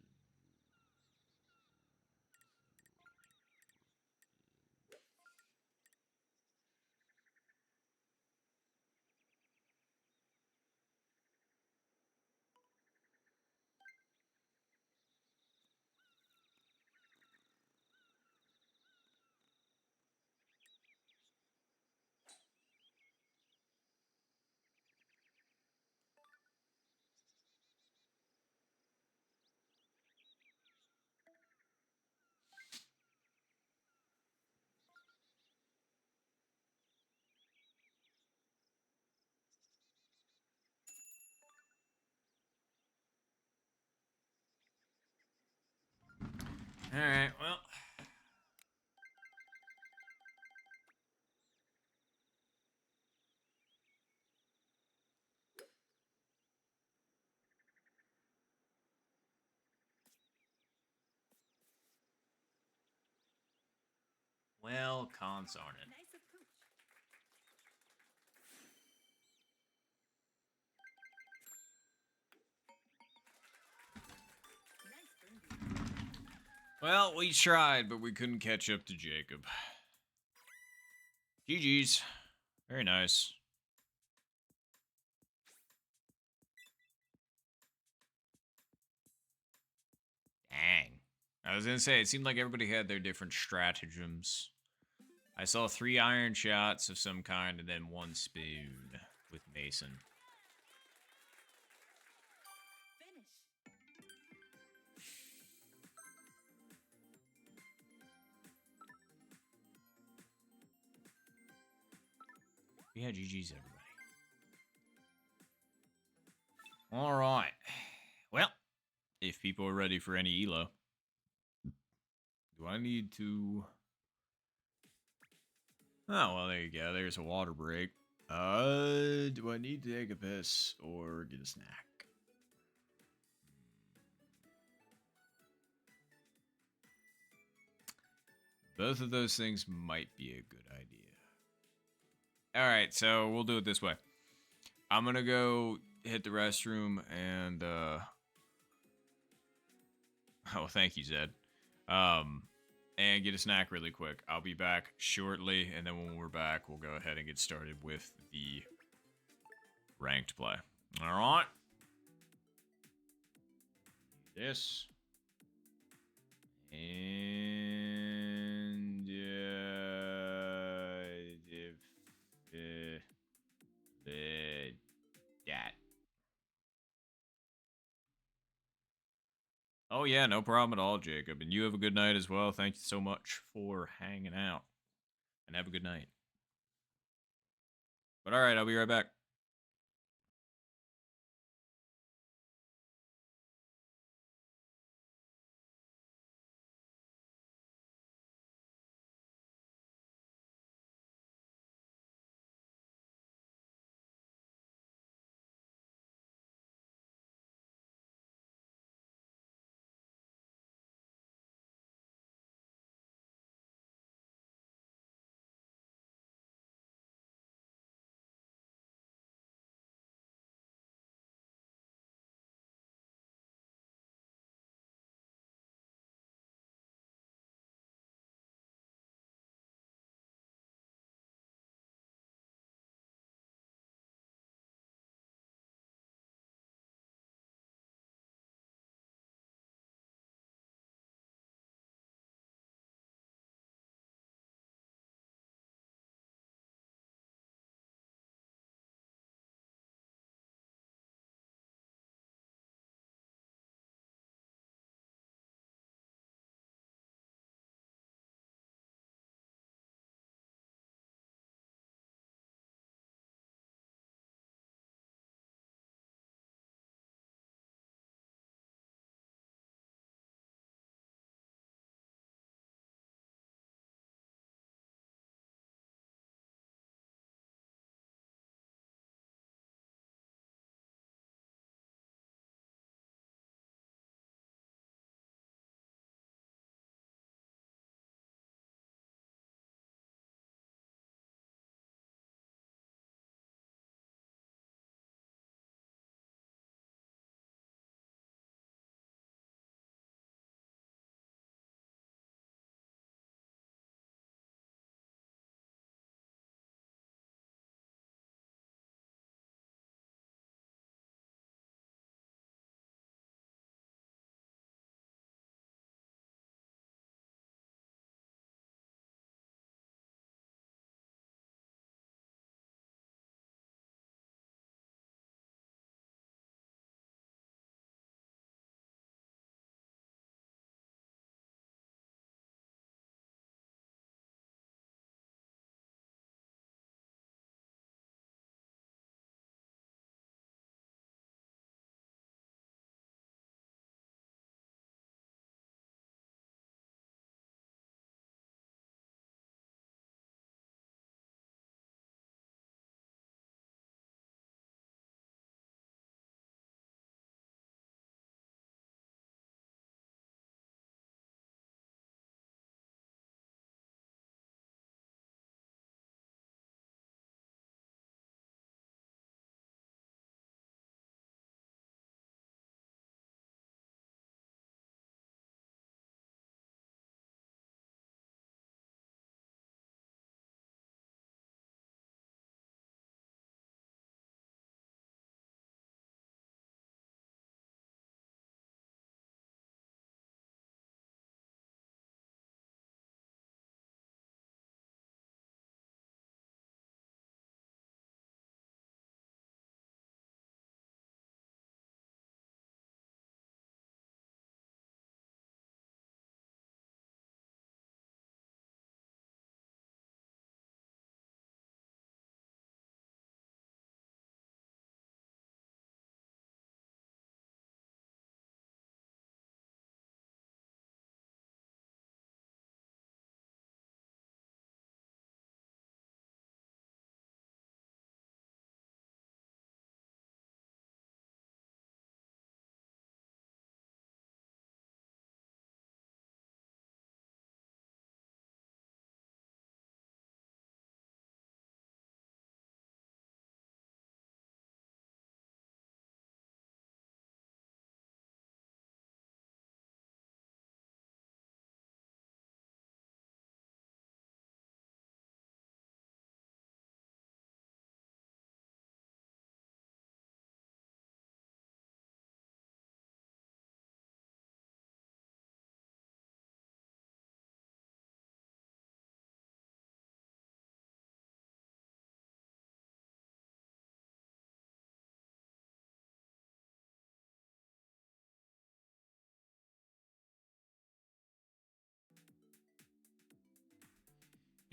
All right, well. Well, cons on it. Nice approach. Nice birdie. Well, we tried, but we couldn't catch up to Jacob. GG's. Very nice. Dang. I was gonna say, it seemed like everybody had their different stratagems. I saw 3 iron shots of some kind and then 1 spoon with Mason. Finish. Yeah, GG's, everybody. All right. Well, if people are ready for any ELO, do I need to... Oh, well, there you go. There's a water break. Do I need to take a piss or get a snack? Both of those things might be a good idea. All right, so we'll do it this way. I'm going to go hit the restroom and, oh, thank you, Zed. and get a snack really quick. I'll be back shortly, and then when we're back, we'll go ahead and get started with the ranked play. All right. This. And if that. Oh yeah, no problem at all, Jacob. And you have a good night as well. Thank you so much for hanging out. And have a good night. But all right, I'll be right back.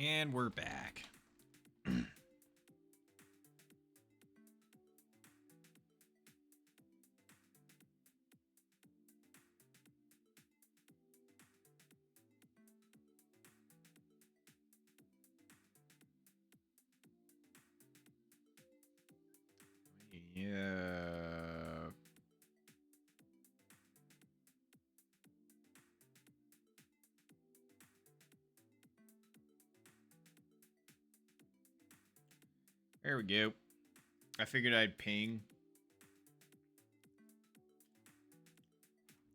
And we're back. Yeah. There we go. I figured I'd ping.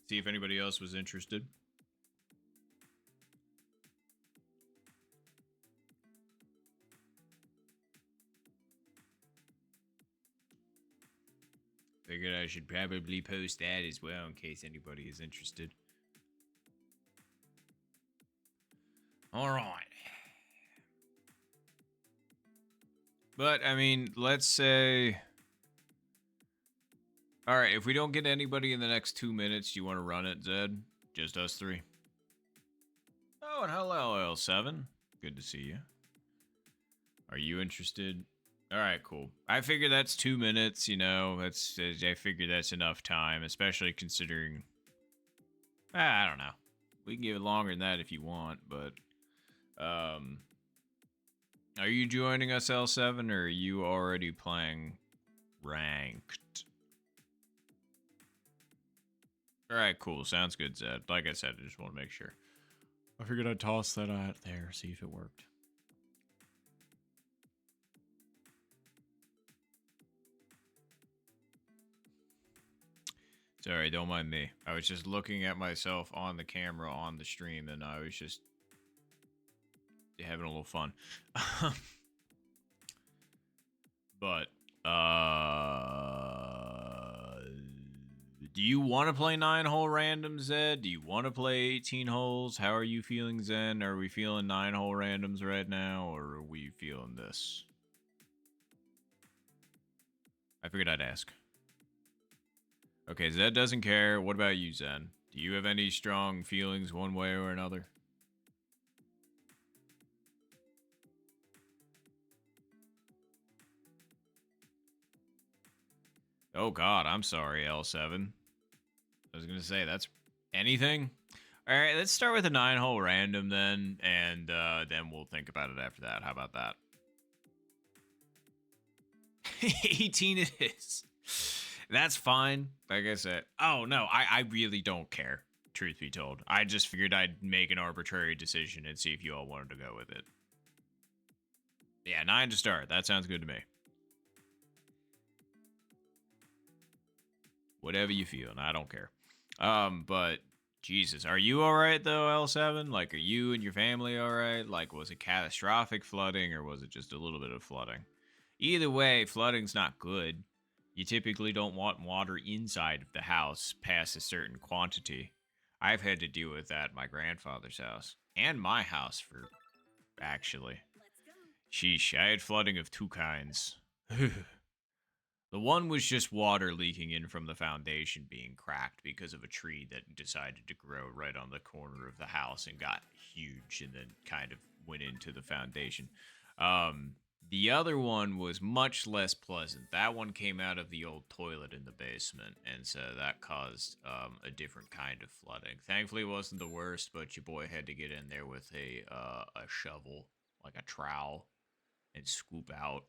See if anybody else was interested. Figured I should probably post that as well in case anybody is interested. All right. But, I mean, let's say... Alright, if we don't get anybody in the next 2 minutes, do you want to run it, Zed? Just us three. Oh, and hello, L7. Good to see you. Are you interested? Alright, cool. I figure that's 2 minutes, you know. I figure that's enough time, especially considering... I don't know. We can give it longer than that if you want, but... Are you joining us, L7, or are you already playing ranked? Alright, cool. Sounds good, Zed. Like I said, I just want to make sure. I figured I'd toss that out there, see if it worked. Sorry, don't mind me. I was just looking at myself on the camera on the stream, and I was just having a little fun. But, do you want to play 9-hole random, Zed? Do you want to play 18 holes? How are you feeling, Zen? Are we feeling 9-hole randoms right now, or are we feeling this? I figured I'd ask. Okay, Zed doesn't care. What about you, Zen? Do you have any strong feelings one way or another? Oh god, I'm sorry, L7. I was gonna say, that's anything? Alright, let's start with a 9-hole random then, and then we'll think about it after that. How about that? 18 it is. That's fine. Like I said. Oh, no, I really don't care, truth be told. I just figured I'd make an arbitrary decision and see if you all wanted to go with it. Yeah, 9 to start. That sounds good to me. Whatever you feel, and I don't care. But Jesus, are you all right though, L7? Like, are you and your family all right? Like, was it catastrophic flooding or was it just a little bit of flooding? Either way, flooding's not good. You typically don't want water inside of the house past a certain quantity. I've had to deal with that at my grandfather's house and my house actually. Let's go. Sheesh, I had flooding of two kinds. The one was just water leaking in from the foundation being cracked because of a tree that decided to grow right on the corner of the house and got huge and then kind of went into the foundation. The other one was much less pleasant. That one came out of the old toilet in the basement, and so that caused a different kind of flooding. Thankfully, it wasn't the worst, but your boy had to get in there with a shovel, like a trowel, and scoop out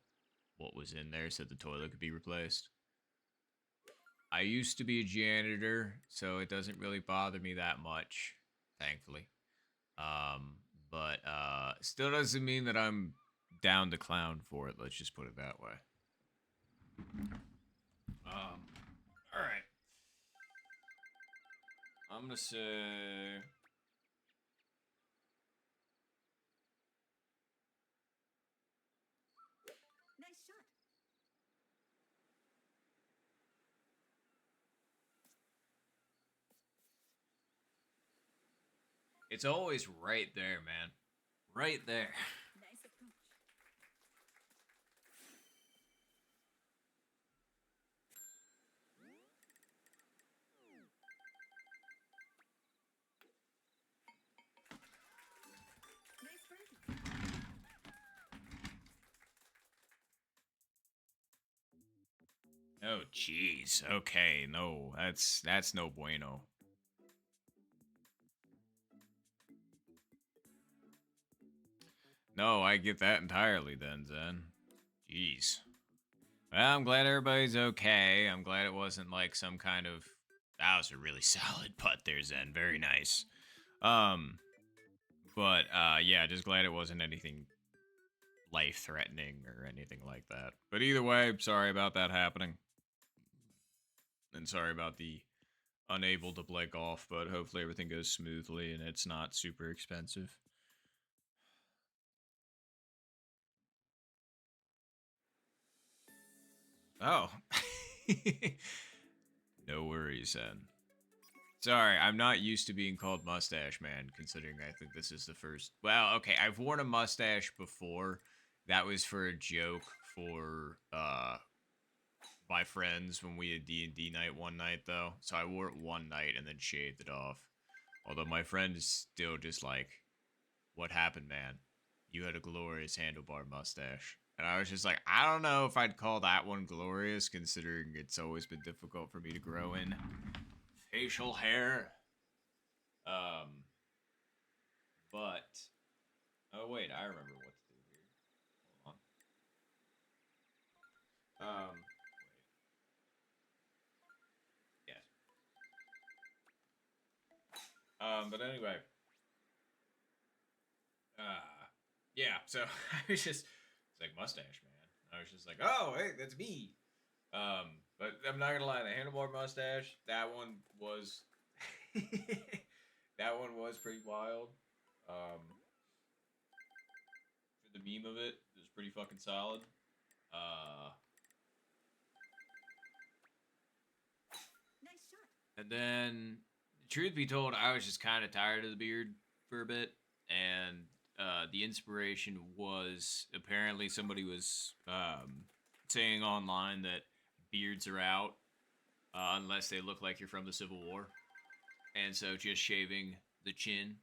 what was in there so the toilet could be replaced. I used to be a janitor, so it doesn't really bother me that much, thankfully. But still doesn't mean that I'm down to clown for it, let's just put it that way. Alright. I'm gonna say... Nice shot. It's always right there, man. Right there. Nice approach. Nice birdie. Oh, jeez. Okay, no, that's no bueno. No, I get that entirely then, Zen. Jeez. Well, I'm glad everybody's okay. I'm glad it wasn't like some kind of. That was a really solid putt there, Zen. Very nice. Um, but yeah, just glad it wasn't anything life threatening or anything like that. But either way, sorry about that happening. And sorry about the unable to play golf, but hopefully everything goes smoothly and it's not super expensive. Oh. No worries then. Sorry, I'm not used to being called Mustache Man, considering I think this is the first. Well, okay, I've worn a mustache before. That was for a joke for my friends when we had D&D night one night though. So I wore it one night and then shaved it off. Although my friend is still just like, "What happened, man? You had a glorious handlebar mustache." And I was just like, I don't know if I'd call that one glorious, considering it's always been difficult for me to grow in facial hair. Um, but oh wait, I remember what to do here. Hold on. Wait. Yes. But anyway, yeah. So I was just, it's like mustache man. I was just like, oh hey, that's me. But I'm not gonna lie, the handlebar mustache, that one was, that one was pretty wild. Um, for the meme of it, it was pretty fucking solid. Uh, Nice shot. and then, truth be told, I was just kind of tired of the beard for a bit, and the inspiration was apparently somebody was saying online that beards are out unless they look like you're from the Civil War, and so just shaving the chin.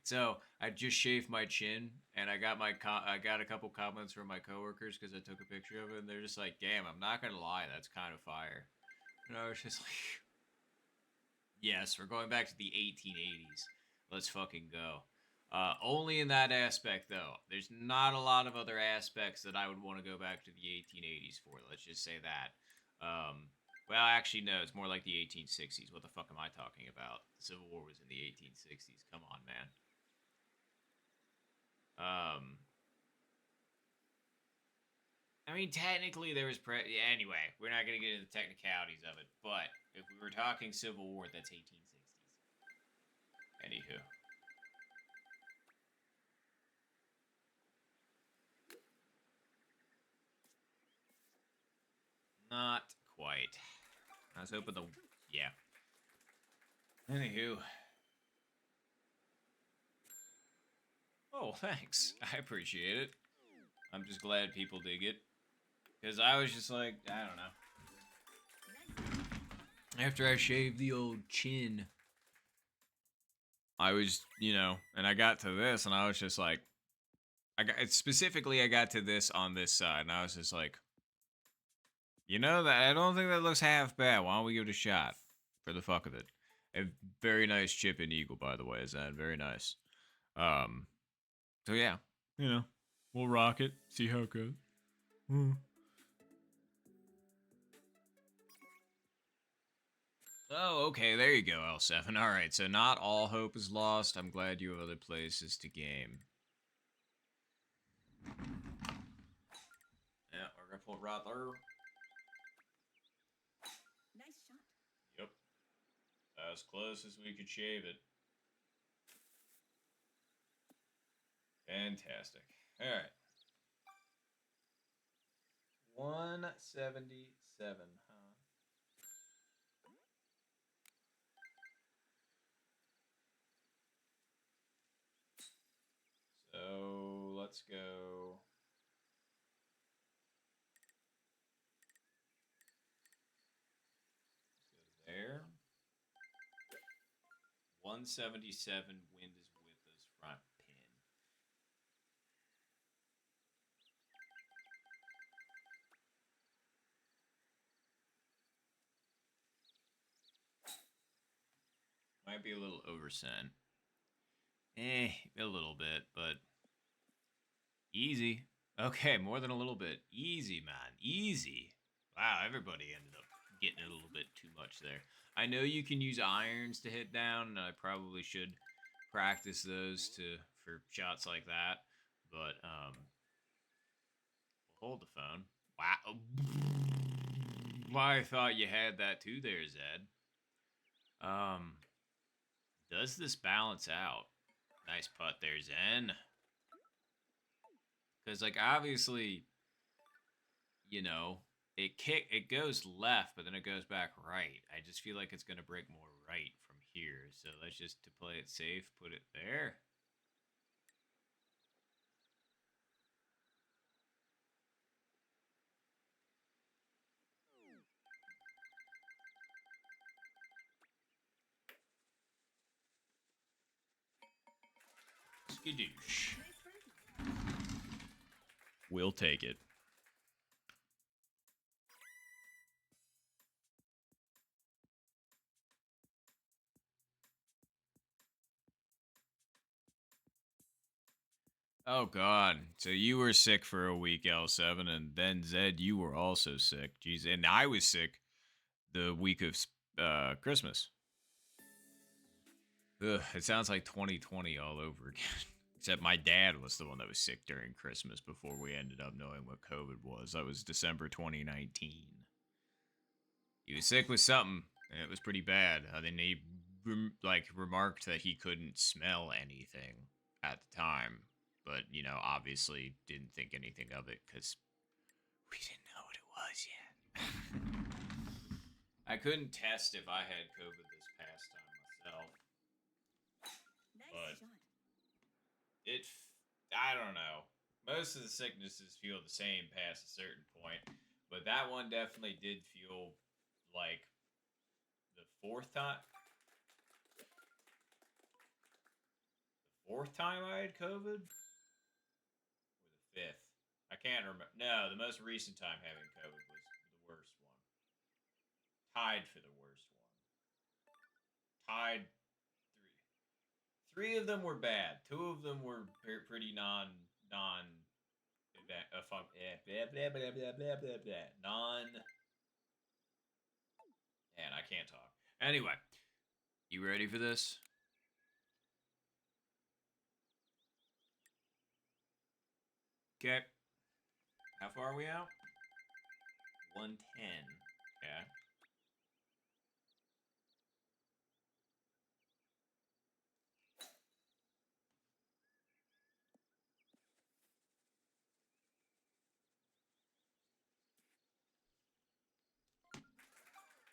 So I just shaved my chin, and I got a couple comments from my coworkers because I took a picture of it, and they're just like, "Damn, I'm not gonna lie, that's kind of fire." And I was just like, "Yes, we're going back to the 1880s. Let's fucking go." Only in that aspect, though. There's not a lot of other aspects that I would want to go back to the 1880s for. Let's just say that. Um, well, actually, no. It's more like the 1860s. What the fuck am I talking about? The Civil War was in the 1860s. Come on, man. Um, I mean, technically there was anyway. We're not gonna get into the technicalities of it, but if we were talking Civil War, that's 1860s. Anywho, not quite. I was hoping Nice the approach. yeah. Anywho, oh thanks, I appreciate it. I'm just glad people dig it because I was just like, I don't know. Nice approach. After I shaved the old chin, I was, and I got to this, and I was just like, I got to this on this side, and I was just like, that I don't think that looks half bad. Why don't we give it a shot for the fuck of it? A very nice chip and eagle, by the way, is that very nice. Um, so yeah, we'll rock it. See how it goes. Mm. Oh, okay, there you go, L7. All right, so not all hope is lost. I'm glad you have other places to game. Yeah, we're gonna pull right there. Nice shot. Yep, as close as we could shave it. Fantastic. All right. 177, huh? So let's go. Let's go there. 177. Wind is with us. Front pin. Might be a little oversent. A little bit, but easy. Okay, more than a little bit. Easy, man. Easy. Wow, everybody ended up getting a little bit too much there. I know you can use irons to hit down, and I probably should practice those for shots like that. But hold the phone. Wow. I thought you had that too there, Zed. Does this balance out? Nice putt there, Zen. Because, like, obviously, you know, it goes left, but then it goes back right. I just feel like it's going to break more right from here. So let's just, to play it safe, put it there. Skadoosh. Nice birdie. We'll take it. Oh God! So you were sick for a week, L7, and then Zed, you were also sick. Jeez, and I was sick the week of Christmas. Ugh, it sounds like 2020 all over again. Except my dad was the one that was sick during Christmas before we ended up knowing what COVID was. That was December 2019. He was sick with something, and it was pretty bad. Then he remarked that he couldn't smell anything at the time, but obviously didn't think anything of it because we didn't know what it was yet. I couldn't test if I had COVID this past time myself. Nice But- shot. I don't know. Most of the sicknesses feel the same past a certain point, but that one definitely did feel like the fourth time. The fourth time I had COVID, or the fifth. I can't remember. No, the most recent time having COVID was the worst one. Tied for the worst one. Tied. Three of them were bad. Two of them were pretty non blah, blah, blah, blah, blah, blah. Man, I can't talk. Anyway, you ready for this? Okay. How far are we out? 110. Okay.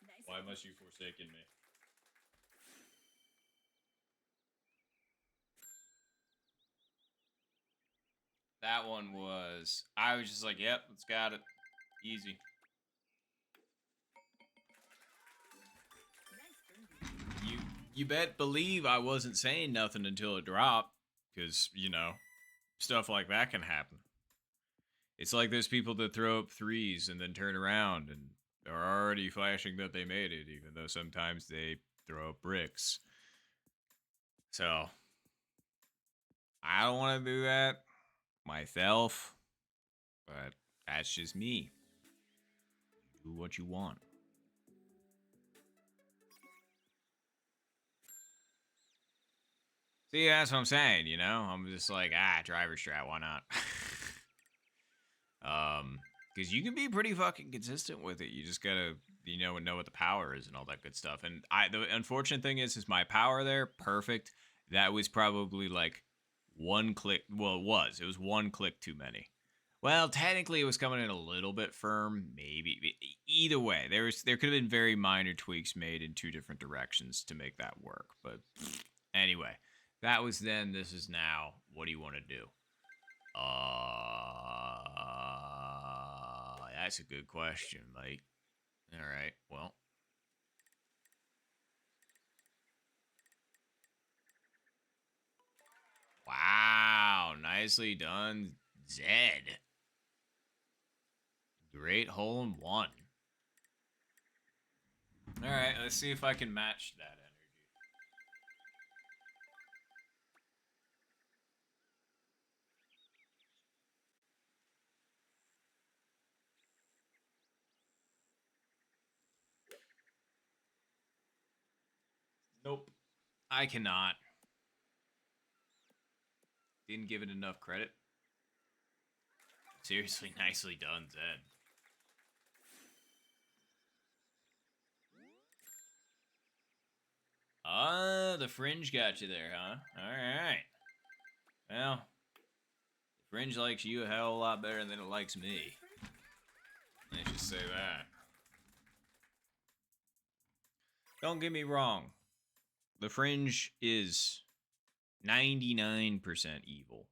Nice. Why must you forsaken me? That one was. I was just like, yep, it's got it. Easy. Nice birdie. You believe I wasn't saying nothing until it dropped, because stuff like that can happen. It's like those people that throw up threes and then turn around and are already flashing that they made it, even though sometimes they throw up bricks. So I don't want to do that myself, but that's just me. Do what you want. See, that's what I'm saying, I'm just like, driver strat, why not? Because you can be pretty fucking consistent with it. You just gotta, know what the power is and all that good stuff. And the unfortunate thing is my power there, perfect. That was probably like one click. Well, it was one click too many. Well, technically it was coming in a little bit firm, maybe. Either way, there could have been very minor tweaks made in two different directions to make that work. But anyway, that was then, this is now. What do you want to do? That's a good question, mate. All right, well. Wow, nicely done, Zed. Great hole in one. All right, let's see if I can match that energy. I cannot. Didn't give it enough credit. Seriously, nicely done, Zed. Ah, the Fringe got you there, huh? Alright. Well, the Fringe likes you a hell of a lot better than it likes me. Let's just say that. Don't get me wrong. The Fringe is 99% evil.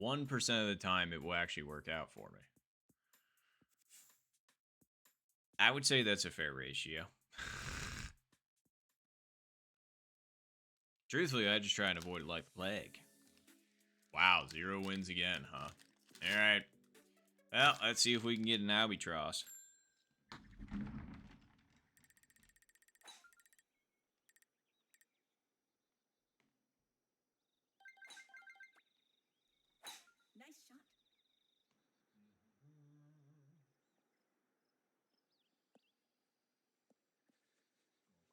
1% of the time it will actually work out for me. I would say that's a fair ratio. Truthfully, I just try and avoid it like the plague. Wow, 0 wins again, huh? Alright. Well, let's see if we can get an albatross. Nice shot.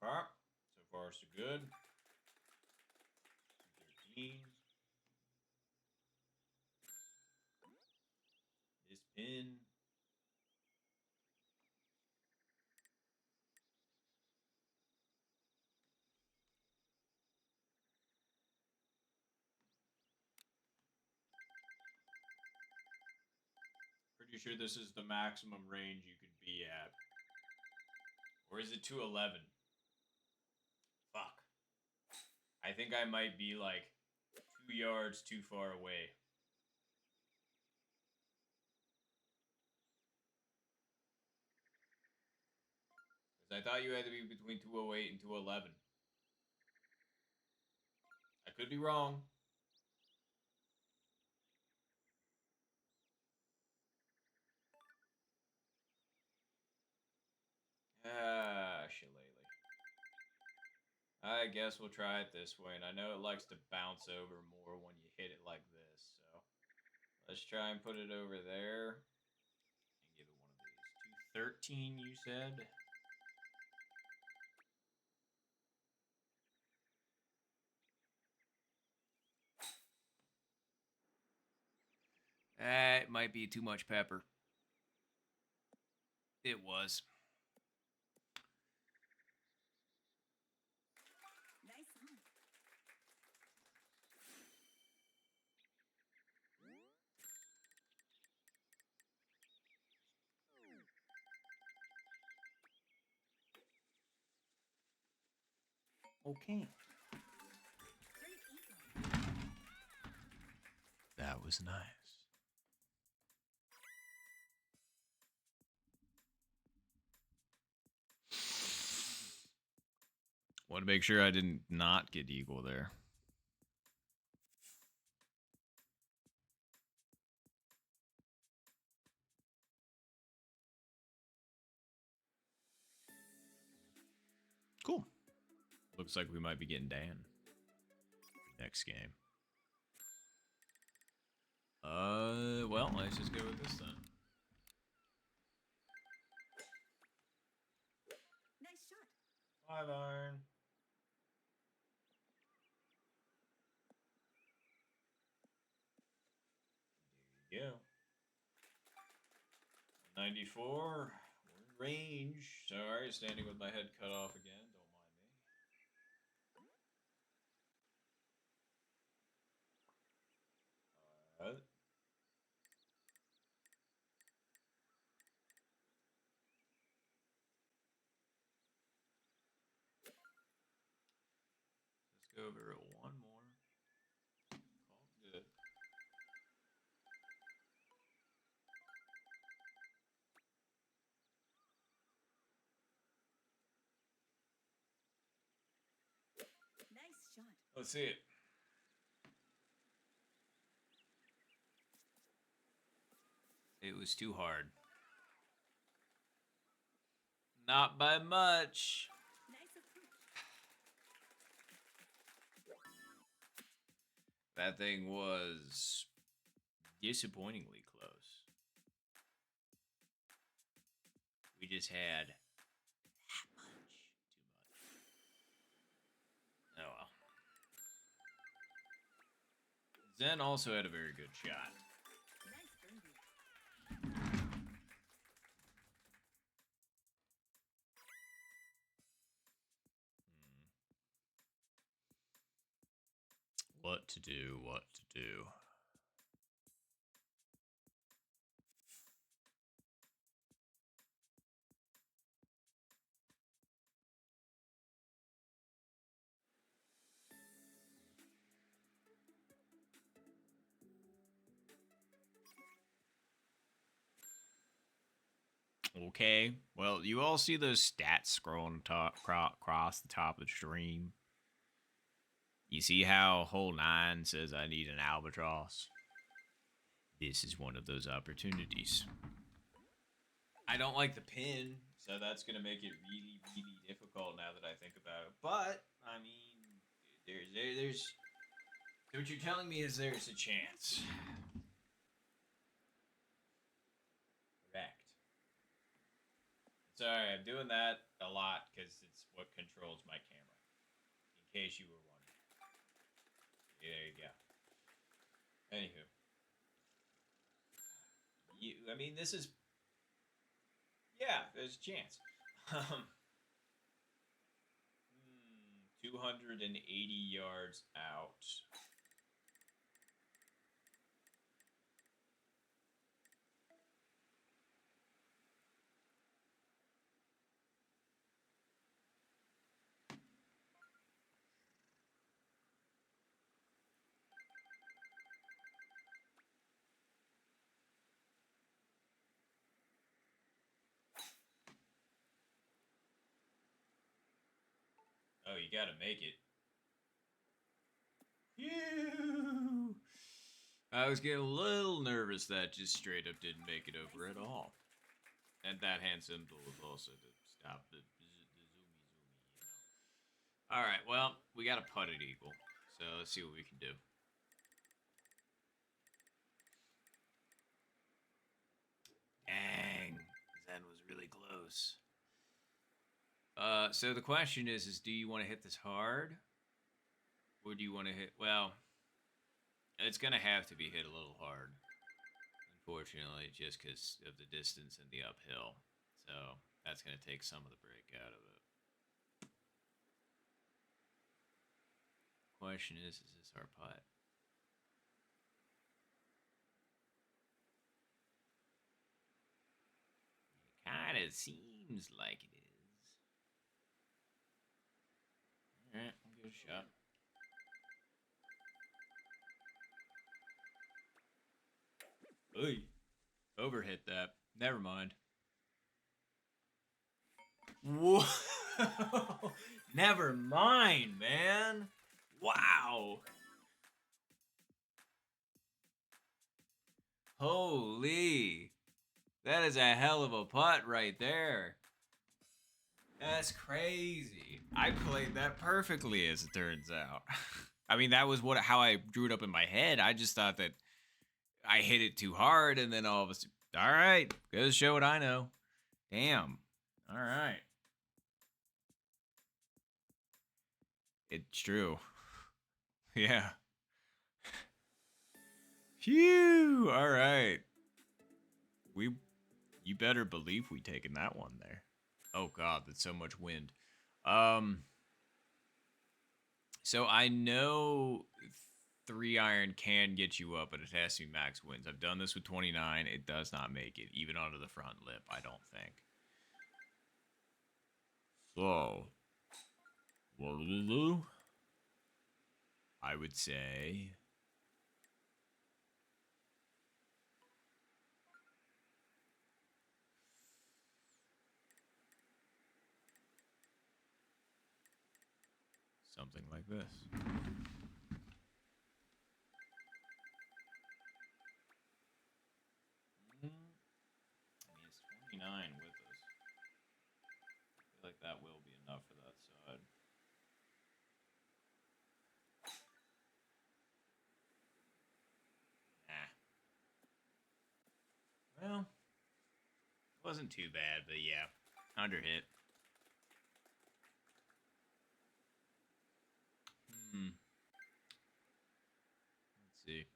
Okay. So far, so good. 13. This pin. Pretty sure this is the maximum range you could be at. Or is it 211? Fuck. I think I might be like 2 yards too far away. Because I thought you had to be between 208 and 211. I could be wrong. Ah, shillelagh. I guess we'll try it this way, and I know it likes to bounce over more when you hit it like this, so let's try and put it over there and give it one of these. 213, you said? It might be too much pepper. It was. Nice on. Okay. Great eagle. That was nice. Want to make sure I didn't not get eagle there. Cool. Looks like we might be getting Dan next game. Well, let's just go with this then. Nice shot. 5 iron. There you go. 94. We're in range. Sorry, standing with my head cut off again. Don't mind me. Alright. Let's go over it one more. Call it good. Nice shot. Let's see it. It was too hard. Not by much. Nice approach. That thing was disappointingly close. We just had that much too much. Oh well. Zen also had a very good shot. Nice birdie. What to do, what to do. Okay, well, you all see those stats scrolling across the top of the stream. You see how hole 9 says I need an albatross? This is one of those opportunities. I don't like the pin, so that's going to make it really, really difficult now that I think about it. But, I mean, there's so what you're telling me is there's a chance. Correct. Sorry, I'm doing that a lot because it's what controls my camera. In case you were wondering. There you go. Anywho. I mean, this is... Yeah, there's a chance. 280 yards out. Oh, you gotta make it. Phew! I was getting a little nervous that just straight up didn't make it over at all. And that hand symbol was also to stop the zoomy, you know. Alright, well, we got a putted eagle. So let's see what we can do. Dang. Zen was really close. So the question is do you want to hit this hard? Or do you want to hit... Well, it's going to have to be hit a little hard. Unfortunately, just because of the distance and the uphill. So that's going to take some of the break out of it. Question is this our putt? It kind of seems like it is. Alright, I'll give it a shot. Oy. Overhit that. Never mind. Whoa. Never mind, man. Wow. Holy. That is a hell of a putt right there. That's crazy. I played that perfectly, as it turns out. I mean, that was how I drew it up in my head. I just thought that I hit it too hard, and then all of a sudden, all right, goes to show what I know. Damn. All right. It's true. Yeah. Phew. All right. You better believe we taken that one there. Oh God, that's so much wind. So I know 3-iron can get you up, but it has to be max wins. I've done this with 29. It does not make it, even onto the front lip, I don't think. So, what do we do? I would say... something like this. I mean, it's 29 with us. I feel like that will be enough for that side. Nah. Well, wasn't too bad, but yeah, under hit. Let's see.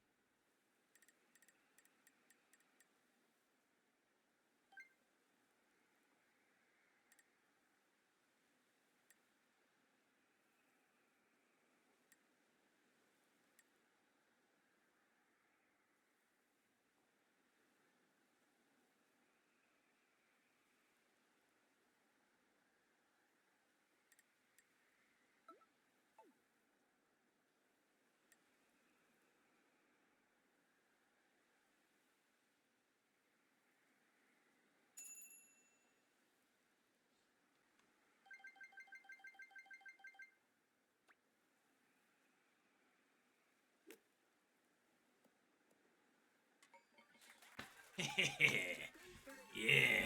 Yeah.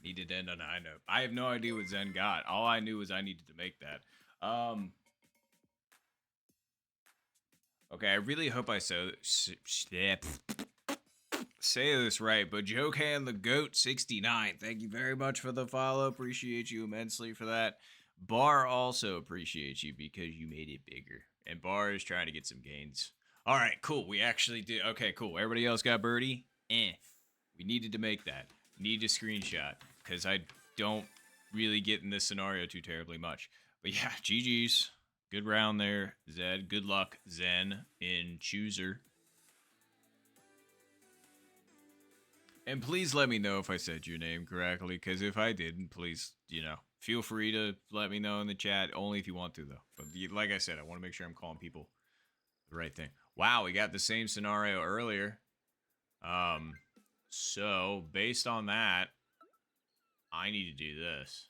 Needed to end on a high note. I have no idea what Zen got. All I knew was I needed to make that. Okay, I really hope I say this right, but Jokan the Goat 69, thank you very much for the follow. Appreciate you immensely for that. Bar also appreciates you because you made it bigger. And Bar is trying to get some gains. All right, cool. We actually did. Okay, cool. Everybody else got birdie? We needed to make that. Need a screenshot because I don't really get in this scenario too terribly much. But yeah, GG's. Good round there, Zed. Good luck, Zen, in Chooser. And please let me know if I said your name correctly, because if I didn't, please, feel free to let me know in the chat, only if you want to, though. But like I said, I want to make sure I'm calling people the right thing. Wow, we got the same scenario earlier. So, based on that, I need to do this.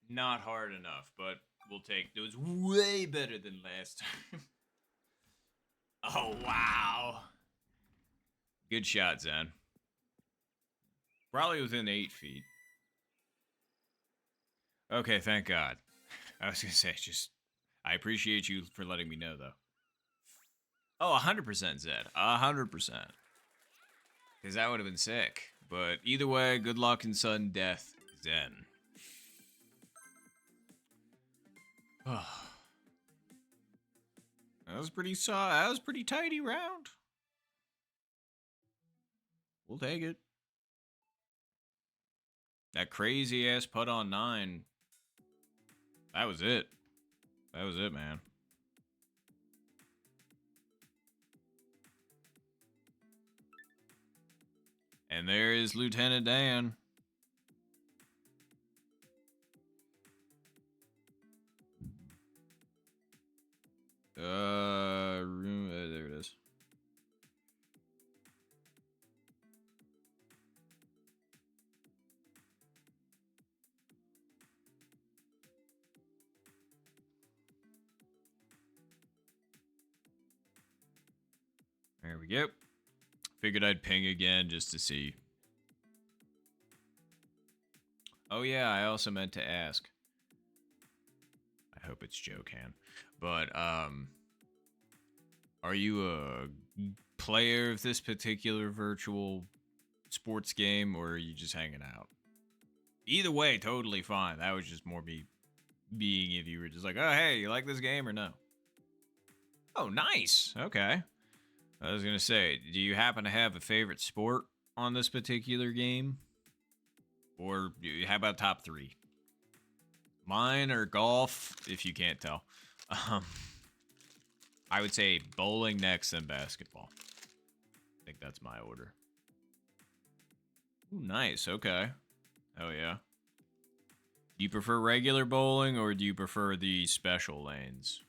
Not hard enough, but we'll take. It was way better than last time. Oh, wow. Good shot, Zen. Probably within 8 feet. Okay, thank God. I was going to say, I appreciate you for letting me know, though. Oh, 100% Zed. 100%. Because that would have been sick. But either way, good luck and sudden death, Zen. That was pretty tidy round. We'll take it. That crazy ass putt on 9. That was it. That was it, man. And there is Lieutenant Dan. There it is. There we go. Figured I'd ping again just to see. Oh yeah, I also meant to ask. I hope it's Jokan. But are you a player of this particular virtual sports game, or are you just hanging out? Either way, totally fine. That was just more me being if you were just like, oh hey, you like this game or no? Oh, nice. Okay. I was gonna say, do you happen to have a favorite sport on this particular game? Or how about top 3? Mine are golf, if you can't tell. I would say bowling next, then basketball. I think that's my order. Ooh, nice. Okay. Oh, yeah. Do you prefer regular bowling, or do you prefer the special lanes?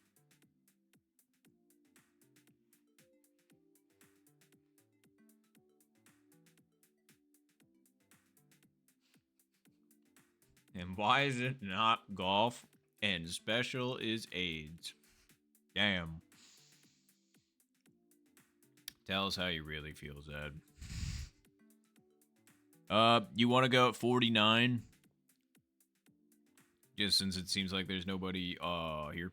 And why is it not golf and special is AIDS? Damn. Tell us how you really feel, Zed. You want to go at 49? Just since it seems like there's nobody here.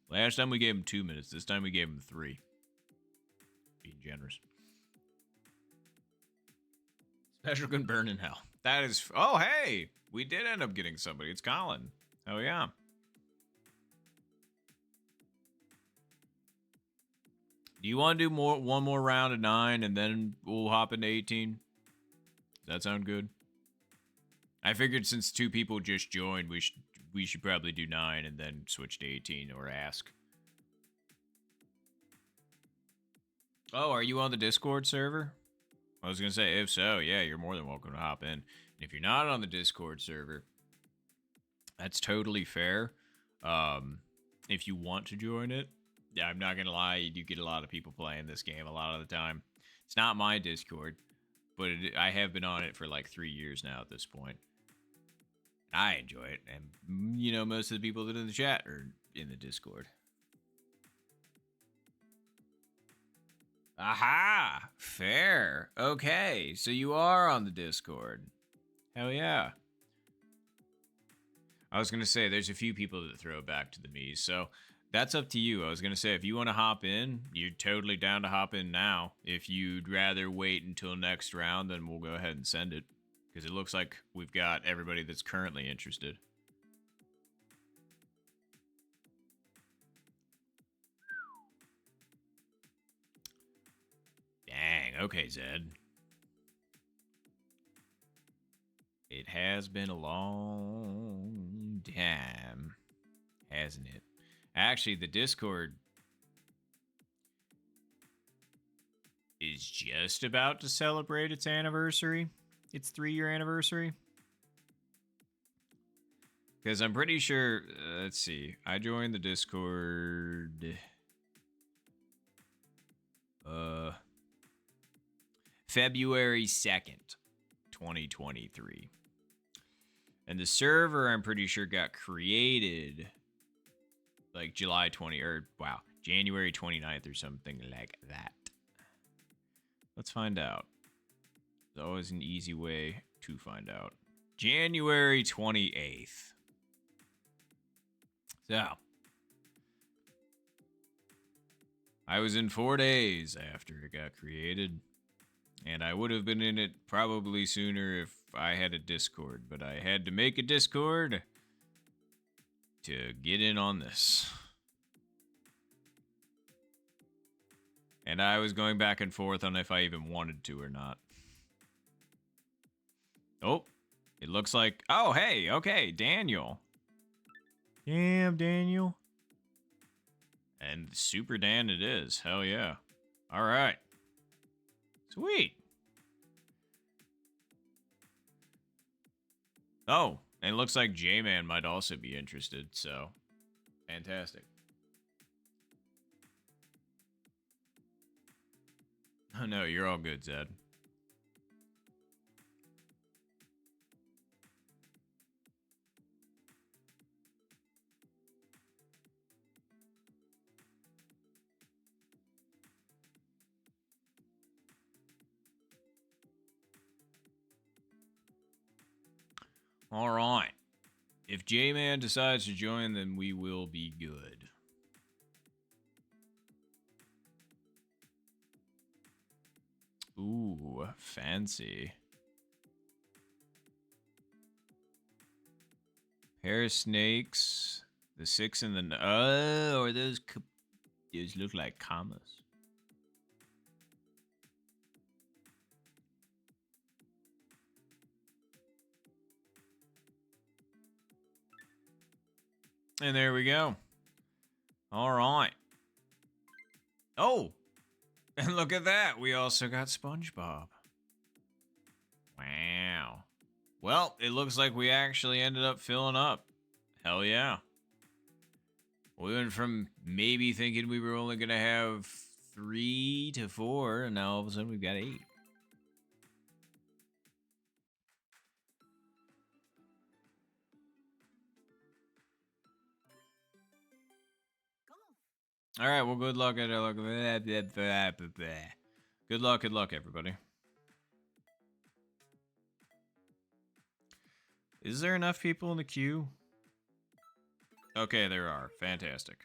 Last time we gave him 2 minutes. This time we gave him 3. Being generous. Special can burn in hell. That is... Oh, hey! We did end up getting somebody. It's Colin. Oh, yeah. Do you want to do one more round of 9 and then we'll hop into 18? Does that sound good? I figured since 2 people just joined, we should probably do 9 and then switch to 18 or ask. Oh, are you on the Discord server? I was going to say, if so, yeah, you're more than welcome to hop in. And if you're not on the Discord server, That's totally fair. If you want to join it, yeah, I'm not gonna lie, you do get a lot of people playing this game a lot of the time. It's not my Discord, but I have been on it for like 3 years now at this point. I enjoy it, and most of the people that are in the chat are in the Discord. Aha! Fair. Okay, so you are on the Discord. Hell yeah. I was going to say, there's a few people that throw it back to the me, so that's up to you. I was going to say, if you want to hop in, you're totally down to hop in now. If you'd rather wait until next round, then we'll go ahead and send it. Because it looks like we've got everybody that's currently interested. Dang, okay, Zed. It has been a long time, hasn't it? Actually, the Discord is just about to celebrate its anniversary. Its 3-year anniversary. Because I'm pretty sure, let's see, I joined the Discord February 2nd, 2023. And the server, I'm pretty sure, got created like January 29th or something like that. Let's find out. There's always an easy way to find out. January 28th. So, I was in 4 days after it got created. And I would have been in it probably sooner if I had a Discord. But I had to make a Discord to get in on this. And I was going back and forth on if I even wanted to or not. Oh, it looks like... Oh, hey, okay, Daniel. Damn, Daniel. And Super Dan it is. Hell yeah. All right. Sweet. Oh, and it looks like J-Man might also be interested, so fantastic. Oh no, you're all good, Zed. All right. If J-Man decides to join, then we will be good. Ooh, fancy. Pair of snakes. The 6 and the... Oh, are those look like commas. And there we go. All right. Oh, and look at that. We also got SpongeBob. Wow. Well, it looks like we actually ended up filling up. Hell yeah. We went from maybe thinking we were only going to have 3 to 4, and now all of a sudden we've got 8. All right, well, good luck. Good luck, everybody. Is there enough people in the queue? Okay, there are. Fantastic.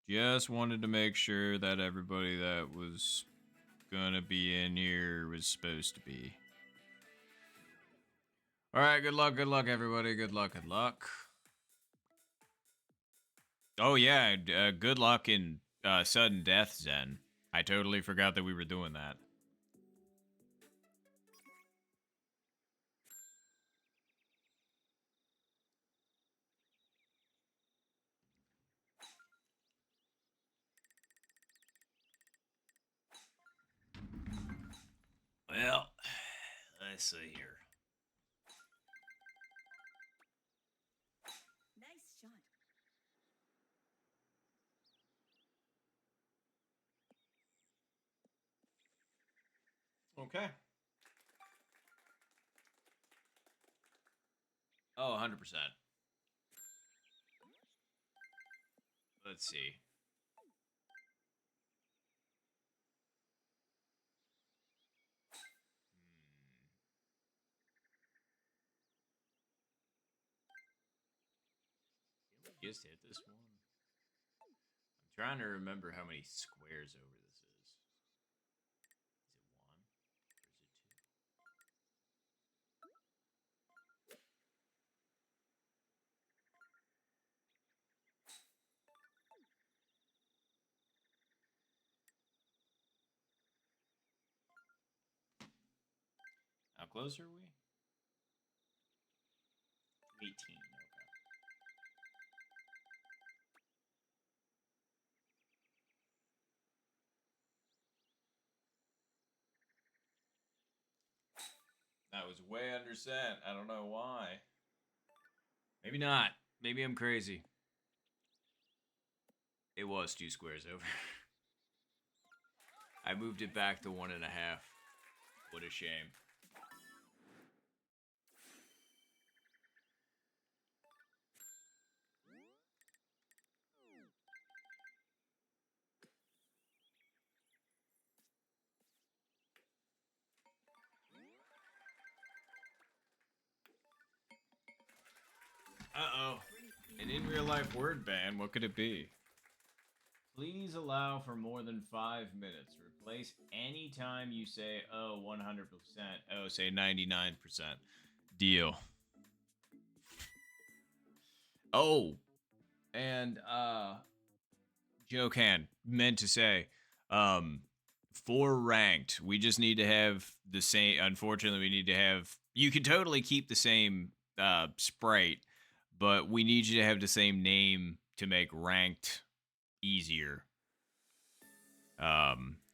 Just wanted to make sure that everybody that was gonna be in here was supposed to be. All right, good luck, everybody. Good luck. Oh yeah, good luck in sudden death, Zen. I totally forgot that we were doing that. Let's see here. Nice shot. Okay. Oh, 100%. Let's see. Did we just hit this one? I'm trying to remember how many squares over this is. Is it one? Or is it two? How close are we? 18. Okay. That was way under set. I don't know why. Maybe not. Maybe I'm crazy. It was 2 squares over. I moved it back to 1.5. What a shame. Uh-oh. An in real life word ban. What could it be? Please allow for more than 5 minutes. Replace any time you say, oh, 100%. Oh, say 99%. Deal. Oh, and Jokan meant to say, for ranked, we just need to have the same. Unfortunately, we need to have. You can totally keep the same sprite, but we need you to have the same name to make ranked easier.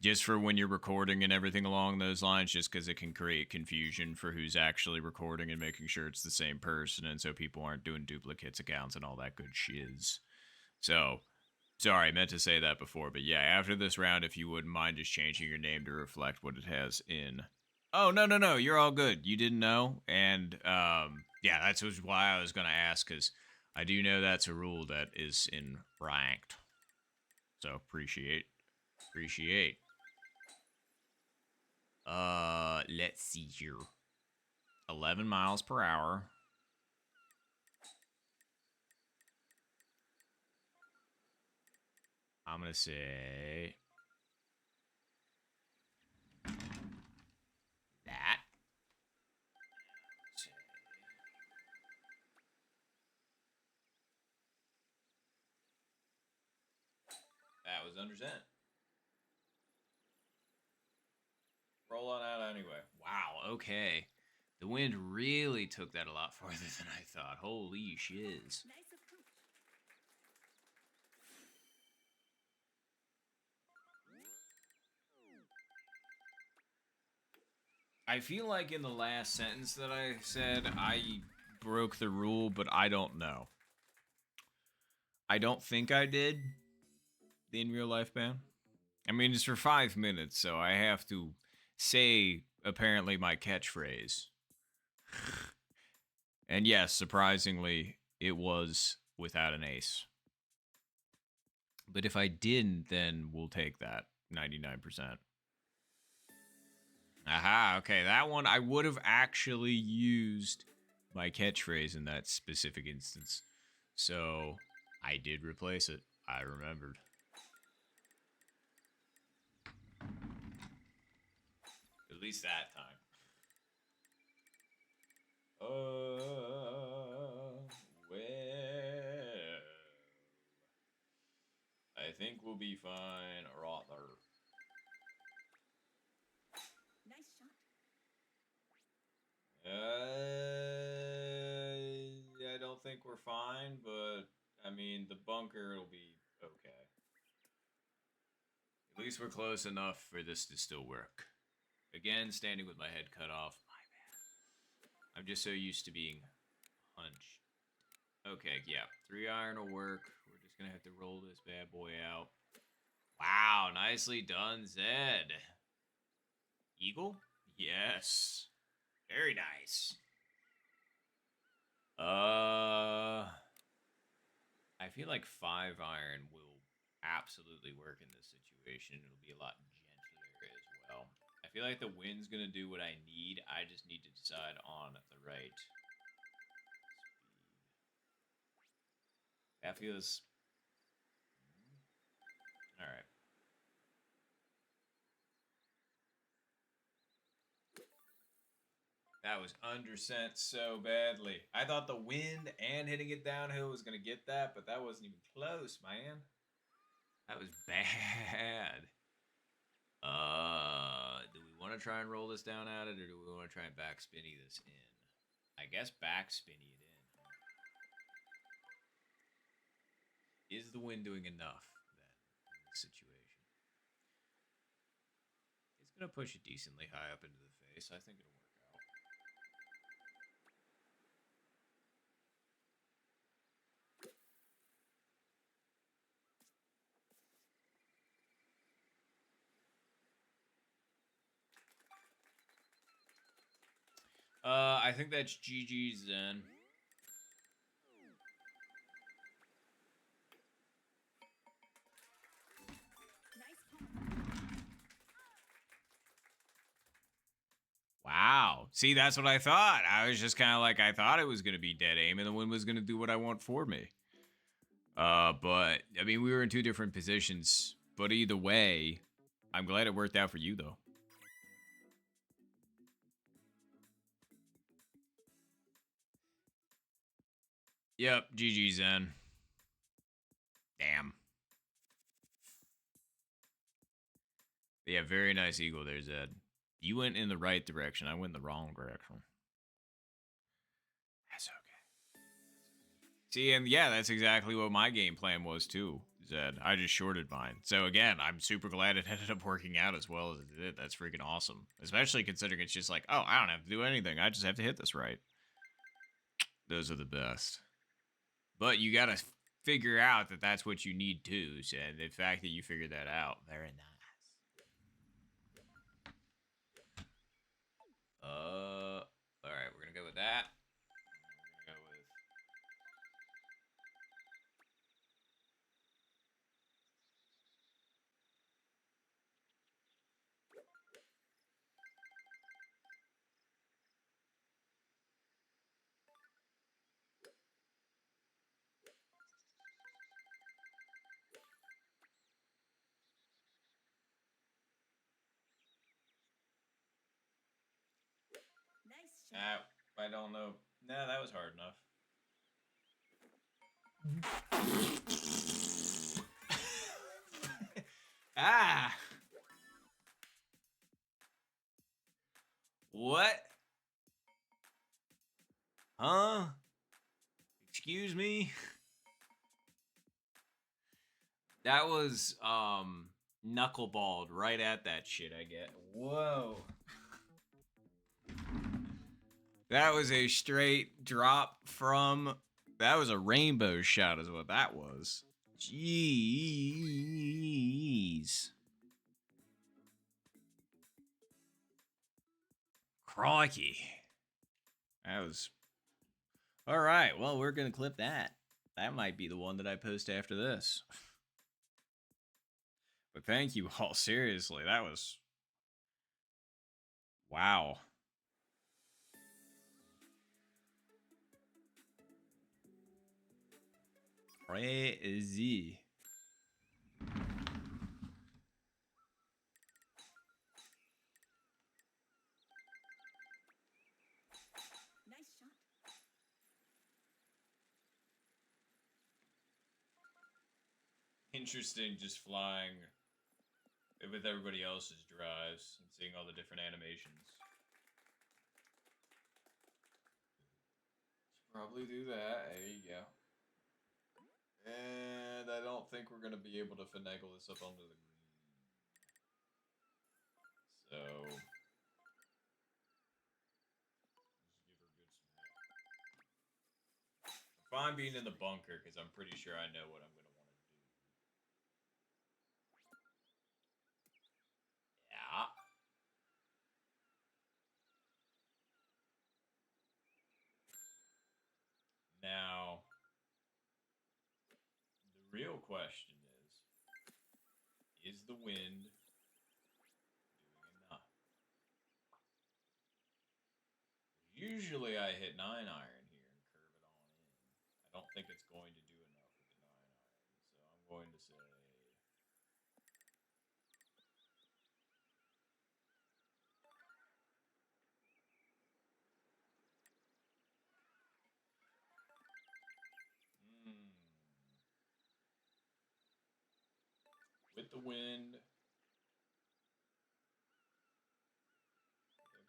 Just for when you're recording and everything along those lines, just because it can create confusion for who's actually recording and making sure it's the same person, and so people aren't doing duplicates accounts and all that good shiz. So, sorry, I meant to say that before, but yeah, after this round, if you wouldn't mind just changing your name to reflect what it has in. Oh, no, you're all good. You didn't know, and yeah, that's why I was gonna ask, because I do know that's a rule that is in ranked. So appreciate. Let's see here. 11 miles per hour. I'm gonna say that. That was under 10. Roll on out anyway. Wow, okay. The wind really took that a lot farther than I thought. Holy shiz. Nice approach. I feel like in the last sentence that I said, I broke the rule, but I don't know. I don't think I did. The in real life ban. I mean, it's for 5 minutes, so I have to say, apparently, my catchphrase. And yes, surprisingly, it was without an ace. But if I didn't, then we'll take that 99%. Aha, okay, that one I would have actually used my catchphrase in that specific instance. So I did replace it. I remembered. At least that time. Well, I think we'll be fine right there. Nice shot. I don't think we're fine, but I mean, the bunker will be okay. At least we're close enough for this to still work. Again, standing with my head cut off. My bad. I'm just so used to being hunched. Okay, yeah. 3 iron will work. We're just gonna have to roll this bad boy out. Wow, nicely done, Zed. Eagle? Yes. Very nice. I feel like 5 iron will absolutely work in this situation. It'll be a lot gentler as well. I feel like the wind's gonna do what I need. I just need to decide on the right speed. That feels... Alright. That was undersent so badly. I thought the wind and hitting it downhill was going to get that, but that wasn't even close, man. That was bad. Do we want to try and roll this down at it, or do we want to try and back spinny this in? I guess back spinny it in. Is the wind doing enough, then, in this situation? It's going to push it decently high up into the face. I think it'll work out. I think that's GG's then. Wow. See, that's what I thought. I was just kind of like, I thought it was going to be dead aim and the wind was going to do what I want for me. But, I mean, we were in 2 different positions. But either way, I'm glad it worked out for you, though. Yep, GG Zen. Damn. Yeah, very nice eagle there, Zed. You went in the right direction. I went in the wrong direction. That's okay. See, and yeah, that's exactly what my game plan was too, Zed. I just shorted mine. So again, I'm super glad it ended up working out as well as it did. That's freaking awesome. Especially considering it's just like, oh, I don't have to do anything. I just have to hit this right. Those are the best. But you gotta figure out that that's what you need too, and the fact that you figured that out, very nice. All right, we're gonna go with that. We're gonna go with. Nice shot. I don't know. Nah, that was hard enough. Ah! What? Huh? Excuse me? That was, knuckleballed right at that shit, I get. Whoa. That was a straight drop from... That was a rainbow shot is what that was. Jeez. Crikey. That was... Alright, well, we're gonna clip that. That might be the one that I post after this. But thank you all, seriously. That was... Wow. Crazy. Nice shot. Interesting just flying with everybody else's drives and seeing all the different animations. Should probably do that. There you go. And I don't think we're going to be able to finagle this up onto the green. So... fine being in the bunker because I'm pretty sure I know what I'm going to want to do. Yeah. Now, the real question is the wind doing enough? Usually I hit 9-iron here and curve it on in. I don't think it's going to do enough with the 9-iron, so I'm going to say... With the wind,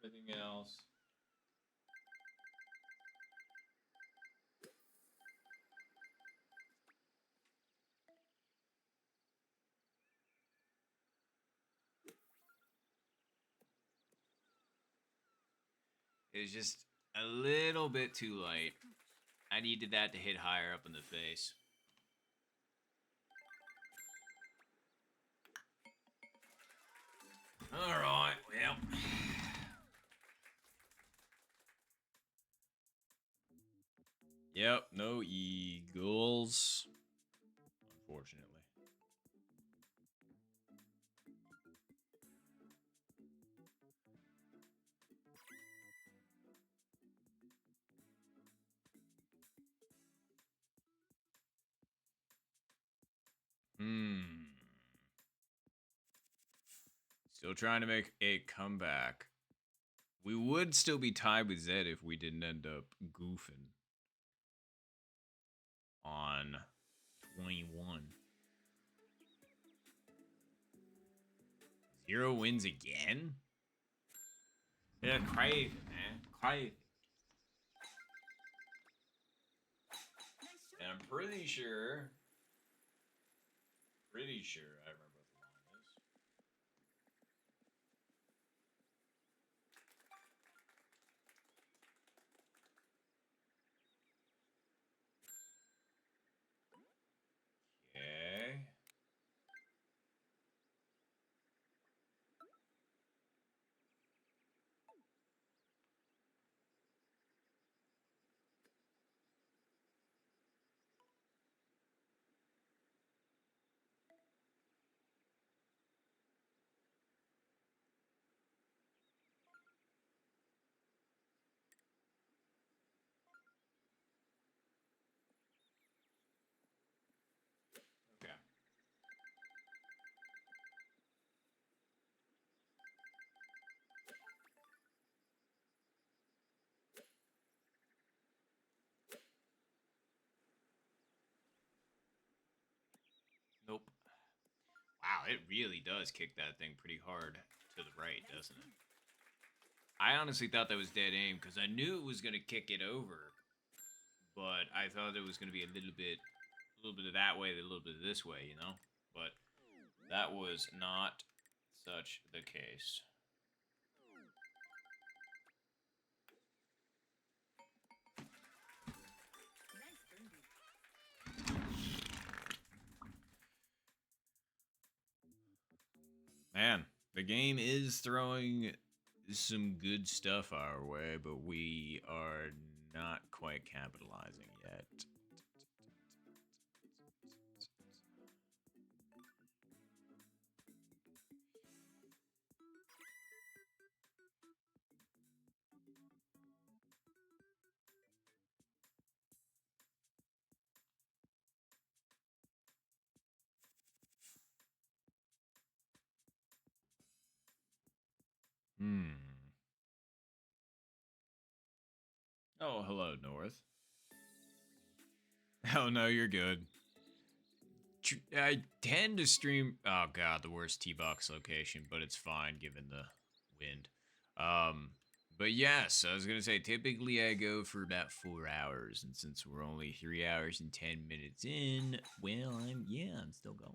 everything else. It was just a little bit too light. I needed that to hit higher up in the face. Alright, well. Yep, no eagles. Unfortunately. Still trying to make a comeback. We would still be tied with Zed if we didn't end up goofing on 21. 0 wins again? Yeah, crazy, man. Crazy. And I'm pretty sure I remember what the line is. Okay. Okay. Nope. Wow, it really does kick that thing pretty hard to the right, doesn't it? I honestly thought that was dead aim because I knew it was going to kick it over, but I thought it was going to be a little bit of that way, a little bit of this way, you know? But that was not such the case. Man, the game is throwing some good stuff our way, but we are not quite capitalizing yet. Oh, hello, North. Oh, no, you're good. I tend to stream... Oh, God, the worst T-Box location, but it's fine given the wind. But yes, I was going to say, typically I go for about 4 hours, and since we're only 3 hours and 10 minutes in, well, I'm still going.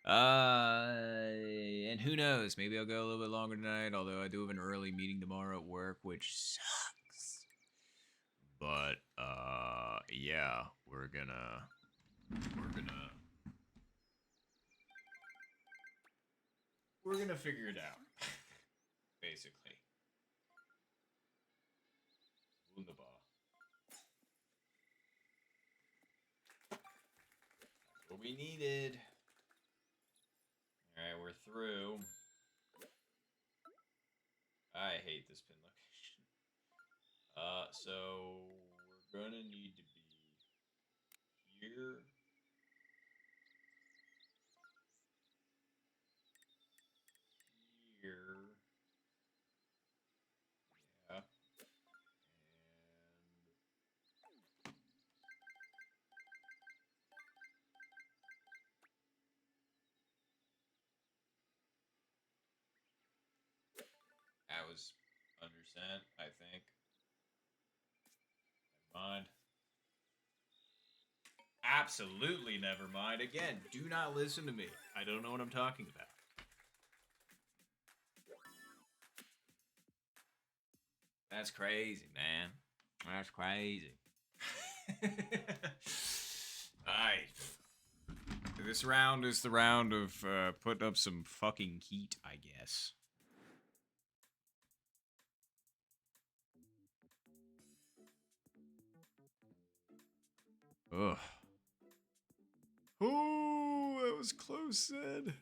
And who knows, maybe I'll go a little bit longer tonight, although I do have an early meeting tomorrow at work, which sucks. But yeah, we're gonna figure it out. Basically. Wunderbar. That's what we needed. Alright, we're through. I hate this pin location. So we're gonna need to be here. Here. Yeah. And that was undersent, I think. Never mind. Absolutely never mind. Again, do not listen to me. I don't know what I'm talking about. That's crazy, man. That's crazy. Alright. This round is the round of putting up some fucking heat, I guess. Ugh. Oh, that was close, Zed.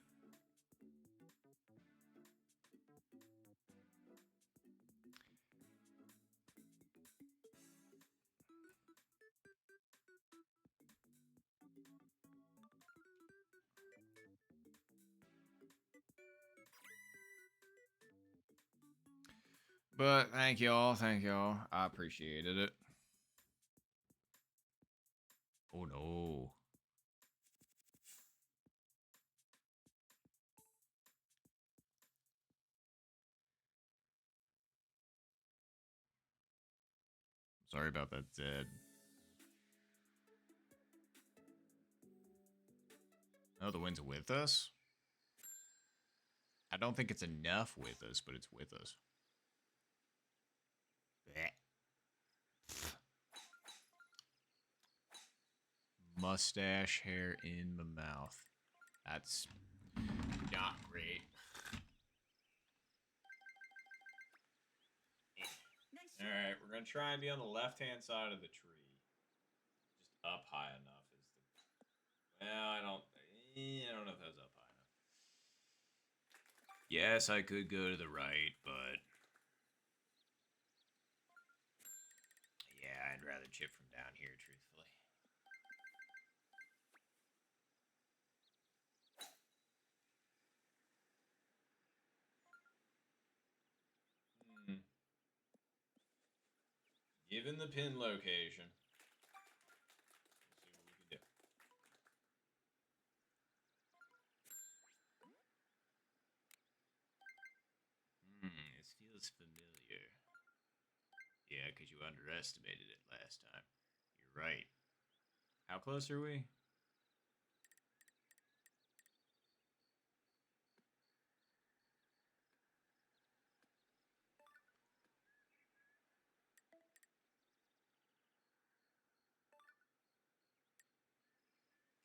But thank y'all, I appreciated it. Oh no. Sorry about that, Zed. Oh, the wind's with us? I don't think it's enough with us, but it's with us. Blech. Mustache hair in the mouth. That's not great. Nice shot. Alright, we're gonna try and be on the left-hand side of the tree. Just up high enough is the... Well, I don't know if that's up high enough. Yes, I could go to the right, but... Yeah, I'd rather chip from down here, truthfully. Given the pin location, let's see what we can do. This feels familiar. Yeah, because you underestimated it last time. You're right. How close are we?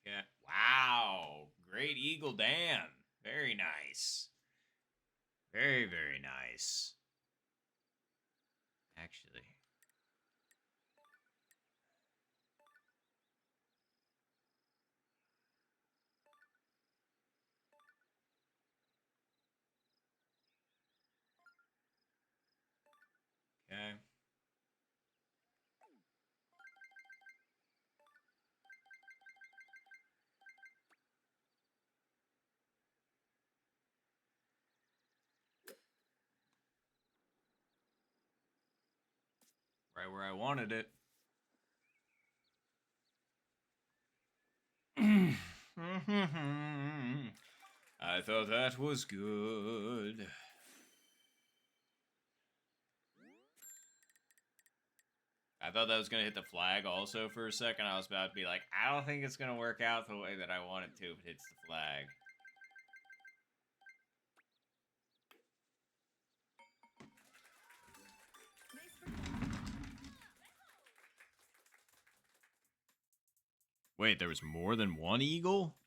Yeah. Wow. Great Eagle Dan. Very nice. Very, very nice. Actually. Okay. Right where I wanted it. I thought that was good. I thought that was going to hit the flag also for a second. I was about to be like, I don't think it's going to work out the way that I want it to if it hits the flag. Nice performance. Wait, there was more than one eagle?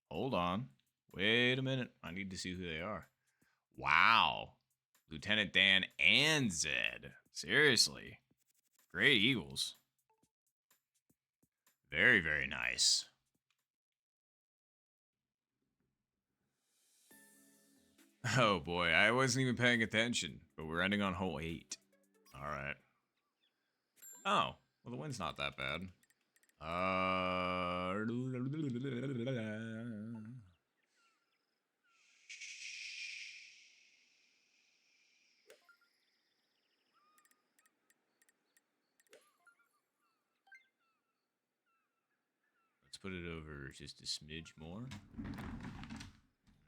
Hold on. Wait a minute. I need to see who they are. Wow. Lieutenant Dan and Zed. Seriously. Great eagles. Very, very nice. Oh boy, I wasn't even paying attention, but we're ending on hole 8. Alright. Oh, well, the wind's not that bad. Let's put it over just a smidge more. And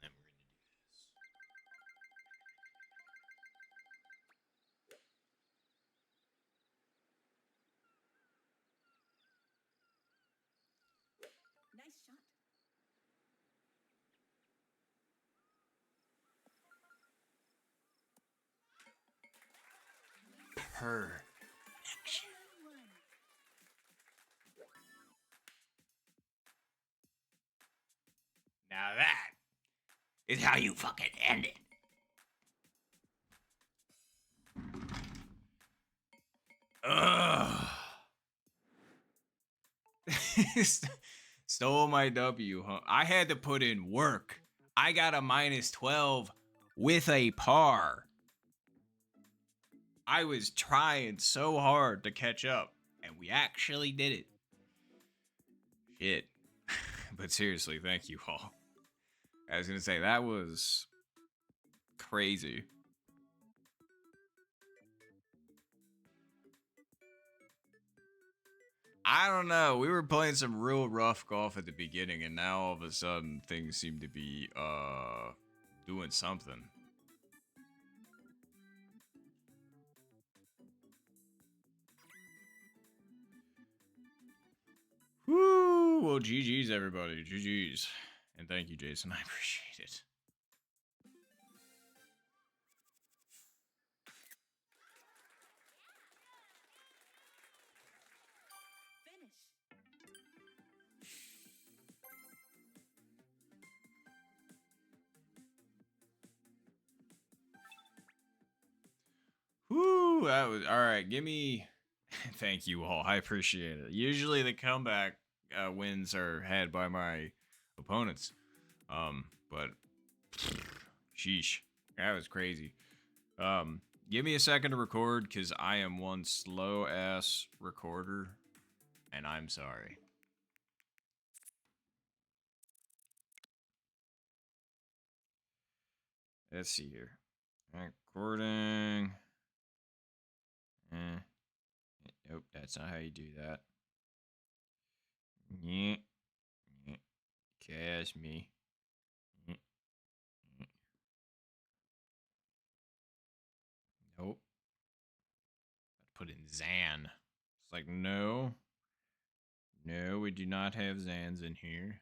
then we're gonna do this. Nice shot. Her. 1-1. Now that is how you fucking end it. Ugh. Stole my W, huh? I had to put in work. I got a -12 with a par. I was trying so hard to catch up, and we actually did it. Shit. But seriously, thank you all. I was gonna say, that was crazy. I don't know. We were playing some real rough golf at the beginning, and now all of a sudden things seem to be doing something. Woo! Well, GG's everybody. GG's. And thank you, Jason. I appreciate it. Finish. Woo! That was all right. Give me. Thank you all. I appreciate it. Usually the comeback wins are had by my opponents. But sheesh, that was crazy. Give me a second to record because I am one slow ass recorder, and I'm sorry. Let's see here. Recording. Nope, that's not how you do that. Yeah. Cash me. Nope. Put in Zan. It's like, no. No, we do not have Zans in here.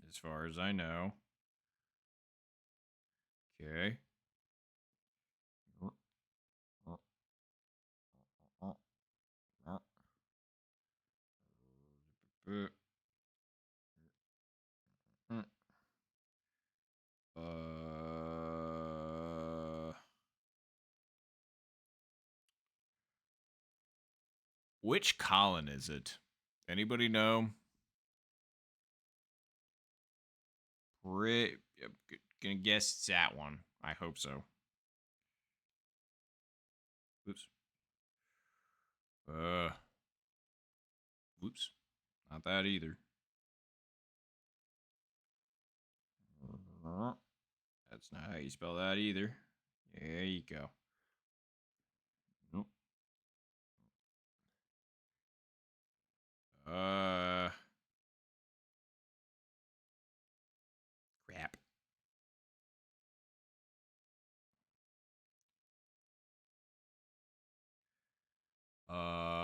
As far as I know. Okay. Which Colin is it? Anybody know? Gonna guess it's that one. I hope so. Oops. Oops. Not that either. That's not how you spell that either. There you go. Nope. Crap.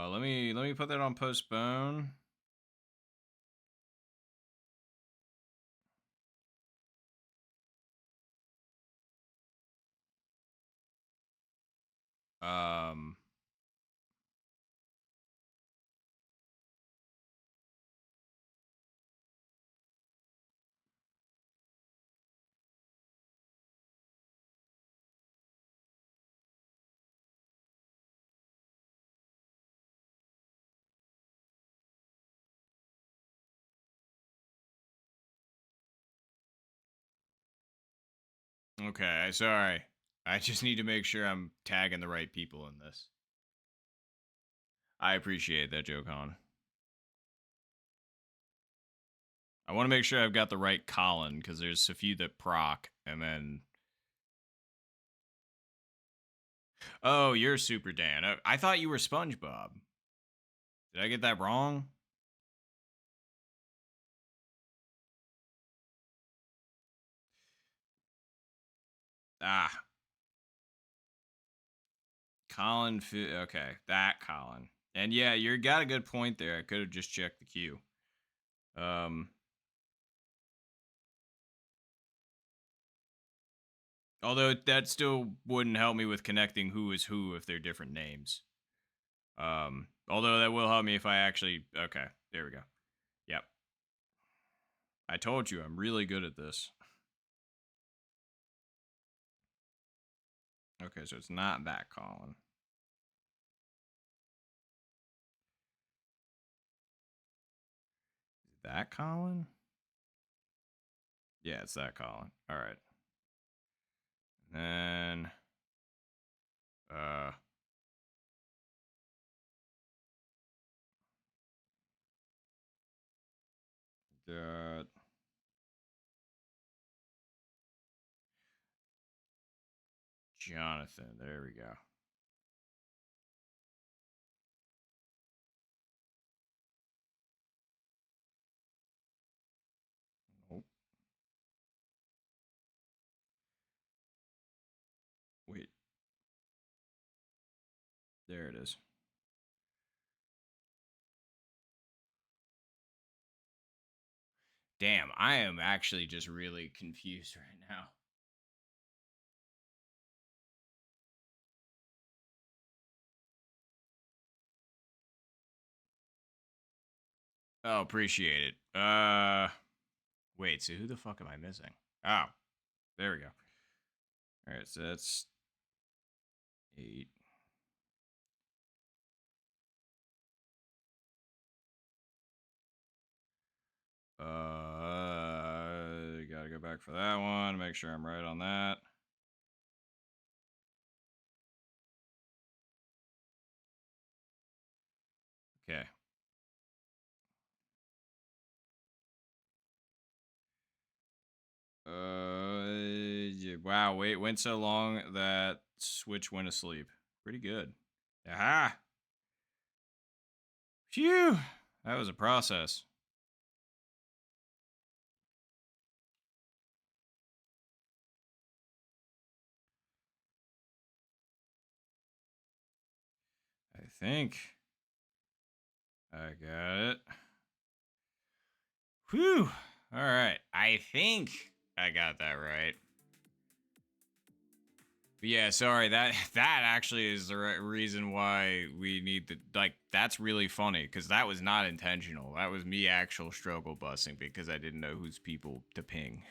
Let me put that on postpone. Um Okay, sorry. I just need to make sure I'm tagging the right people in this. I appreciate that, Joe-Con. I want to make sure I've got the right Colin, because there's a few that proc, and then... Oh, you're Super Dan. I thought you were SpongeBob. Did I get that wrong? Ah. Colin, okay, that Colin. And yeah, you got a good point there. I could have just checked the queue. Although that still wouldn't help me with connecting who is who if they're different names. Although that will help me if I actually... Okay, there we go. Yep. I told you, I'm really good at this. Okay, so it's not that Colin. That Colin? Yeah, it's that Colin. All right. And then... Got... Jonathan. There we go. Nope. Wait. There it is. Damn, I am actually just really confused right now. Oh, appreciate it. Wait, so who the fuck am I missing? Oh, there we go. All right, so that's 8. Gotta go back for that one. Make sure I'm right on that. Okay. Wow, wait, went so long that Switch went asleep. Pretty good. Aha! Phew! That was a process. I think I got it. Whew! Alright, I think I got that right. But yeah, sorry, that actually is the right reason why we need to, like, that's really funny, because that was not intentional. That was me actual struggle busing because I didn't know whose people to ping.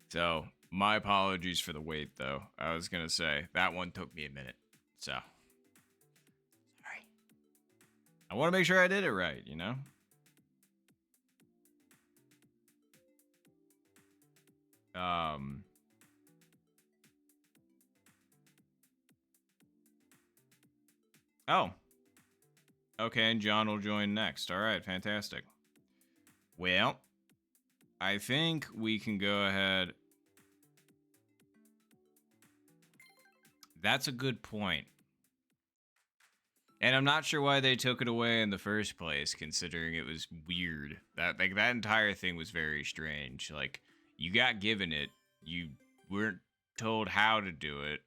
So, my apologies for the wait, though. I was gonna say, that one took me a minute. So, sorry. I want to make sure I did it right, you know? Oh. Okay, and John will join next. All right, fantastic. Well, I think we can go ahead. That's a good point. And I'm not sure why they took it away in the first place, considering it was weird. That entire thing was very strange. Like, you got given it, you weren't told how to do it,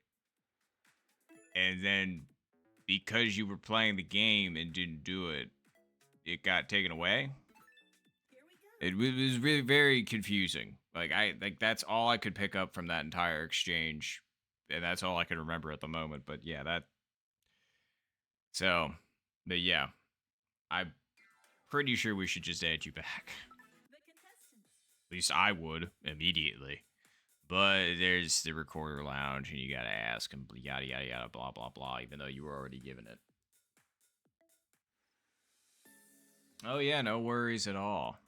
and then because you were playing the game and didn't do it, it got taken away. It was really very confusing. Like that's all I could pick up from that entire exchange, and that's all I can remember at the moment. But yeah, that. So, but yeah, I'm pretty sure we should just add you back. At least I would immediately. But there's the recorder lounge, and you gotta ask and yada yada yada blah blah blah. Even though you were already given it. Oh yeah, no worries at all.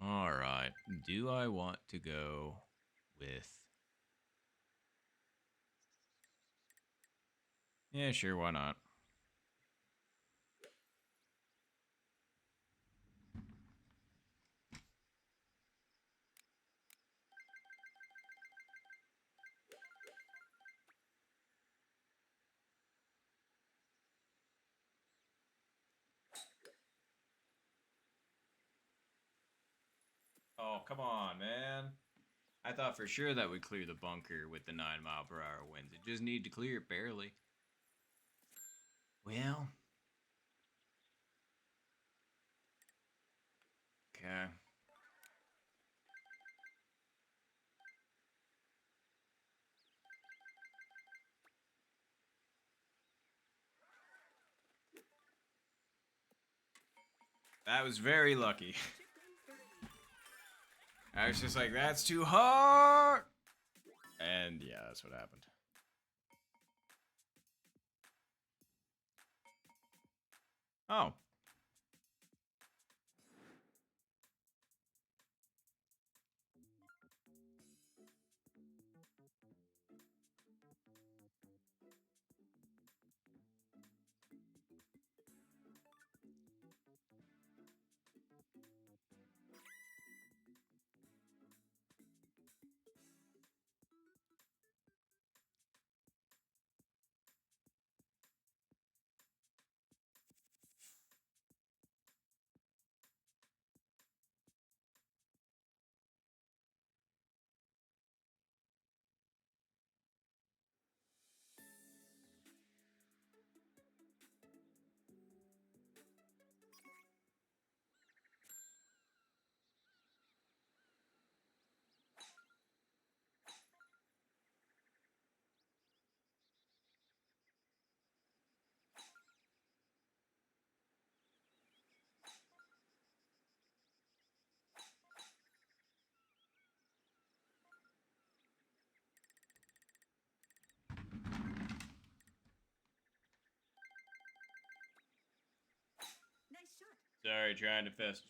All right. Do I want to go with? Yeah, sure. Why not? Oh, come on, man. I thought for sure that would clear the bunker with the 9 mile per hour winds. It just need to clear it barely. Well, okay. That was very lucky. Chicken birdie. I was just like, that's too hard. And yeah, that's what happened. Oh. Nice shot. Sorry, trying to fest.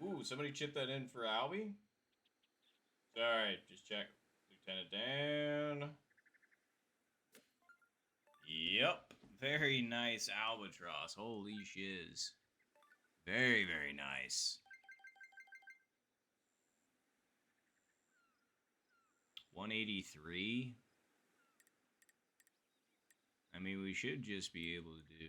Ooh, somebody chipped that in for Albie? Sorry, just check. Lieutenant Dan. Yep. Very nice albatross. Holy shiz. Very, very nice. 183. I mean, we should just be able to do.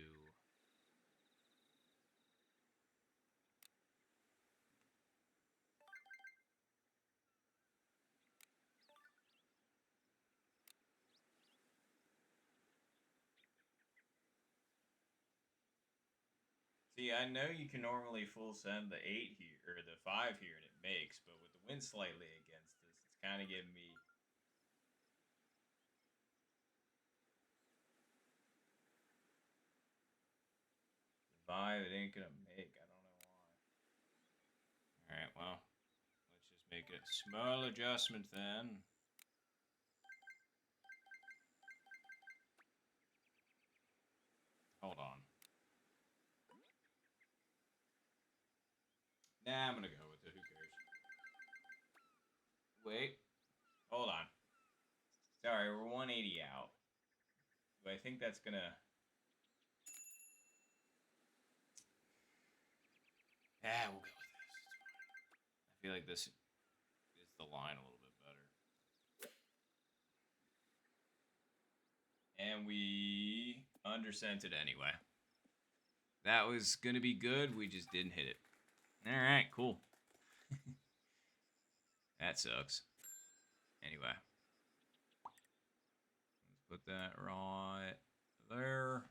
See, I know you can normally full send the 8 here, or the 5 here, and it makes, but with the wind slightly against us, it's kind of giving me. The vibe, it ain't gonna make. I don't know why. Alright, well, let's just make a small adjustment then. Hold on. Nah, I'm gonna go with it. Who cares? Wait. Hold on. Sorry, we're 180 out. Do I think that's gonna. Yeah, we'll go with this. I feel like this is the line a little bit better. And we undersent it anyway. That was gonna be good. We just didn't hit it. All right, cool. That sucks. Anyway, let's put that right there.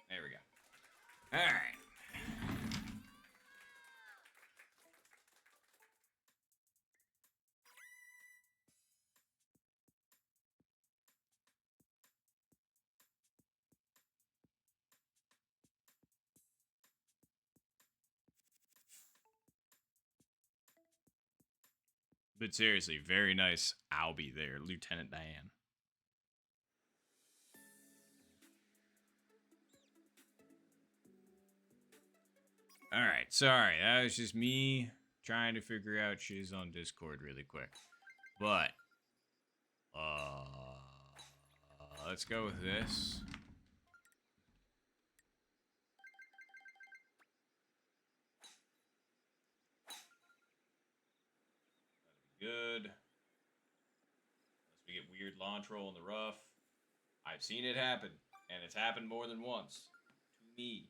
There we go. All right. But seriously, very nice Albie there, Lieutenant Diane. All right, sorry, that was just me trying to figure out she's on Discord really quick. But let's go with this. That'll be good. Unless we get weird launch roll in the rough. I've seen it happen, and it's happened more than once to me.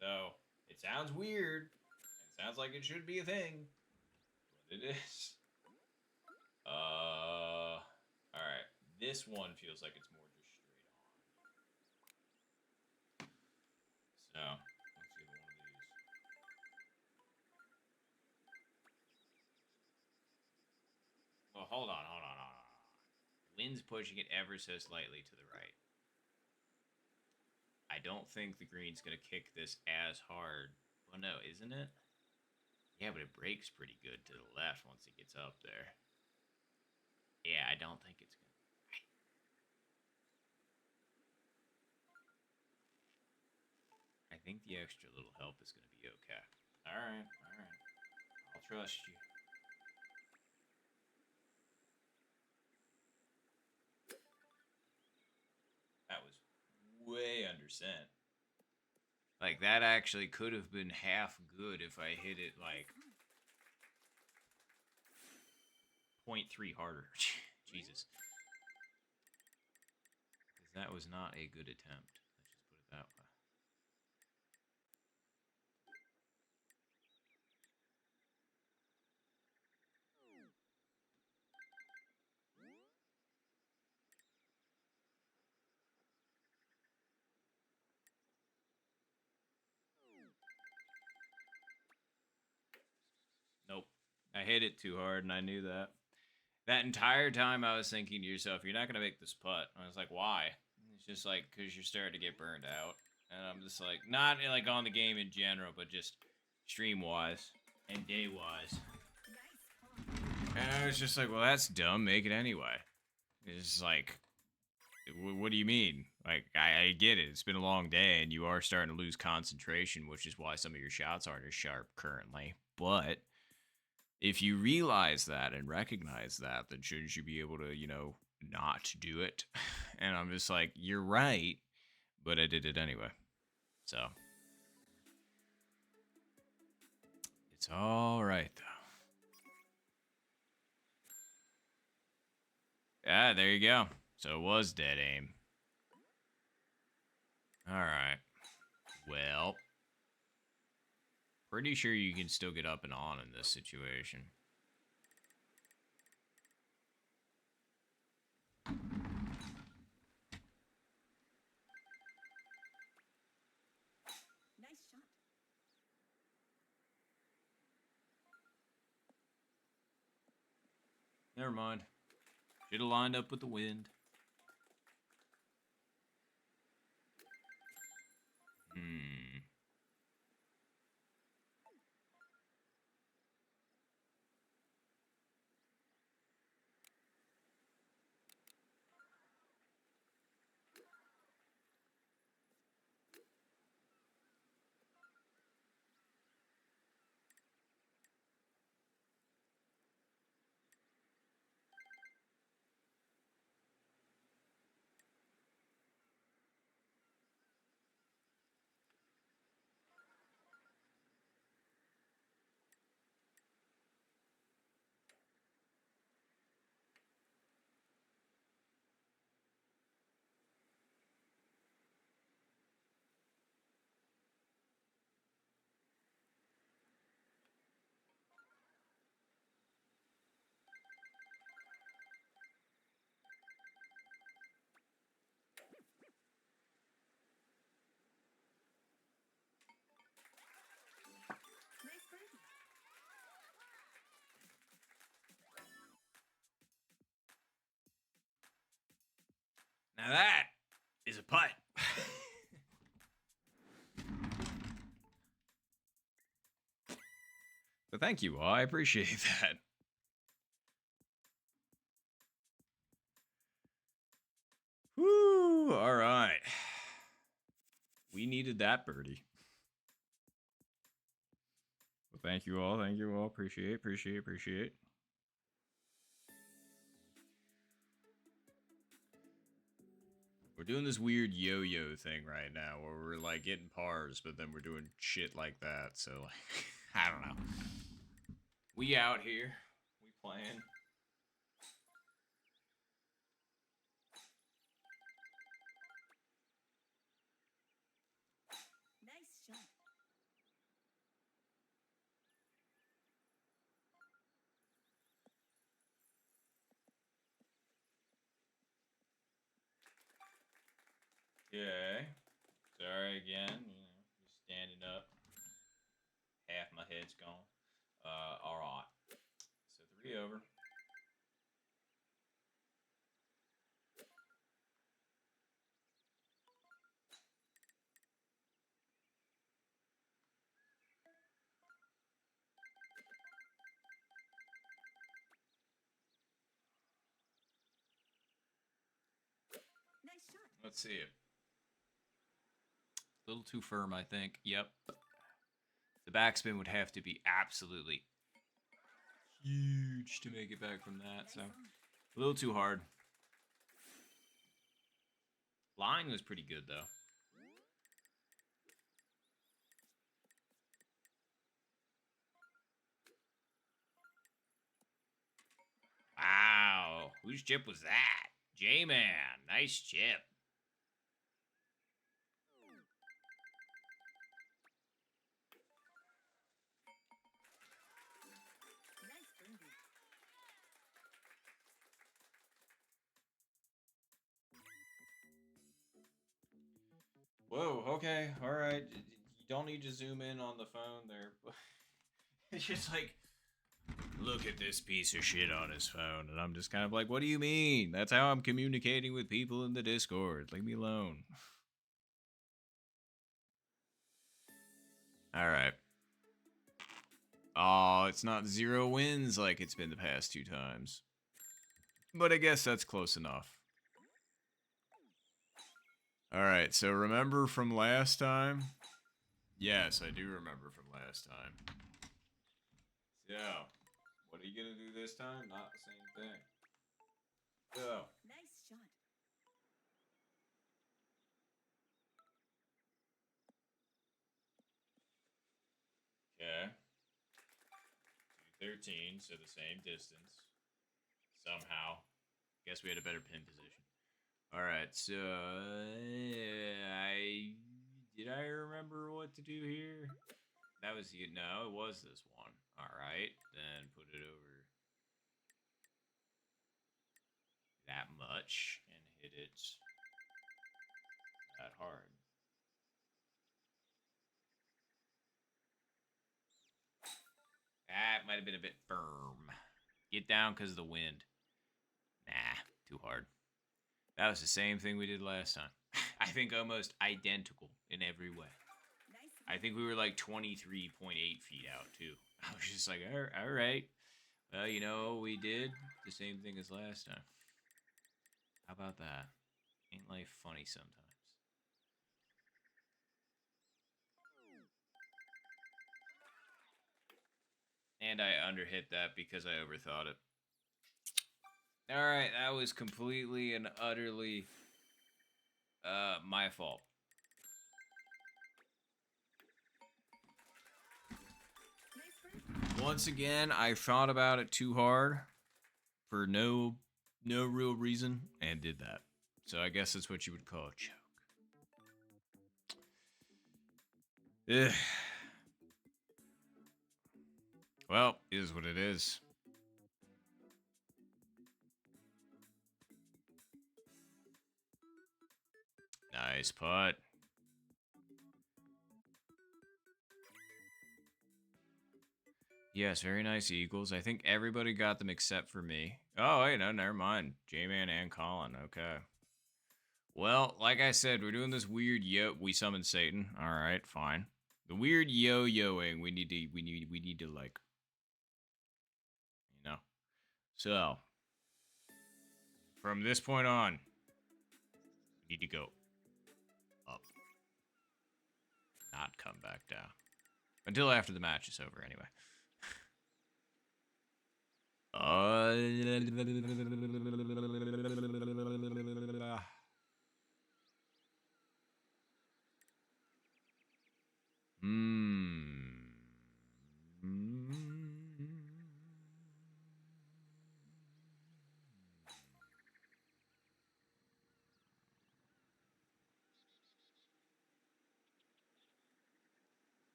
So it sounds weird. It sounds like it should be a thing, but it is. All right. This one feels like it's more just straight on. So let's see one of these. Well, hold on. Wind's pushing it ever so slightly to the right. I don't think the green's gonna kick this as hard. Well, no, isn't it? Yeah, but it breaks pretty good to the left once it gets up there. Yeah, I don't think it's gonna. I think the extra little help is gonna be okay. All right. I'll trust you. That was way under cent. Like, that actually could have been half good if I hit it, like, 0.3 harder. Jesus. Because that was not a good attempt. Let's just put it that way. Nope. I hit it too hard, and I knew that. That entire time, I was thinking to yourself, you're not going to make this putt. I was like, why? It's just like, because you're starting to get burned out. And I'm just like, not like on the game in general, but just stream-wise and day-wise. And I was just like, well, that's dumb. Make it anyway. It's like, what do you mean? Like, I get it. It's been a long day, and you are starting to lose concentration, which is why some of your shots aren't as sharp currently. But if you realize that and recognize that, then shouldn't you be able to, not do it? And I'm just like, you're right, but I did it anyway. So it's all right, though. Yeah, there you go. So it was dead aim. All right. Well, pretty sure you can still get up and on in this situation. Nice shot. Never mind. Should have lined up with the wind. thank you all. I appreciate that. Woo! All right. We needed that birdie. Well, thank you all. Thank you all. Appreciate. We're doing this weird yo-yo thing right now where we're like getting pars, but then we're doing shit like that. So, like, I don't know. We out here. We playing. Nice shot. Yeah. Sorry again. Just standing up. Half my head's gone. All right. So 3 over. Nice shot. Let's see it. A little too firm, I think. Yep. The backspin would have to be absolutely huge to make it back from that. Nice So on. a little too hard. Line was pretty good though. Wow. Whose chip was that? J-Man. Nice chip. Nice birdie. Whoa, okay, alright. You don't need to zoom in on the phone there. It's just like, look at this piece of shit on his phone. And I'm just kind of like, what do you mean? That's how I'm communicating with people in the Discord. Leave me alone. Alright. Oh, it's not 0 wins like it's been the past 2 times. But I guess that's close enough. Alright, so remember from last time? Yes, I do remember from last time. So, what are you gonna do this time? Not the same thing. So, Nice shot. okay. 213, so the same distance. Somehow. Guess we had a better pin position. Alright, so did I remember what to do here? That was no, it was this one. Alright, then put it over that much and hit it that hard. That might have been a bit firm. Get down because of the wind. Nah, too hard. That was the same thing we did last time. I think almost identical in every way. Nice. I think we were like 23.8 feet out, too. I was just like, all right. Well, you know, we did the same thing as last time. How about that? Ain't life funny sometimes? And I underhit that because I overthought it. Alright, that was completely and utterly my fault. Nice birdie. Once again, I thought about it too hard for no real reason and did that. So I guess that's what you would call a choke. Ugh. Well, it is what it is. Nice putt. Yes, very nice Eagles. I think everybody got them except for me. Oh, wait, no, never mind. J-Man and Colin. Okay. Well, like I said, we're doing this weird we summon Satan. All right, fine. The weird yo-yoing. We need to like So, from this point on, we need to go up. Not come back down. Until after the match is over, anyway.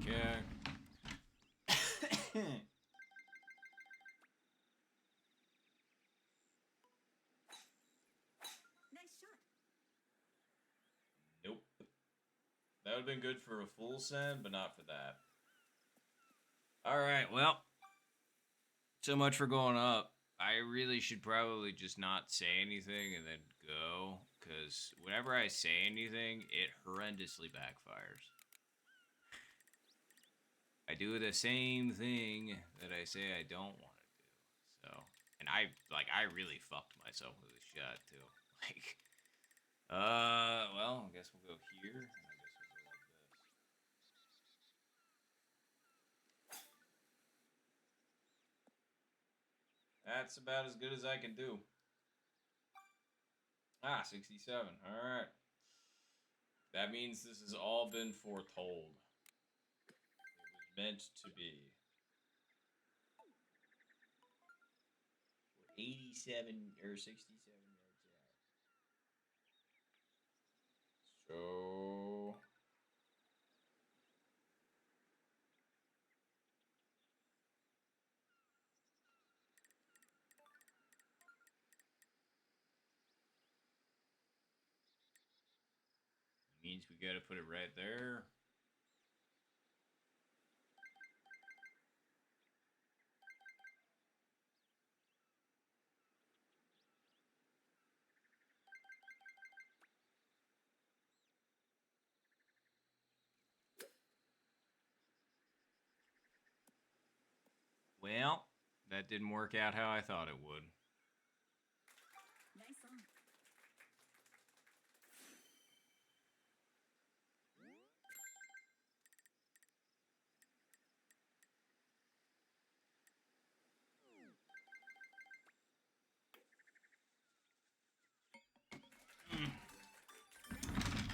Okay. Nice shot. Nope. That would have been good for a full send, but not for that. Alright, well. So much for going up. I really should probably just not say anything and then go. Because whenever I say anything, it horrendously backfires. I do the same thing that I say I don't want to do. So, and I really fucked myself with this shot too. Like, well, I guess we'll go here. And I guess we'll go like this. That's about as good as I can do. 67. All right. That means this has all been foretold. It was meant to be. 87 or 67 yards out. So means we got to put it right there. Well, that didn't work out how I thought it would. Nice on.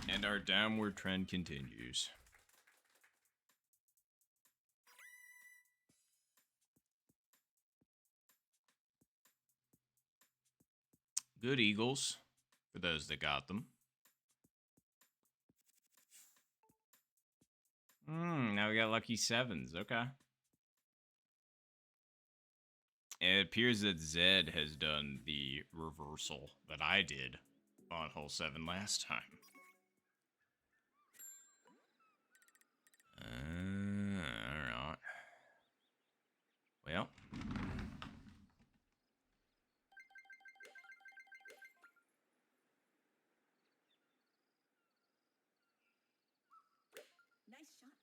And our downward trend continues. Good Eagles, for those that got them. Now we got lucky sevens. Okay. It appears that Zed has done the reversal that I did on hole 7 last time. Alright. Well. Nice shot.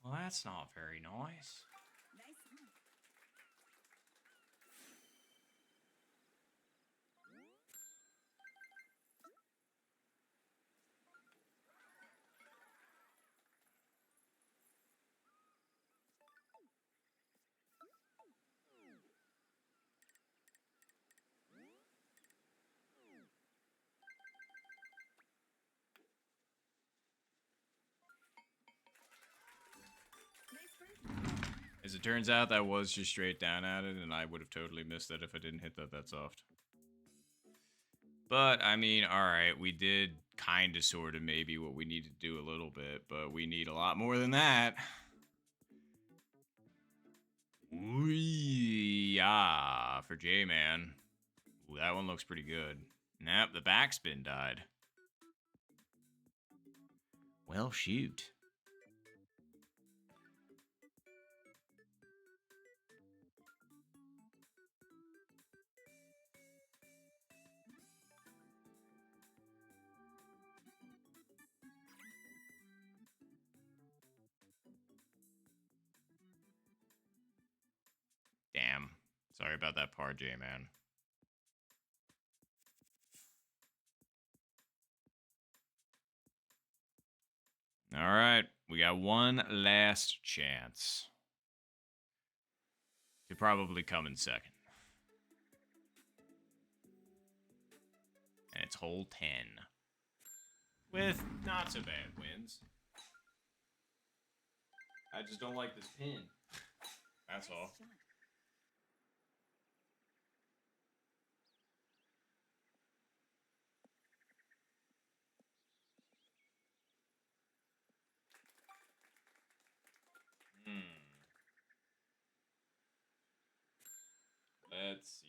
Well, that's not very nice. Nice on. Nice bird. As it turns out, that was just straight down at it, and I would have totally missed that if I didn't hit that soft. But, I mean, alright, we did kind of, sort of, maybe what we need to do a little bit, but we need a lot more than that. Yeah, for J-Man. Ooh, that one looks pretty good. Nope, the backspin died. Well, shoot. Sorry about that part, J-Man. All right, we got one last chance to probably come in second. And it's hole 10. With not so bad wins. I just don't like this pin. That's all. Nice shot. Let's see.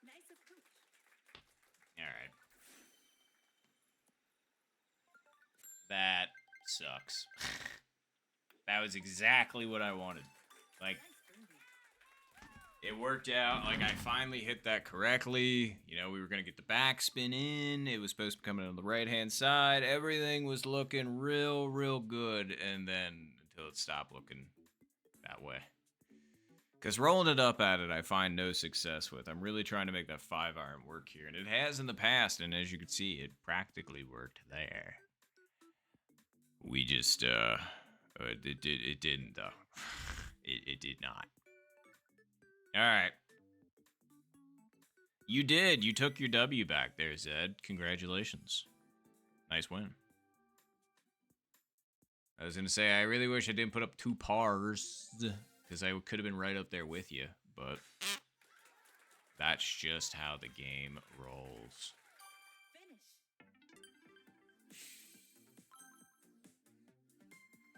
Nice approach. All right. That sucks. That was exactly what I wanted. Like, Nice birdie. it worked out. Like, I finally hit that correctly. You know, we were going to get the backspin in. It was supposed to be coming on the right-hand side. Everything was looking real good. And then until it stopped looking that way. Because rolling it up at it, I find no success with. I'm really trying to make that 5-iron work here. And it has in the past. And as you can see, it practically worked there. We just, it didn't, though. It did not. All right. You did. You took your W back there, Zed. Congratulations. Nice win. I was going to say, I really wish I didn't put up 2 pars, because I could have been right up there with you, but that's just how the game rolls. Finish.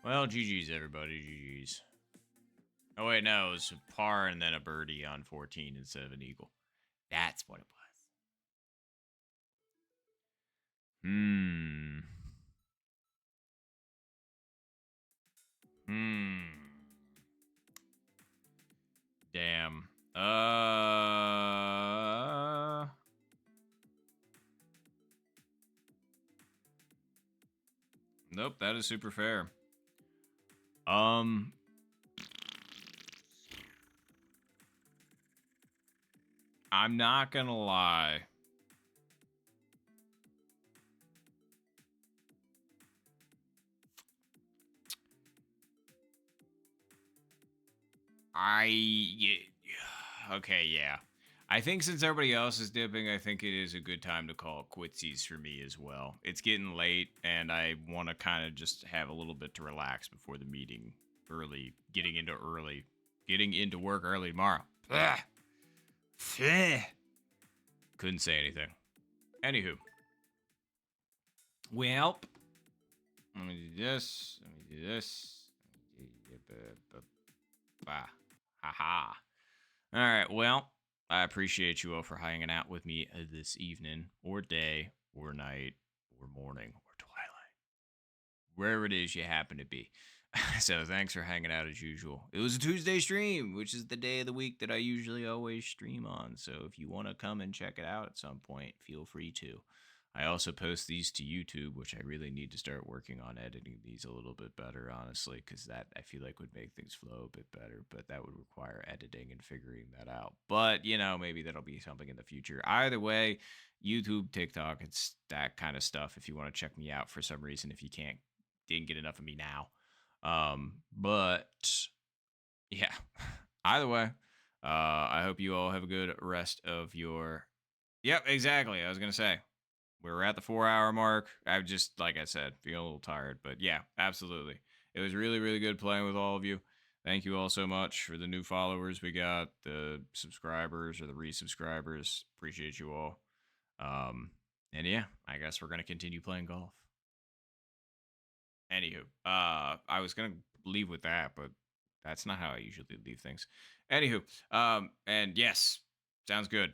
Well, GG's, everybody. GG's. Oh, wait, no. It was a par and then a birdie on 14 instead of an eagle. That's what it was. Damn. Nope, that is super fair. I'm not gonna lie. Okay, yeah. I think since everybody else is dipping, I think it is a good time to call quitsies for me as well. It's getting late, and I want to kind of just have a little bit to relax before the meeting early, getting into work early tomorrow. Ugh. Couldn't say anything. Anywho. Well, let me do this. Let me do this. Haha. All right, well, I appreciate you all for hanging out with me this evening, or day, or night, or morning, or twilight. Wherever it is you happen to be. So thanks for hanging out as usual. It was a Tuesday stream, which is the day of the week that I usually always stream on. So if you want to come and check it out at some point, feel free to. I also post these to YouTube, which I really need to start working on editing these a little bit better, honestly, because that I feel like would make things flow a bit better, but that would require editing and figuring that out. But, you know, maybe that'll be something in the future. Either way, YouTube, TikTok, it's that kind of stuff if you want to check me out for some reason, if you didn't get enough of me now. But yeah, either way, I hope you all have a good rest of your, yep, exactly. I was going to say, we're at the 4-hour mark. I just, like I said, feeling a little tired, but yeah, absolutely. It was really, really good playing with all of you. Thank you all so much for the new followers we got, the subscribers or the resubscribers. Appreciate you all. And yeah, I guess we're gonna continue playing golf. Anywho, I was gonna leave with that, but that's not how I usually leave things. Anywho, and yes, sounds good.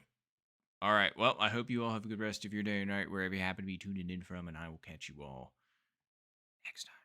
All right. Well, I hope you all have a good rest of your day or night, wherever you happen to be tuning in from, and I will catch you all next time.